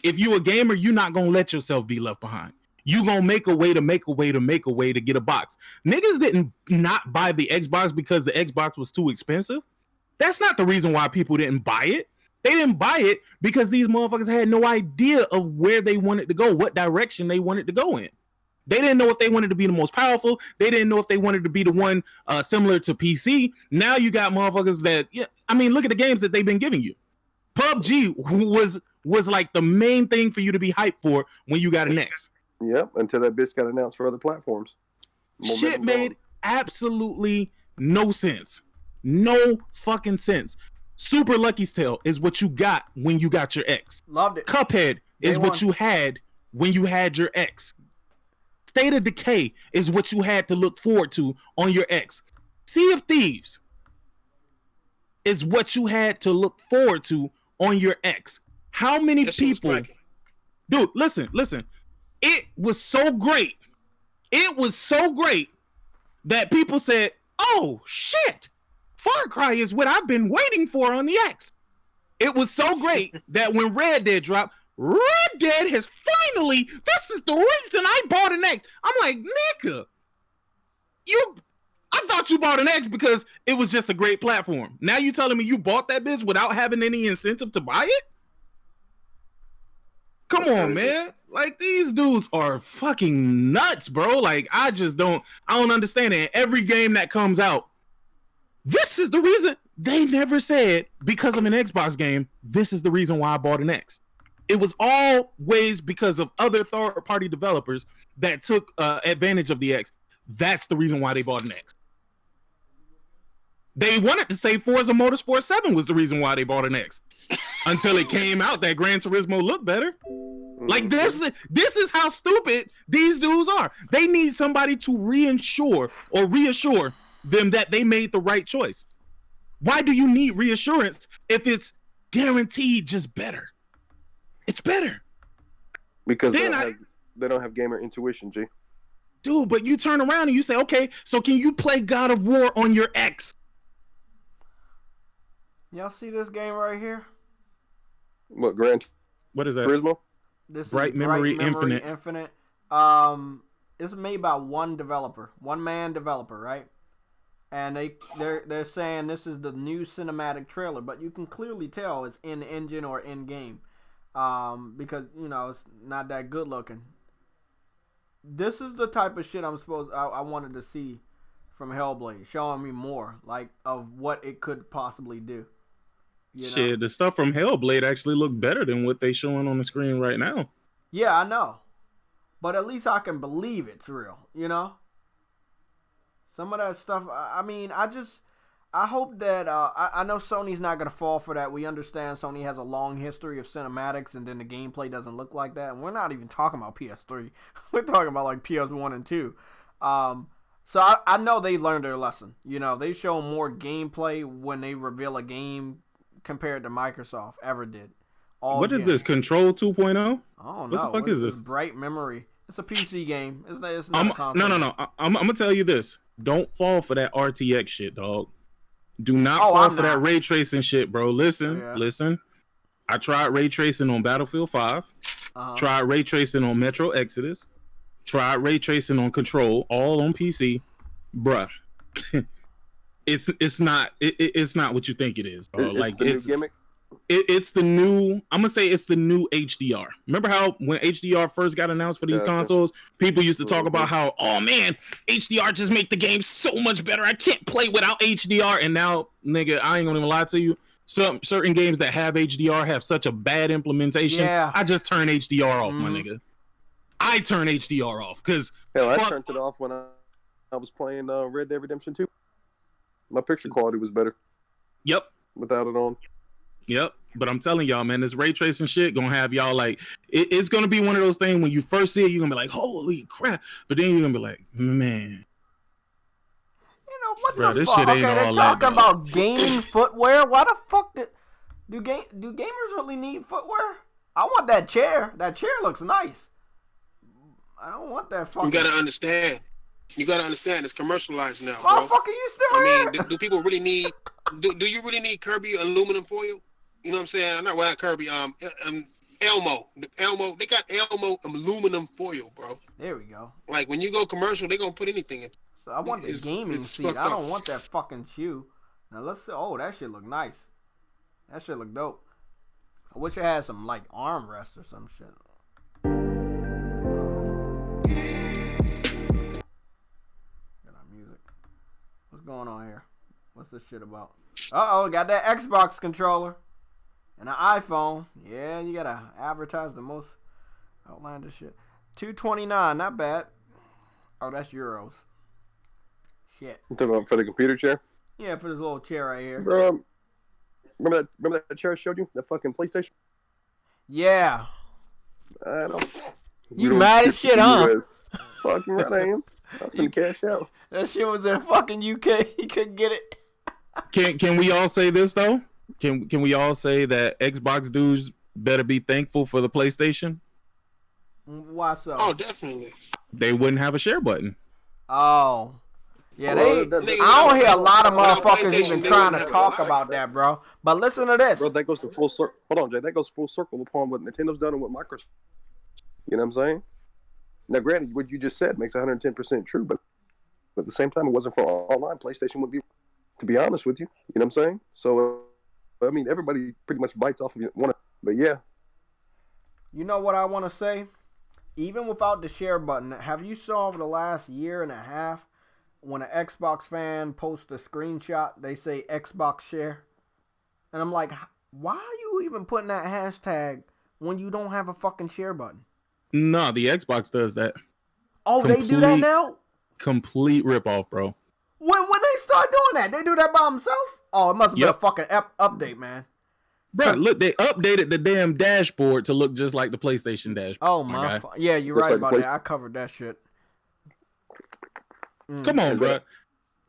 if you a gamer, you're not gonna let yourself be left behind. You gonna make a way to get a box. Niggas didn't not buy the Xbox because the Xbox was too expensive. That's not the reason why people didn't buy it. They didn't buy it because these motherfuckers had no idea of where they wanted to go, what direction they wanted to go in. They didn't know if they wanted to be the most powerful. They didn't know if they wanted to be the one similar to PC. Now you got motherfuckers that, look at the games that they've been giving you. PUBG was like the main thing for you to be hyped for when you got an X. Yep, until that bitch got announced for other platforms. Shit made absolutely no sense. No fucking sense. Super Lucky's Tale is what you got when you got your X. Loved it. Cuphead is what you had when you had your X. State of Decay is what you had to look forward to on your X. Sea of Thieves is what you had to look forward to on your X. How many people... Dude, listen. It was so great. It was so great that people said, oh, shit. Far Cry is what I've been waiting for on the X. It was so great that when Red Dead dropped, Red Dead has finally, this is the reason I bought an X. I'm like, nigga, I thought you bought an X because it was just a great platform. Now you telling me you bought that bitch without having any incentive to buy it? Come on, man. Like, these dudes are fucking nuts, bro. Like, I don't understand it. Every game that comes out, this is the reason. They never said, because of an Xbox game, this is the reason why I bought an X. It was always because of other third-party developers that took advantage of the X. That's the reason why they bought an X. They wanted to say Forza Motorsport 7 was the reason why they bought an X. Until it came out that Gran Turismo looked better. Like, this is how stupid these dudes are. They need somebody to reassure them that they made the right choice. Why do you need reassurance if guaranteed just better. It's better. Because they don't have gamer intuition, G. Dude, but you turn around and you say, okay, so can you play God of War on your X? Y'all see this game right here? What is that? Turismo? This Bright is Memory Infinite. It's made by one man developer, right? And they're saying this is the new cinematic trailer, but you can clearly tell it's in engine or in game, because it's not that good looking. This is the type of shit I wanted to see from Hellblade, showing me more like of what it could possibly do. Shit, the stuff from Hellblade actually looked better than what they showing on the screen right now. Yeah, I know, but at least I can believe it's real. Some of that stuff. I I hope that I know Sony's not gonna fall for that. We understand Sony has a long history of cinematics, and then the gameplay doesn't look like that. And we're not even talking about PS3. We're talking about like PS1 and 2. So I know they learned their lesson. You know, they show more gameplay when they reveal a game compared to Microsoft ever did. What is this? Control 2.0? I don't know. What the fuck is this? Bright Memory. It's a PC game. It's not a console. No. I'm gonna tell you this. Don't fall for that RTX shit, dog. Do not fall for that ray tracing shit, bro. Listen. I tried ray tracing on Battlefield 5. Tried ray tracing on Metro Exodus. Tried ray tracing on Control, all on PC. Bruh. it's not what you think it is. It's gimmick. It's the new. I'm gonna say it's the new HDR. Remember how when HDR first got announced for these consoles, people used to talk about how, oh man, HDR just make the game so much better. I can't play without HDR. And now, nigga, I ain't gonna even lie to you. Some certain games that have HDR have such a bad implementation. Yeah. I just turn HDR off, my nigga. I turn HDR off because I turned it off when I was playing Red Dead Redemption 2. My picture quality was better. Yep. Without it on. Yep, but I'm telling y'all, man, this ray tracing shit gonna have y'all like it's gonna be one of those things when you first see it, you're gonna be like, holy crap, but then you're gonna be like, man, you know what the fuck? Shit ain't all that. Talking about gaming footwear. Why the fuck do gamers really need footwear? I want that chair. That chair looks nice. I don't want that fucking. You gotta understand. It's commercialized now, bro. Motherfucker, you still here? Do people really need? Do you really need Kirby aluminum foil? You know what I'm saying? I'm not Kirby. Elmo. They got Elmo aluminum foil, bro. There we go. Like when you go commercial, they gonna put anything in. So I want the gaming seat. I don't want that fucking shoe. Now let's see. Oh, that shit look nice. That shit look dope. I wish it had some like armrest or some shit. Got our music. What's going on here? What's this shit about? Got that Xbox controller. And an iPhone. Yeah, you gotta advertise the most outlandish shit. $229, not bad. Oh, that's euros. Shit. You talking about for the computer chair? Yeah, for this little chair right here. Remember that chair I showed you? That fucking PlayStation? Yeah. I know. You mad as shit, huh? Fucking right I am. I was gonna cash out. That shit was in fucking UK. He couldn't get it. Can we all say this though? Can we all say that Xbox dudes better be thankful for the PlayStation? Why so? Oh, definitely. They wouldn't have a share button. Oh. Yeah, I don't hear a lot of motherfuckers even trying to talk about that, bro. But listen to this. Bro, that goes to full circle. Hold on, Jay. That goes full circle upon what Nintendo's done and what Microsoft. You know what I'm saying? Now, granted, what you just said makes 110% true, but at the same time, it wasn't for online. PlayStation would be, to be honest with you. You know what I'm saying? So, I mean, everybody pretty much bites off of one. But yeah. You know what I want to say? Even without the share button, have you saw over the last year and a half when an Xbox fan posts a screenshot, they say Xbox share? And I'm like, why are you even putting that hashtag when you don't have a fucking share button? No, the Xbox does that. Oh, they do that now? Complete ripoff, bro. When they start doing that, they do that by themselves? Oh, it must have been a fucking update, man. Bro, look, they updated the damn dashboard to look just like the PlayStation dashboard. Oh, yeah, you're right about that. I covered that shit. Come on, bro.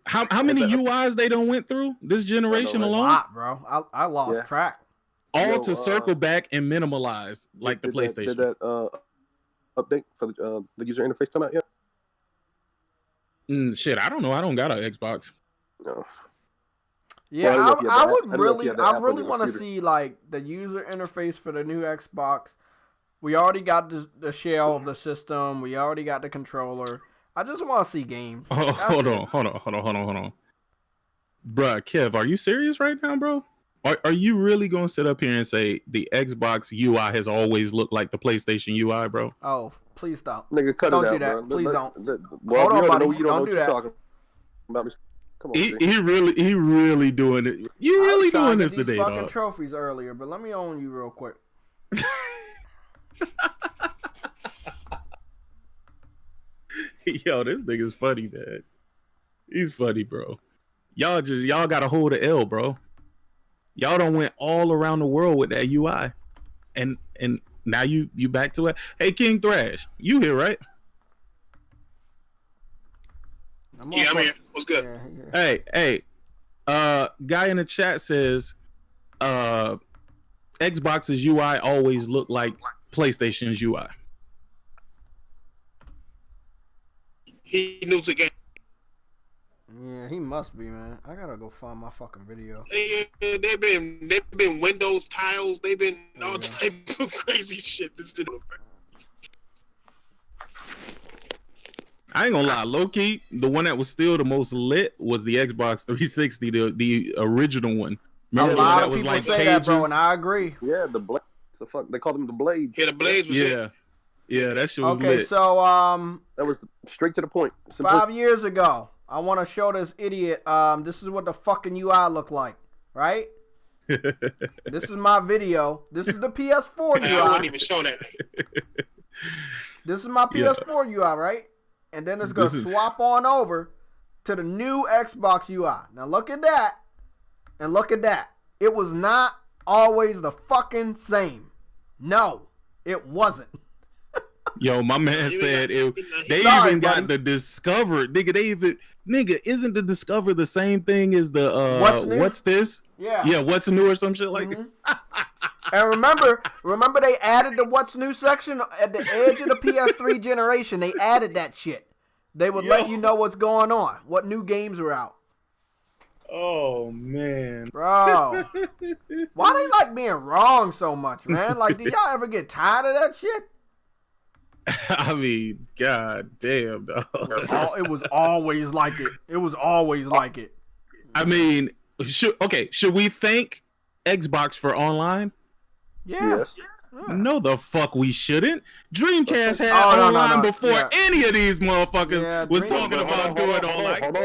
How many UIs they done went through this generation alone? A lot, bro. I lost track. All to circle back and minimalize like the PlayStation. Did that update for the user interface come out yet? Shit, I don't know. I don't got an Xbox. No. Yeah, I really want to see like the user interface for the new Xbox. We already got the shell of the system. We already got the controller. I just want to see games. Oh, hold on. Bruh, Kev, are you serious right now, bro? Are you really going to sit up here and say the Xbox UI has always looked like the PlayStation UI, bro? Oh, please stop. Nigga, don't do that. Bro. Please don't. Hold on, buddy. You don't do that. Talking about. Come on, he really doing it. You really doing this today, dog. Fucking trophies earlier, but let me own you real quick. Yo, this nigga's funny, man. He's funny, bro. y'all got to hold the L, bro. Y'all done went all around the world with that UI, and now you back to it. Hey, King Thrash, you here, right? I'm here. What's good? Yeah. Hey, guy in the chat says, Xbox's UI always look like PlayStation's UI. He knew the game. Yeah, he must be, man. I gotta go find my fucking video. They've been Windows tiles. They've been all type of crazy shit. I ain't gonna lie, low key, the one that was still the most lit was the Xbox 360, the original one. Remember a lot that of was people like say pages? that, bro, and I agree. Yeah, the blades. The fuck, they called them the blades. Yeah, the blades was yeah, that shit was okay, lit. So that was straight to the point. 5 years ago, I want to show this idiot. This is what the fucking UI looked like, right? This is my video. This is the PS4 UI. I wouldn't even show that. This is my PS4 UI, right? And then it's gonna swap on over to the new Xbox UI. Now look at that, and look at that. It was not always the fucking same. No, it wasn't. Yo, my man said they even got the Discover. Nigga, isn't the Discover the same thing as the what's this? Yeah, what's new or some shit like that? And remember they added the what's new section at the edge of the PS3 generation. They added that shit. They would let you know what's going on, what new games were out. Oh man, bro, why they like being wrong so much, man? Like, do y'all ever get tired of that shit? I mean, god damn, dog. It was always like it. It was always like it. I mean, should we thank Xbox for online? Yeah. Yes. No, the fuck we shouldn't. Dreamcast had online before any of these motherfuckers was talking about doing all like. Hold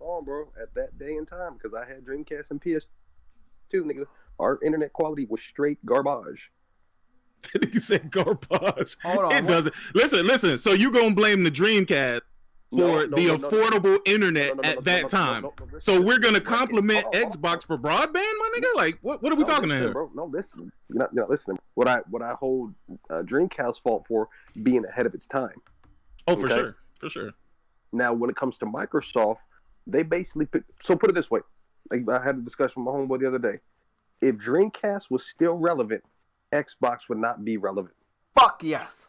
on, bro. At that day and time, because I had Dreamcast and PS2, nigga, our internet quality was straight garbage. He said garbage. Hold on. It doesn't. Listen. So you gonna blame the Dreamcast for the affordable internet at that time? So we're gonna compliment Xbox for broadband, my nigga? Like, what are we talking about here, bro? No, listen. You're not listening. What I hold Dreamcast's fault for being ahead of its time. Oh, for sure. Now, when it comes to Microsoft, they basically put it this way. Like, I had a discussion with my homeboy the other day. If Dreamcast was still relevant, Xbox would not be relevant. Fuck yes.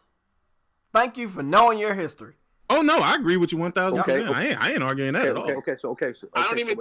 Thank you for knowing your history. Oh no, I agree with you 1,000%. I ain't arguing that at all. Okay. I don't even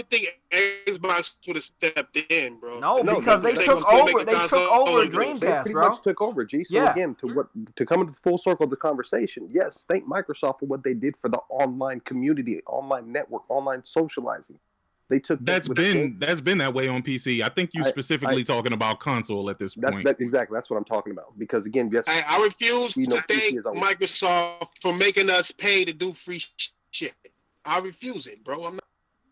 think Xbox would have stepped in, bro. No, because they took over. They took over Dreamcast, they pretty much took over, G. So again, to come into full circle of the conversation, yes, thank Microsoft for what they did for the online community, online network, online socializing. They took that's been that way on PC. I think you specifically talking about console at this point. Exactly, that's what I'm talking about. Because again, yes, I refuse to thank Microsoft for making us pay to do free shit. I refuse it, bro. I'm not.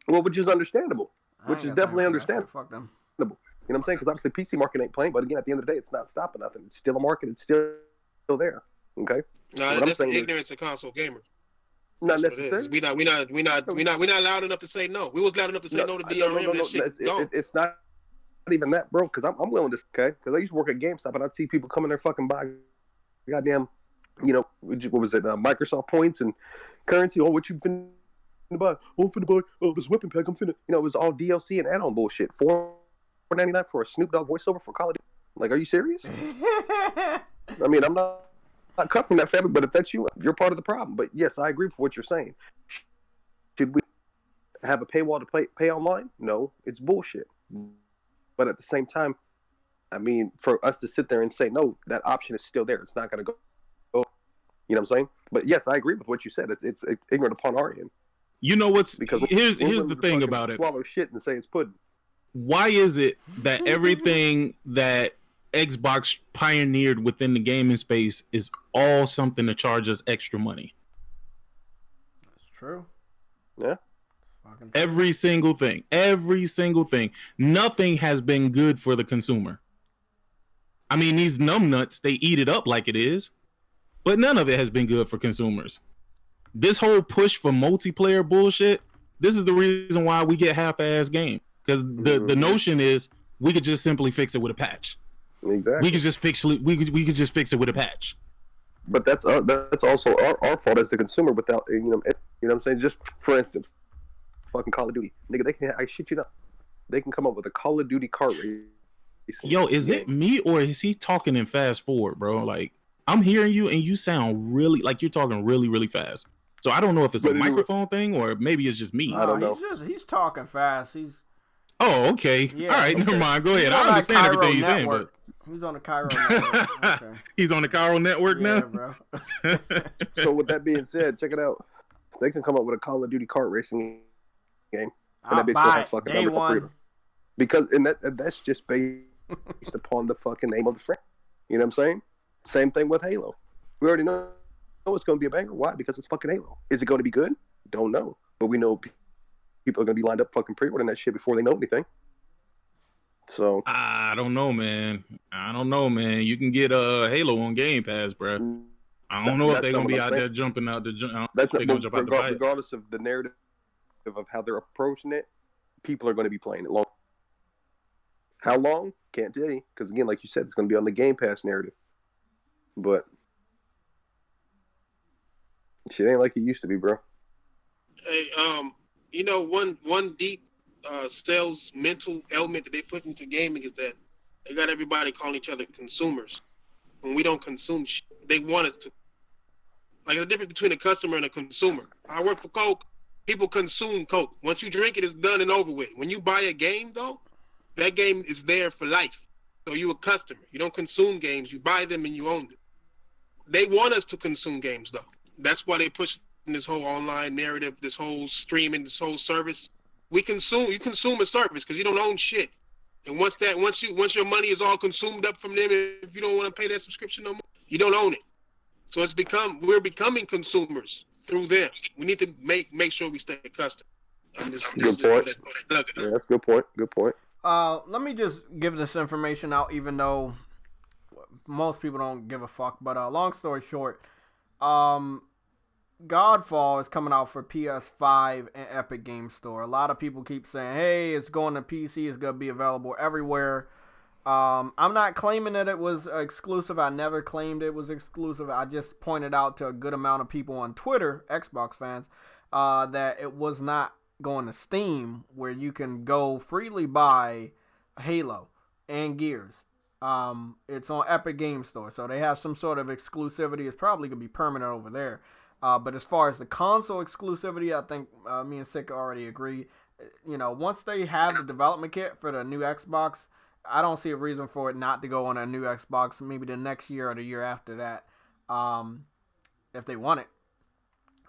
Well, which is understandable. Which is definitely understandable. Fuck them. You know what I'm saying? Because obviously PC market ain't playing, but again, at the end of the day, it's not stopping nothing. It's still a market. It's still there. Okay. No, that's the ignorance of console gamers. Not necessarily. We not loud enough to say no. We was loud enough to say no to DRM. It's not even that, bro. Because I'm willing to, okay? Because I used to work at GameStop and I'd see people coming there fucking buy goddamn, what was it? Microsoft points and currency. Oh, what you finna buy? Oh, I'm finna buy this weapon pack. I'm finna. It was all DLC and add-on bullshit. $4.99 for a Snoop Dogg voiceover for Call of Duty. Like, are you serious? I mean, I'm not cut from that fabric, but if that's you're part of the problem. But yes, I agree with what you're saying. Should we have a paywall to pay online? No, it's bullshit. But at the same time, I mean, for us to sit there and say no, that option is still there. It's not going to go. You know what I'm saying? But yes, I agree with what you said. It's ignorant upon our end. You know what's because here's the thing about it. Swallow shit and say it's pudding. Why is it that everything that Xbox pioneered within the gaming space is all something to charge us extra money? That's true. Yeah. Every single thing. Nothing has been good for the consumer. I mean, these numbnuts, they eat it up like it is, but none of it has been good for consumers. this whole push for multiplayer bullshit, this is the reason why we get half-ass game. Because the notion is we could just simply fix it with a patch. Exactly. We could just fix it with a patch. But that's also our fault as the consumer. Without you know what I'm saying. Just for instance, fucking Call of Duty, nigga. I shit you not. They can come up with a Call of Duty kart race. Yo, is it me or is he talking in fast forward, bro? Like I'm hearing you and you sound really like you're talking really, really fast. So I don't know if it's a microphone thing or maybe it's just me. I don't know. He's talking fast. Oh, okay. Yeah, all right, never mind. Go ahead. I understand everything you're saying, but he's on the Cairo network. Okay. He's on the Cairo network now. Bro. So with that being said, check it out. They can come up with a Call of Duty kart racing game. And I'll buy it day one. Because that's just based upon the fucking name of the friend. You know what I'm saying? Same thing with Halo. We already know it's going to be a banger. Why? Because it's fucking Halo. Is it going to be good? Don't know. But we know people are going to be lined up fucking pre-ordering that shit before they know anything. So I don't know, man. You can get Halo on Game Pass, bro. I don't know if they're going to be out there jumping out the That's regardless of the narrative of how they're approaching it, people are going to be playing it long. How long? Can't tell you. Because again, like you said, it's going to be on the Game Pass narrative. But shit ain't like it used to be, bro. Hey, you know, one deep sales mental element that they put into gaming is that they got everybody calling each other consumers. When we don't consume shit, they want us to. Like the difference between a customer and a consumer. I work for Coke. People consume Coke. Once you drink it, it's done and over with. When you buy a game, though, that game is there for life. So you're a customer. You don't consume games. You buy them and you own them. They want us to consume games, though. That's why they push this whole online narrative, this whole streaming, this whole service. You consume a service because you don't own shit. And once your money is all consumed up from them, if you don't want to pay that subscription no more, you don't own it. So we're becoming consumers through them. We need to make sure we stay custom. Good point. Yeah, that's good point. Good point. Let me just give this information out, even though most people don't give a fuck. But long story short, Godfall is coming out for PS5 and Epic Game Store. A lot of people keep saying, hey, it's going to PC, it's going to be available everywhere. I'm not claiming that it was exclusive. I never claimed it was exclusive. I just pointed out to a good amount of people on Twitter, Xbox fans, that it was not going to Steam, where you can go freely buy Halo and Gears. It's on Epic Game Store, so they have some sort of exclusivity. It's probably going to be permanent over there. But as far as the console exclusivity, I think me and Sick already agree. You know, once they have the development kit for the new Xbox, I don't see a reason for it not to go on a new Xbox, maybe the next year or the year after that, if they want it.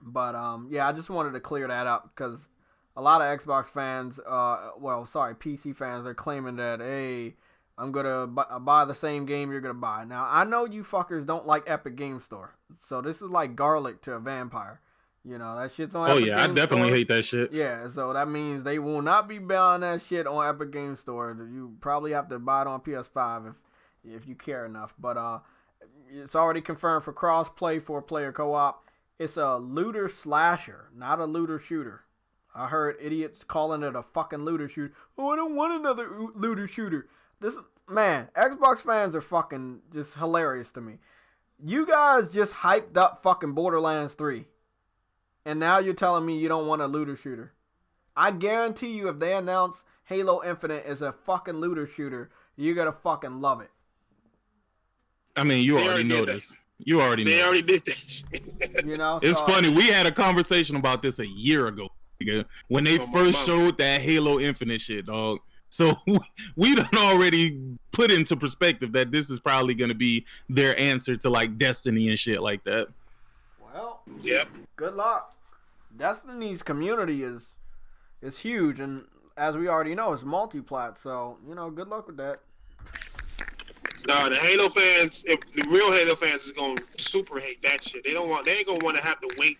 But, yeah, I just wanted to clear that up because a lot of Xbox fans, PC fans, they're claiming that, hey, I'm going to buy the same game you're going to buy. Now, I know you fuckers don't like Epic Game Store, so this is like garlic to a vampire. You know, that shit's on Epic Game Store. Oh, yeah, I definitely hate that shit. Yeah, so that means they will not be buying that shit on Epic Game Store. You probably have to buy it on PS5 if you care enough. But it's already confirmed for cross-play, 4-player co-op. It's a looter slasher, not a looter shooter. I heard idiots calling it a fucking looter shooter. Oh, I don't want another looter shooter. Man, Xbox fans are fucking just hilarious to me. You guys just hyped up fucking Borderlands 3. And now you're telling me you don't want a looter shooter. I guarantee you if they announce Halo Infinite as a fucking looter shooter, you're going to fucking love it. I mean, you already know this. You already know. They already did that. You know, it's funny. We had a conversation about this a year ago when they first showed that Halo Infinite shit, dog. So we done already put into perspective that this is probably going to be their answer to like Destiny and shit like that. Well, yep. Good luck. Destiny's community is huge, and as we already know, it's multi-plat. So good luck with that. No, the Halo fans, if the real Halo fans is gonna super hate that shit. They ain't gonna want to have to wait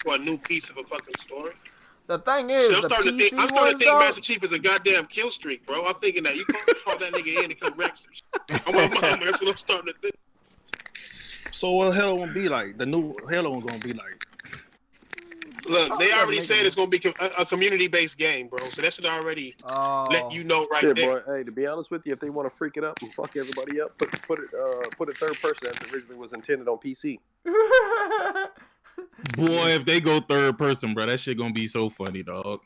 for a new piece of a fucking story. The thing is, I'm starting to think Master Chief is a goddamn kill streak, bro. I'm thinking that you call that nigga in to come wreck some shit. That's what I'm starting to think. So what Halo gonna be like? The new Halo gonna be like? Look, they already said it's gonna be a community-based game, bro. So that should already let you know right there. Boy. Hey, to be honest with you, if they want to freak it up and fuck everybody up, put it third person as originally was intended on PC. Boy, if they go third person, bro, that shit gonna be so funny, dog.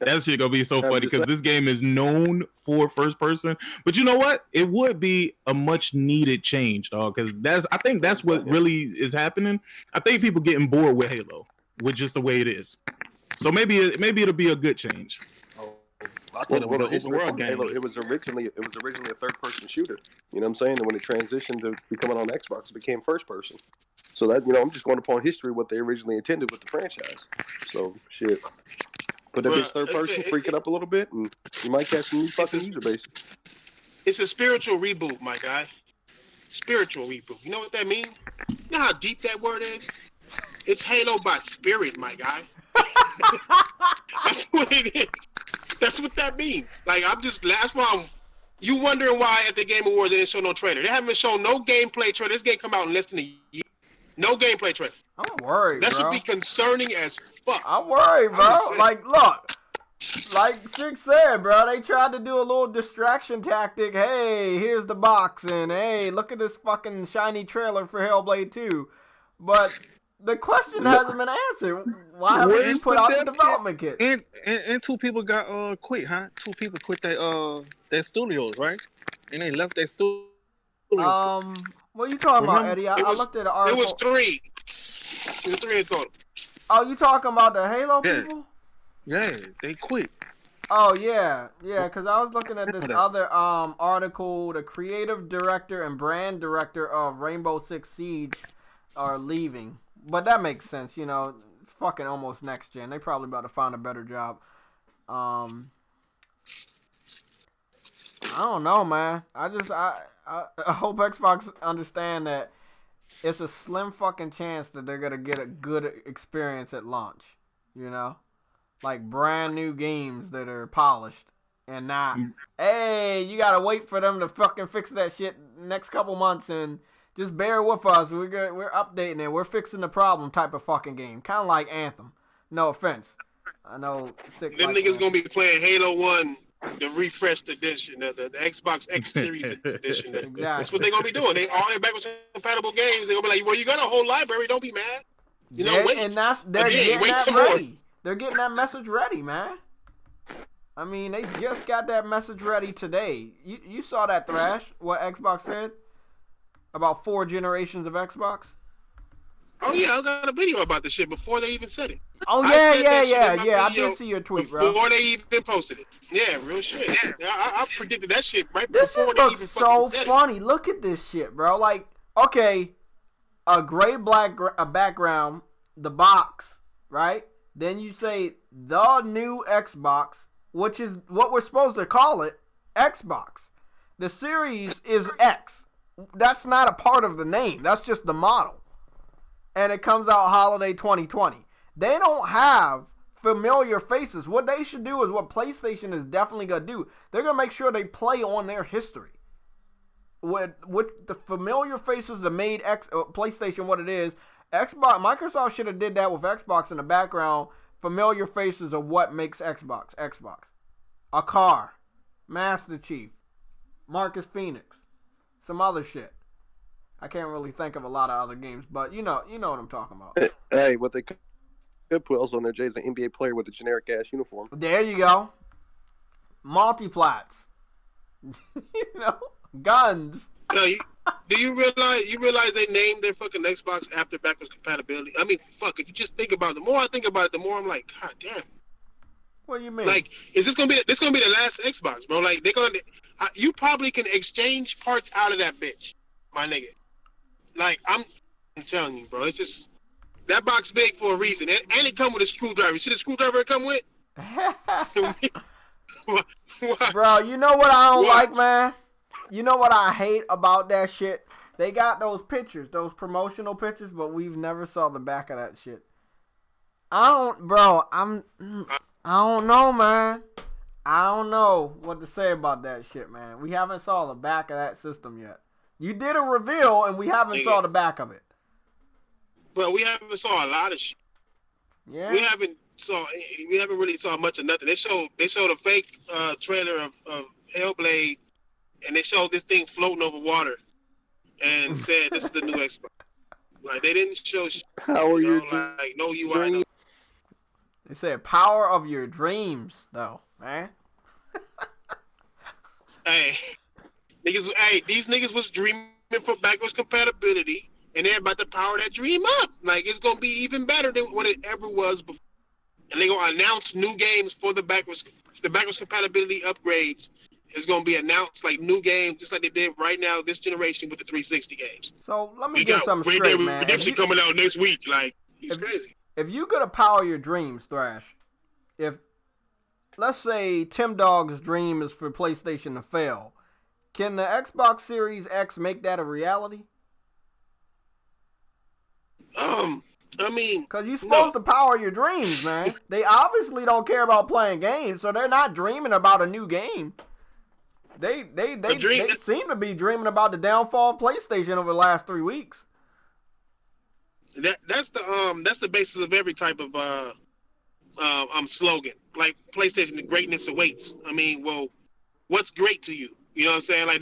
That shit gonna be so funny because this game is known for first person. But you know what? It would be a much needed change, dog. Because I think that's what really is happening. I think people getting bored with Halo, with just the way it is. So maybe it'll be a good change. I thought it was an open world game. Halo, it was originally a third person shooter. You know what I'm saying? And when it transitioned to becoming on Xbox, it became first person. So that I'm just going upon history what they originally intended with the franchise. So shit. Put that bitch third person, freak it up a little bit, and you might catch some new fucking user base. It's a spiritual reboot, my guy. Spiritual reboot. You know what that means? You know how deep that word is? It's Halo by spirit, my guy. That's what it is. That's what that means. Like, that's why you wondering why at the Game Awards they didn't show no trailer. They haven't shown no gameplay trailer. This game come out in less than a year. No gameplay trailer. I'm worried, That bro. should be concerning as fuck. I'm worried, bro. Like, look. Like Six said, bro, they tried to do a little distraction tactic. Hey, here's the box, and hey, look at this fucking shiny trailer for Hellblade 2. But the question hasn't been answered. Why haven't you put out the development kit? And two people got quit, huh? Two people quit their studios, right? And they left their studios. What are you talking about, Eddie? I looked at the article. It was three. It was three in total. Oh, you talking about the Halo people? Yeah, they quit. Oh, yeah, because I was looking at this other article. The creative director and brand director of Rainbow Six Siege are leaving. But that makes sense, fucking almost next gen. They probably about to find a better job. I don't know, man. I hope Xbox understand that it's a slim fucking chance that they're going to get a good experience at launch, Like brand new games that are polished and not, hey, you gotta wait for them to fucking fix that shit next couple months and just bear with us. We're updating it. We're fixing the problem type of fucking game. Kind of like Anthem. No offense. I know. Them niggas gonna be playing Halo 1, the refreshed edition, the Xbox X Series edition. Exactly. That's what they're gonna be doing. All their backwards compatible games. They're gonna be like, well, you got a whole library. Don't be mad. Wait. And they're getting that ready. They're getting that message ready, man. I mean, they just got that message ready today. You saw that, Thrash, what Xbox said about 4 generations of Xbox? Oh, yeah, I got a video about the shit before they even said it. Oh, yeah. I did see your tweet, bro. Before they even posted it. Yeah, real shit. Yeah. I predicted that shit right this before they even so said funny. it. Look at this shit, bro. Like, okay, a gray black background, the box, right? Then you say the new Xbox, which is what we're supposed to call it, Xbox. The series is X. That's not a part of the name. That's just the model. And it comes out holiday 2020. They don't have familiar faces. What they should do is what PlayStation is definitely going to do. They're going to make sure they play on their history. With the familiar faces that made PlayStation what it is, Microsoft should have did that with Xbox in the background. Familiar faces of what makes Xbox. A car. Master Chief. Marcus Phoenix. Some other shit. I can't really think of a lot of other games, but you know what I'm talking about. Hey, what they could put also on there, Jay, is an NBA player with a generic ass uniform. There you go. Multiplats. Guns. No, do you realize they named their fucking Xbox after backwards compatibility? I mean, fuck, if you just think about it, the more I think about it, the more I'm like, god damn. What do you mean? Like, is this gonna be the last Xbox, bro? Like, you probably can exchange parts out of that bitch, my nigga. Like, I'm telling you, bro, it's just that box big for a reason, and it come with a screwdriver. You see the screwdriver it come with? Bro, you know what I don't like, man? You know what I hate about that shit? They got those pictures, those promotional pictures, but we've never saw the back of that shit. I don't know, man. I don't know what to say about that shit, man. We haven't saw the back of that system yet. You did a reveal, and we haven't saw the back of it. Bro, we haven't saw a lot of shit. Yeah. We haven't really saw much of nothing. They showed a fake trailer of Hellblade, and they showed this thing floating over water, and said this is the new Xbox. Like they didn't show, Power your like no UI. No. They said power of your dreams, though, man. Hey, these niggas was dreaming for backwards compatibility, and they're about to power that dream up. Like it's gonna be even better than what it ever was before. And they're gonna announce new games for the backwards compatibility upgrades. Is gonna be announced like new games, just like they did right now this generation with the 360 games. So let me get something straight, man. Redemption coming out next week. Like it's crazy. If you could power your dreams, Thrash, if let's say Tim Dog's dream is for PlayStation to fail, can the Xbox Series X make that a reality? I mean, because you're supposed to power your dreams, man. They obviously don't care about playing games, so they're not dreaming about a new game. They seem to be dreaming about the downfall of PlayStation over the last 3 weeks. That's the basis of every type of slogan. Like PlayStation, the greatness awaits. I mean, well, what's great to you? You know what I'm saying? Like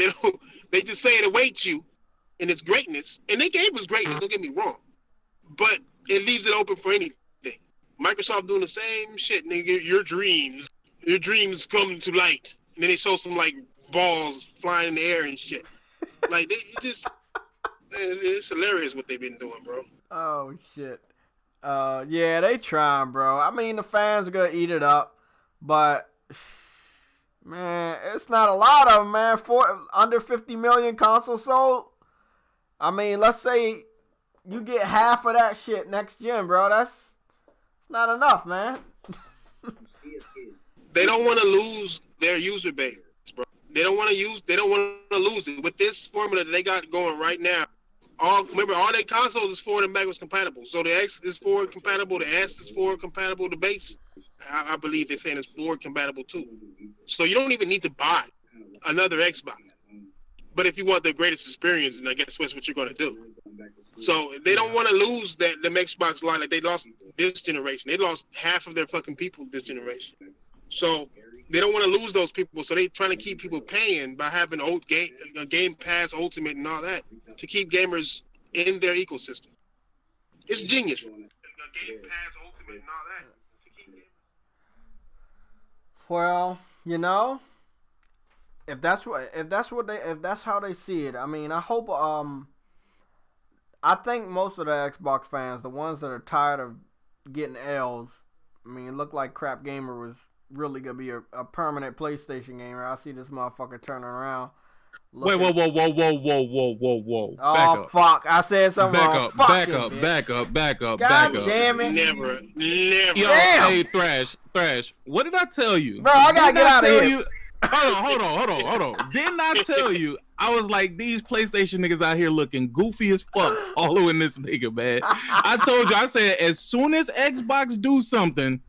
they just say it awaits you in its greatness, and they gave us greatness. Don't get me wrong, but it leaves it open for anything. Microsoft doing the same shit, nigga. Your dreams come to light, and then they show some like balls flying in the air and shit. Like it's hilarious what they've been doing, bro. Oh shit. Yeah, they trying, bro. I mean, the fans are gonna eat it up, but man, it's not a lot of them, man. Under 50 million consoles sold. I mean, let's say you get half of that shit next gen, bro. It's not enough, man. They don't want to lose their user base, bro. They don't want to lose it with this formula that they got going right now. Remember, all their consoles is forward and backwards compatible. So the X is forward compatible, the S is forward compatible, the base, I believe they're saying, is forward compatible too. So you don't even need to buy another Xbox. But if you want the greatest experience, then I guess that's what you're going to do. So they don't want to lose them Xbox line like they lost this generation. They lost half of their fucking people this generation. So they don't want to lose those people. So they're trying to keep people paying by having Game Pass Ultimate and all that to keep gamers in their ecosystem. It's genius. Game Pass Ultimate and all that to keep gamers. Well, you know, if that's how they see it, I mean, I hope I think most of the Xbox fans, the ones that are tired of getting L's, I mean, it looked like Crap Gamer was really gonna be a permanent PlayStation gamer. I see this motherfucker turning around. Wait, whoa. Oh, fuck. I said something wrong. Back up. God damn it. Never. Yo, Damn. hey, Thrash. What did I tell you? Bro, I gotta get out of here. Hold on. Didn't I tell you? I was like, these PlayStation niggas out here looking goofy as fuck following this nigga, man. I told you, I said, as soon as Xbox do something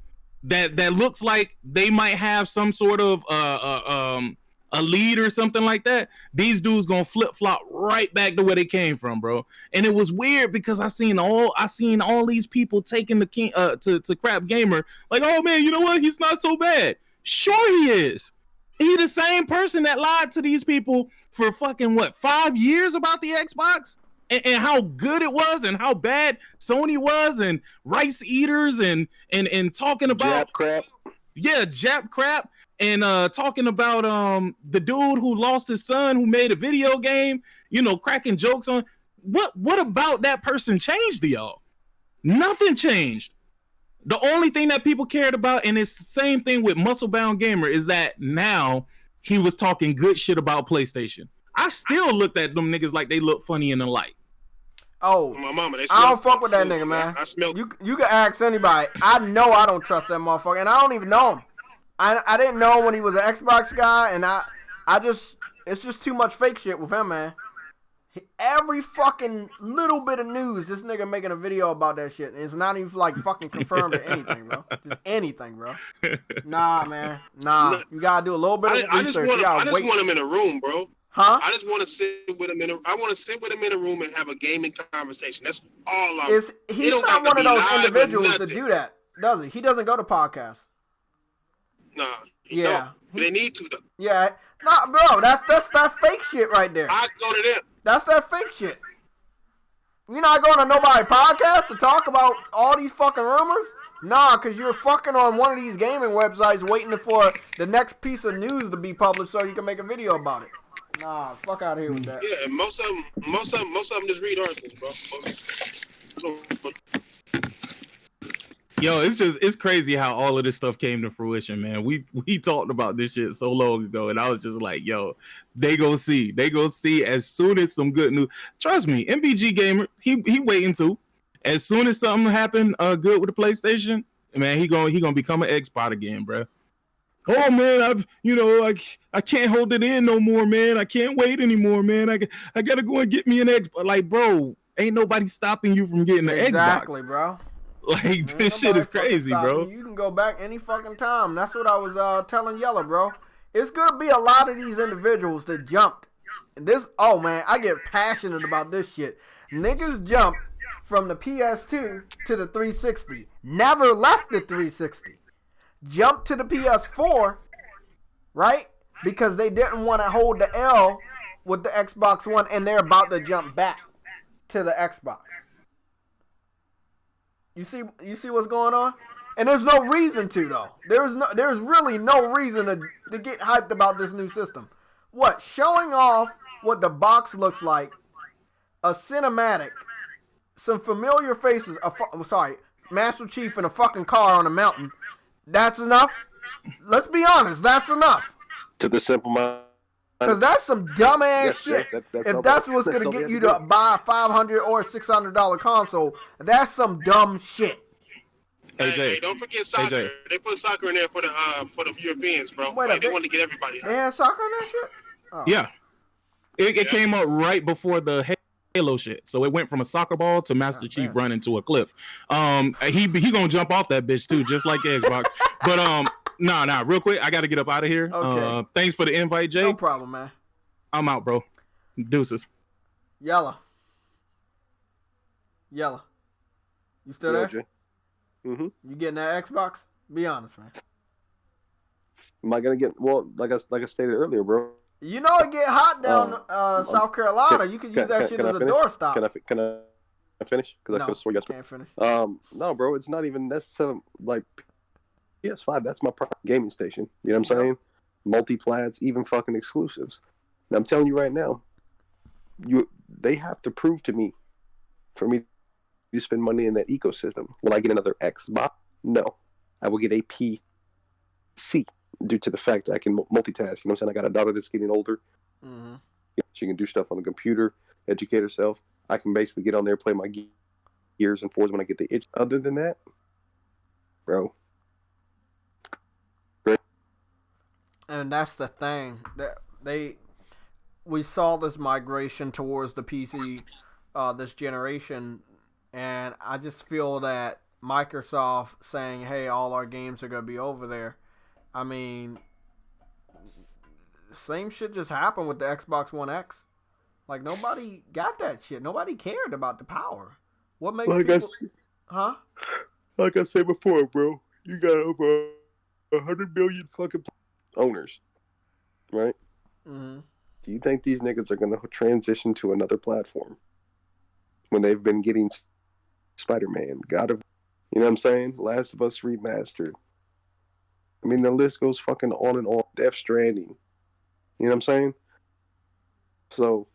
that looks like they might have some sort of a lead or something like that, these dudes gonna flip flop right back to where they came from, bro. And it was weird because I seen all these people taking the king to Crap Gamer like, oh man, you know what? He's not so bad. Sure he is. He the same person that lied to these people for fucking 5 years about the Xbox and how good it was and how bad Sony was and rice eaters and talking about Jap crap. Yeah, Jap crap. And talking about the dude who lost his son who made a video game, you know, cracking jokes on what about that person changed to y'all? Nothing changed. The only thing that people cared about, and it's the same thing with Musclebound Gamer, is that now he was talking good shit about PlayStation. I still looked at them niggas like they look funny in the light. Oh, my mama, I don't fuck with that nigga, man. You can ask anybody. I know I don't trust that motherfucker, and I don't even know him. I didn't know him when he was an Xbox guy, and it's just too much fake shit with him, man. Every fucking little bit of news, this nigga making a video about that shit, and it's not even like fucking confirmed or anything, bro. Just anything, bro. Nah, man. Nah, you gotta do a little bit of research. I just want him in a room, bro. Huh? I just want to sit with him I want to sit with him in a room and have a gaming conversation. That's all He's not one of those individuals to do that. does he? He doesn't go to podcasts. Nah. Yeah. They need to though. Yeah. Nah, bro, that's that fake shit right there. I go to them. That's that fake shit. You're not going to nobody's podcast to talk about all these fucking rumors? Nah, because you're fucking on one of these gaming websites waiting for the next piece of news to be published so you can make a video about it. Nah, fuck out of here with that. Yeah, and most of them just read articles, bro. Yo, it's crazy how all of this stuff came to fruition, man. We talked about this shit so long ago, and I was just like, yo, they gonna see as soon as some good news. Trust me, MBG Gamer, he waiting to. As soon as something happen good with the PlayStation, man, he gonna become an Xbot again, bro. Oh man, I can't hold it in no more, man. I can't wait anymore, man. I gotta go and get me an Xbox. Like, bro, ain't nobody stopping you from getting the Xbox. Exactly, bro. Like, this shit is crazy, bro. You can go back any fucking time. That's what I was telling Yellow, bro. It's gonna be a lot of these individuals that jumped. And oh man, I get passionate about this shit. Niggas jumped from the PS2 to the 360. Never left the 360. Jumped to the PS4, right? Because they didn't want to hold the L with the Xbox One, and they're about to jump back to the Xbox. You see what's going on? And there's no reason to, though. There's really no reason to get hyped about this new system. What? Showing off what the box looks like, a cinematic, some familiar faces, Master Chief in a fucking car on a mountain. That's enough? Let's be honest, that's enough. To the simple mind. Because that's some dumbass shit. If that's what's going to get you to buy a $500 or $600 console, that's some dumb shit. Hey, don't forget soccer. AJ. They put soccer in there for the Europeans, bro. They want to get everybody. They had soccer in that shit? Oh. Yeah. It came up right before the Halo shit. So it went from a soccer ball to Master Chief running to a cliff. He gonna jump off that bitch too, just like Xbox. But Nah, real quick, I gotta get up out of here. Okay. Thanks for the invite, Jay. No problem, man. I'm out, bro. Deuces. Yellow. You still there? Jay. Mm-hmm. You getting that Xbox? Be honest, man. Am I gonna get? Well, like I stated earlier, bro. You know it get hot down South Carolina. You can use that shit as a doorstop. Can I finish? Because I could have swore can't finish. No, bro. It's not even necessarily like PS5. That's my gaming station. You know what I'm saying? Multi-plats, even fucking exclusives. And I'm telling you right now, they have to prove to me, for me to spend money in that ecosystem. Will I get another Xbox? No. I will get a PC due to the fact that I can multitask. You know what I'm saying? I got a daughter that's getting older. Mm-hmm. She can do stuff on the computer, educate herself. I can basically get on there, play my Gears and Forza when I get the itch. Other than that, bro. Great. And that's the thing. That we saw this migration towards the PC this generation, and I just feel that Microsoft saying, hey, all our games are going to be over there. I mean, same shit just happened with the Xbox One X. Like, nobody got that shit. Nobody cared about the power. What makes people... Huh? Like I said before, bro, you got over 100 million fucking owners, right? Mm-hmm. Do you think these niggas are going to transition to another platform when they've been getting Spider-Man, God of... You know what I'm saying? Last of Us Remastered. I mean, the list goes fucking on and on. Death Stranding. You know what I'm saying? So,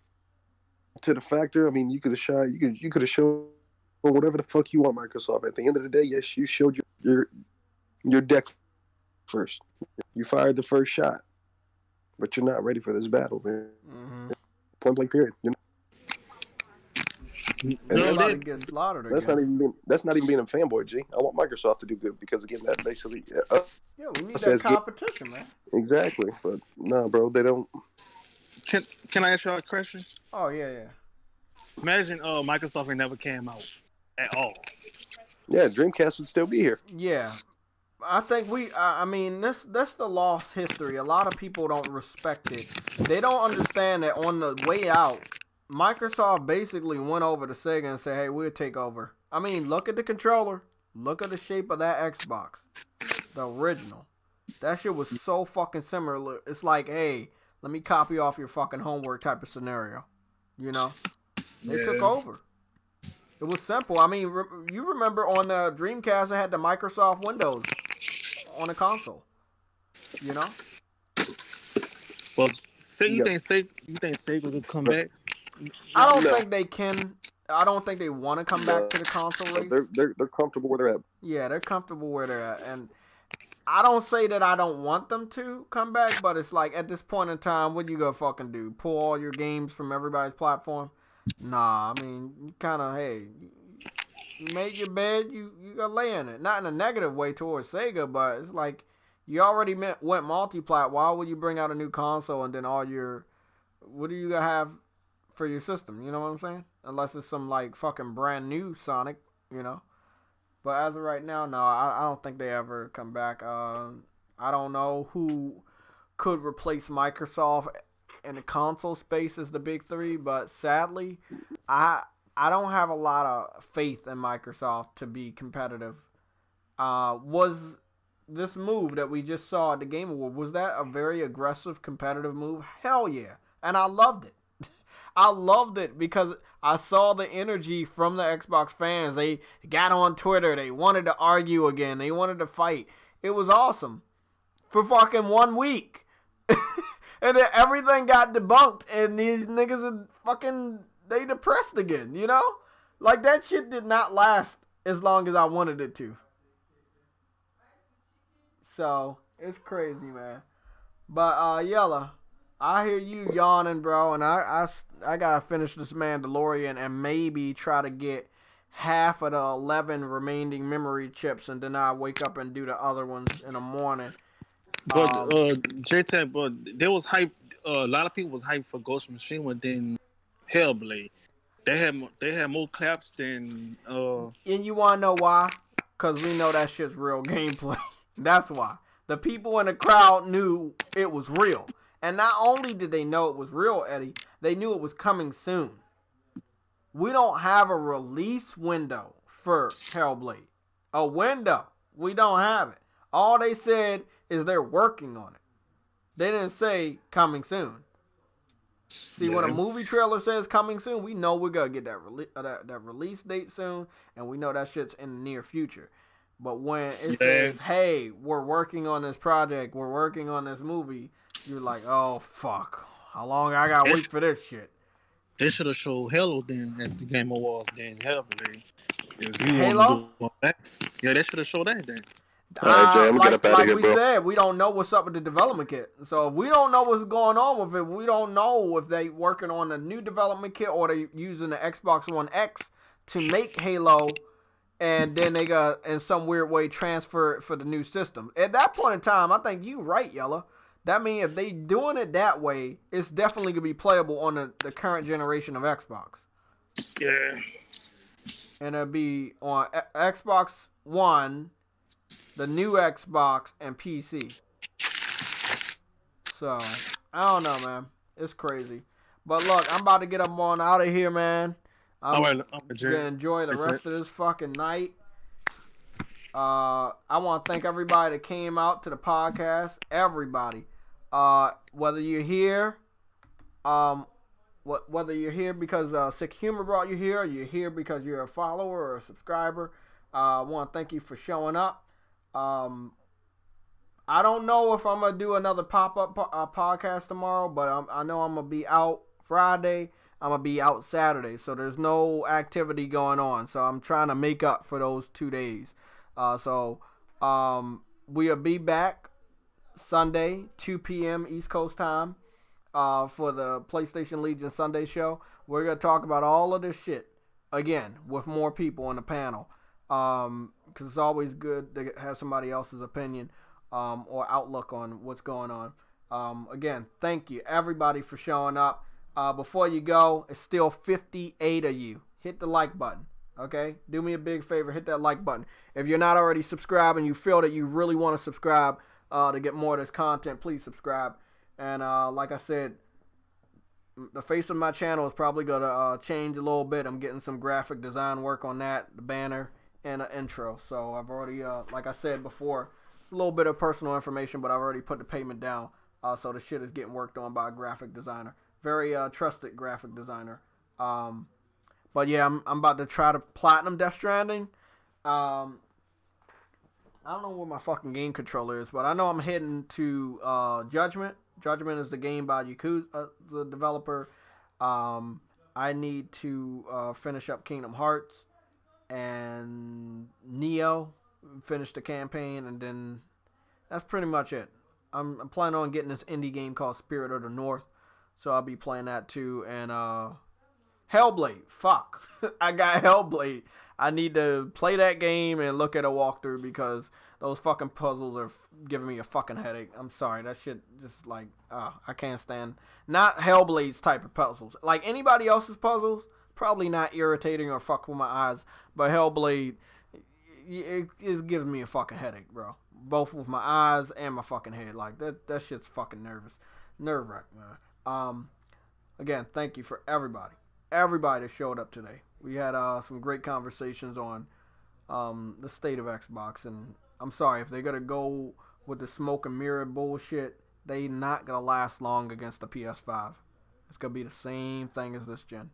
to the factor, I mean, you could have shown whatever the fuck you want, Microsoft. At the end of the day, yes, you showed your deck first. You fired the first shot, but you're not ready for this battle, man. Mm-hmm. Point blank, period. You know? Get slaughtered again. That's not even being a fanboy, G. I want Microsoft to do good because again, that basically we need that competition, man. Exactly, but no, bro, they don't. Can I ask y'all a question? Oh yeah. Imagine Microsoft ain't never came out at all. Yeah, Dreamcast would still be here. Yeah, I think I mean, that's the lost history. A lot of people don't respect it. They don't understand that on the way out, Microsoft basically went over to Sega and said, hey, we'll take over. I mean, look at the controller. Look at the shape of that Xbox, the original. That shit was so fucking similar. It's like, hey, let me copy off your fucking homework type of scenario. You know, they took over. It was simple. I mean, you remember on the Dreamcast, it had the Microsoft Windows on the console. You know. Well, you think Sega could come back? I don't think they can. I don't think they want to come back to the console race. They're comfortable where they're at. Yeah, they're comfortable where they're at, and I don't say that I don't want them to come back, but it's like at this point in time, what you gonna fucking do? Pull all your games from everybody's platform? Nah, I mean, you kind of, hey, you made your bed, you gotta lay in it. Not in a negative way towards Sega, but it's like you already went multi-plat. Why would you bring out a new console and then what do you gonna have for your system? You know what I'm saying? Unless it's some like fucking brand new Sonic, you know. But as of right now, no, I don't think they ever come back. I don't know who could replace Microsoft in the console space as the big three, but sadly, I don't have a lot of faith in Microsoft to be competitive. Was this move that we just saw at the Game Award, was that a very aggressive competitive move? Hell yeah. And I loved it. I loved it because I saw the energy from the Xbox fans. They got on Twitter. They wanted to argue again. They wanted to fight. It was awesome for fucking 1 week. And then everything got debunked and these niggas are fucking, they depressed again, you know? Like that shit did not last as long as I wanted it to. So, it's crazy, man. But, Yella, I hear you yawning, bro, and I gotta finish this Mandalorian and maybe try to get half of the 11 remaining memory chips, and then I wake up and do the other ones in the morning. But JTech, but there was hype. A lot of people was hyped for Ghost of Tsushima than Hellblade. They had more claps than. And you wanna know why? Cause we know that shit's real gameplay. That's why. The people in the crowd knew it was real. And not only did they know it was real, Eddie, they knew it was coming soon. We don't have a release window for Hellblade. A window. We don't have it. All they said is they're working on it. They didn't say coming soon. See, when a movie trailer says coming soon, we know we're going to get that release date soon, and we know that shit's in the near future. But when it says, hey, we're working on this project, we're working on this movie, you're like, oh, fuck. How long I got to wait for this shit? They should have showed Halo then at the Game Awards then Hellblade. Halo? Yeah, they should have showed that then. All right, Jay, I'm gonna get up out of here, we bro. said, we don't know what's up with the development kit. So if we don't know what's going on with it, we don't know if they working on a new development kit or they using the Xbox One X to make Halo, and then they got in some weird way transfer it for the new system. At that point in time, I think you right, Yella. That means if they doing it that way, it's definitely gonna be playable on the current generation of Xbox. Yeah. And it'll be on Xbox One, the new Xbox, and PC. So, I don't know, man. It's crazy. But look, I'm about to get up on out of here, man. I'm going to enjoy the rest of this fucking night. I want to thank everybody that came out to the podcast. Everybody. Whether you're here, whether you're here because Sick Humor brought you here, or you're here because you're a follower or a subscriber, I want to thank you for showing up. I don't know if I'm going to do another pop-up podcast tomorrow, but I know I'm going to be out Friday. I'm going to be out Saturday, so there's no activity going on. So I'm trying to make up for those 2 days. So we'll be back Sunday, 2 p.m. East Coast time, for the PlayStation Legion Sunday show. We're going to talk about all of this shit again with more people on the panel. Because it's always good to have somebody else's opinion or outlook on what's going on. Again, thank you, everybody, for showing up. Before you go, it's still 58 of you. Hit the like button, okay? Do me a big favor, hit that like button. If you're not already subscribed and you feel that you really want to subscribe to get more of this content, please subscribe. And like I said, the face of my channel is probably going to change a little bit. I'm getting some graphic design work on that, the banner and an intro. So I've already, like I said before, a little bit of personal information, but I've already put the payment down. So the shit is getting worked on by a graphic designer, very trusted graphic designer. But yeah, I'm about to try to platinum Death Stranding. I don't know where my fucking game controller is, but I know I'm heading to Judgment. Judgment is the game by Yakuza, the developer. I need to finish up Kingdom Hearts and Neo, finish the campaign, and then that's pretty much it. I'm planning on getting this indie game called Spirit of the North, so I'll be playing that too. And Hellblade, fuck, I got Hellblade. I need to play that game and look at a walkthrough because those fucking puzzles are giving me a fucking headache. I'm sorry, that shit just like, I can't stand. Not Hellblade's type of puzzles. Like anybody else's puzzles, probably not irritating or fuck with my eyes. But Hellblade, it gives me a fucking headache, bro. Both with my eyes and my fucking head. Like that shit's fucking nerve-wracking, man. Again, thank you for everybody that showed up today. We had some great conversations on the state of Xbox, and I'm sorry if they're gonna go with the smoke and mirror bullshit. They not gonna last long against the PS5. It's gonna be the same thing as this gen.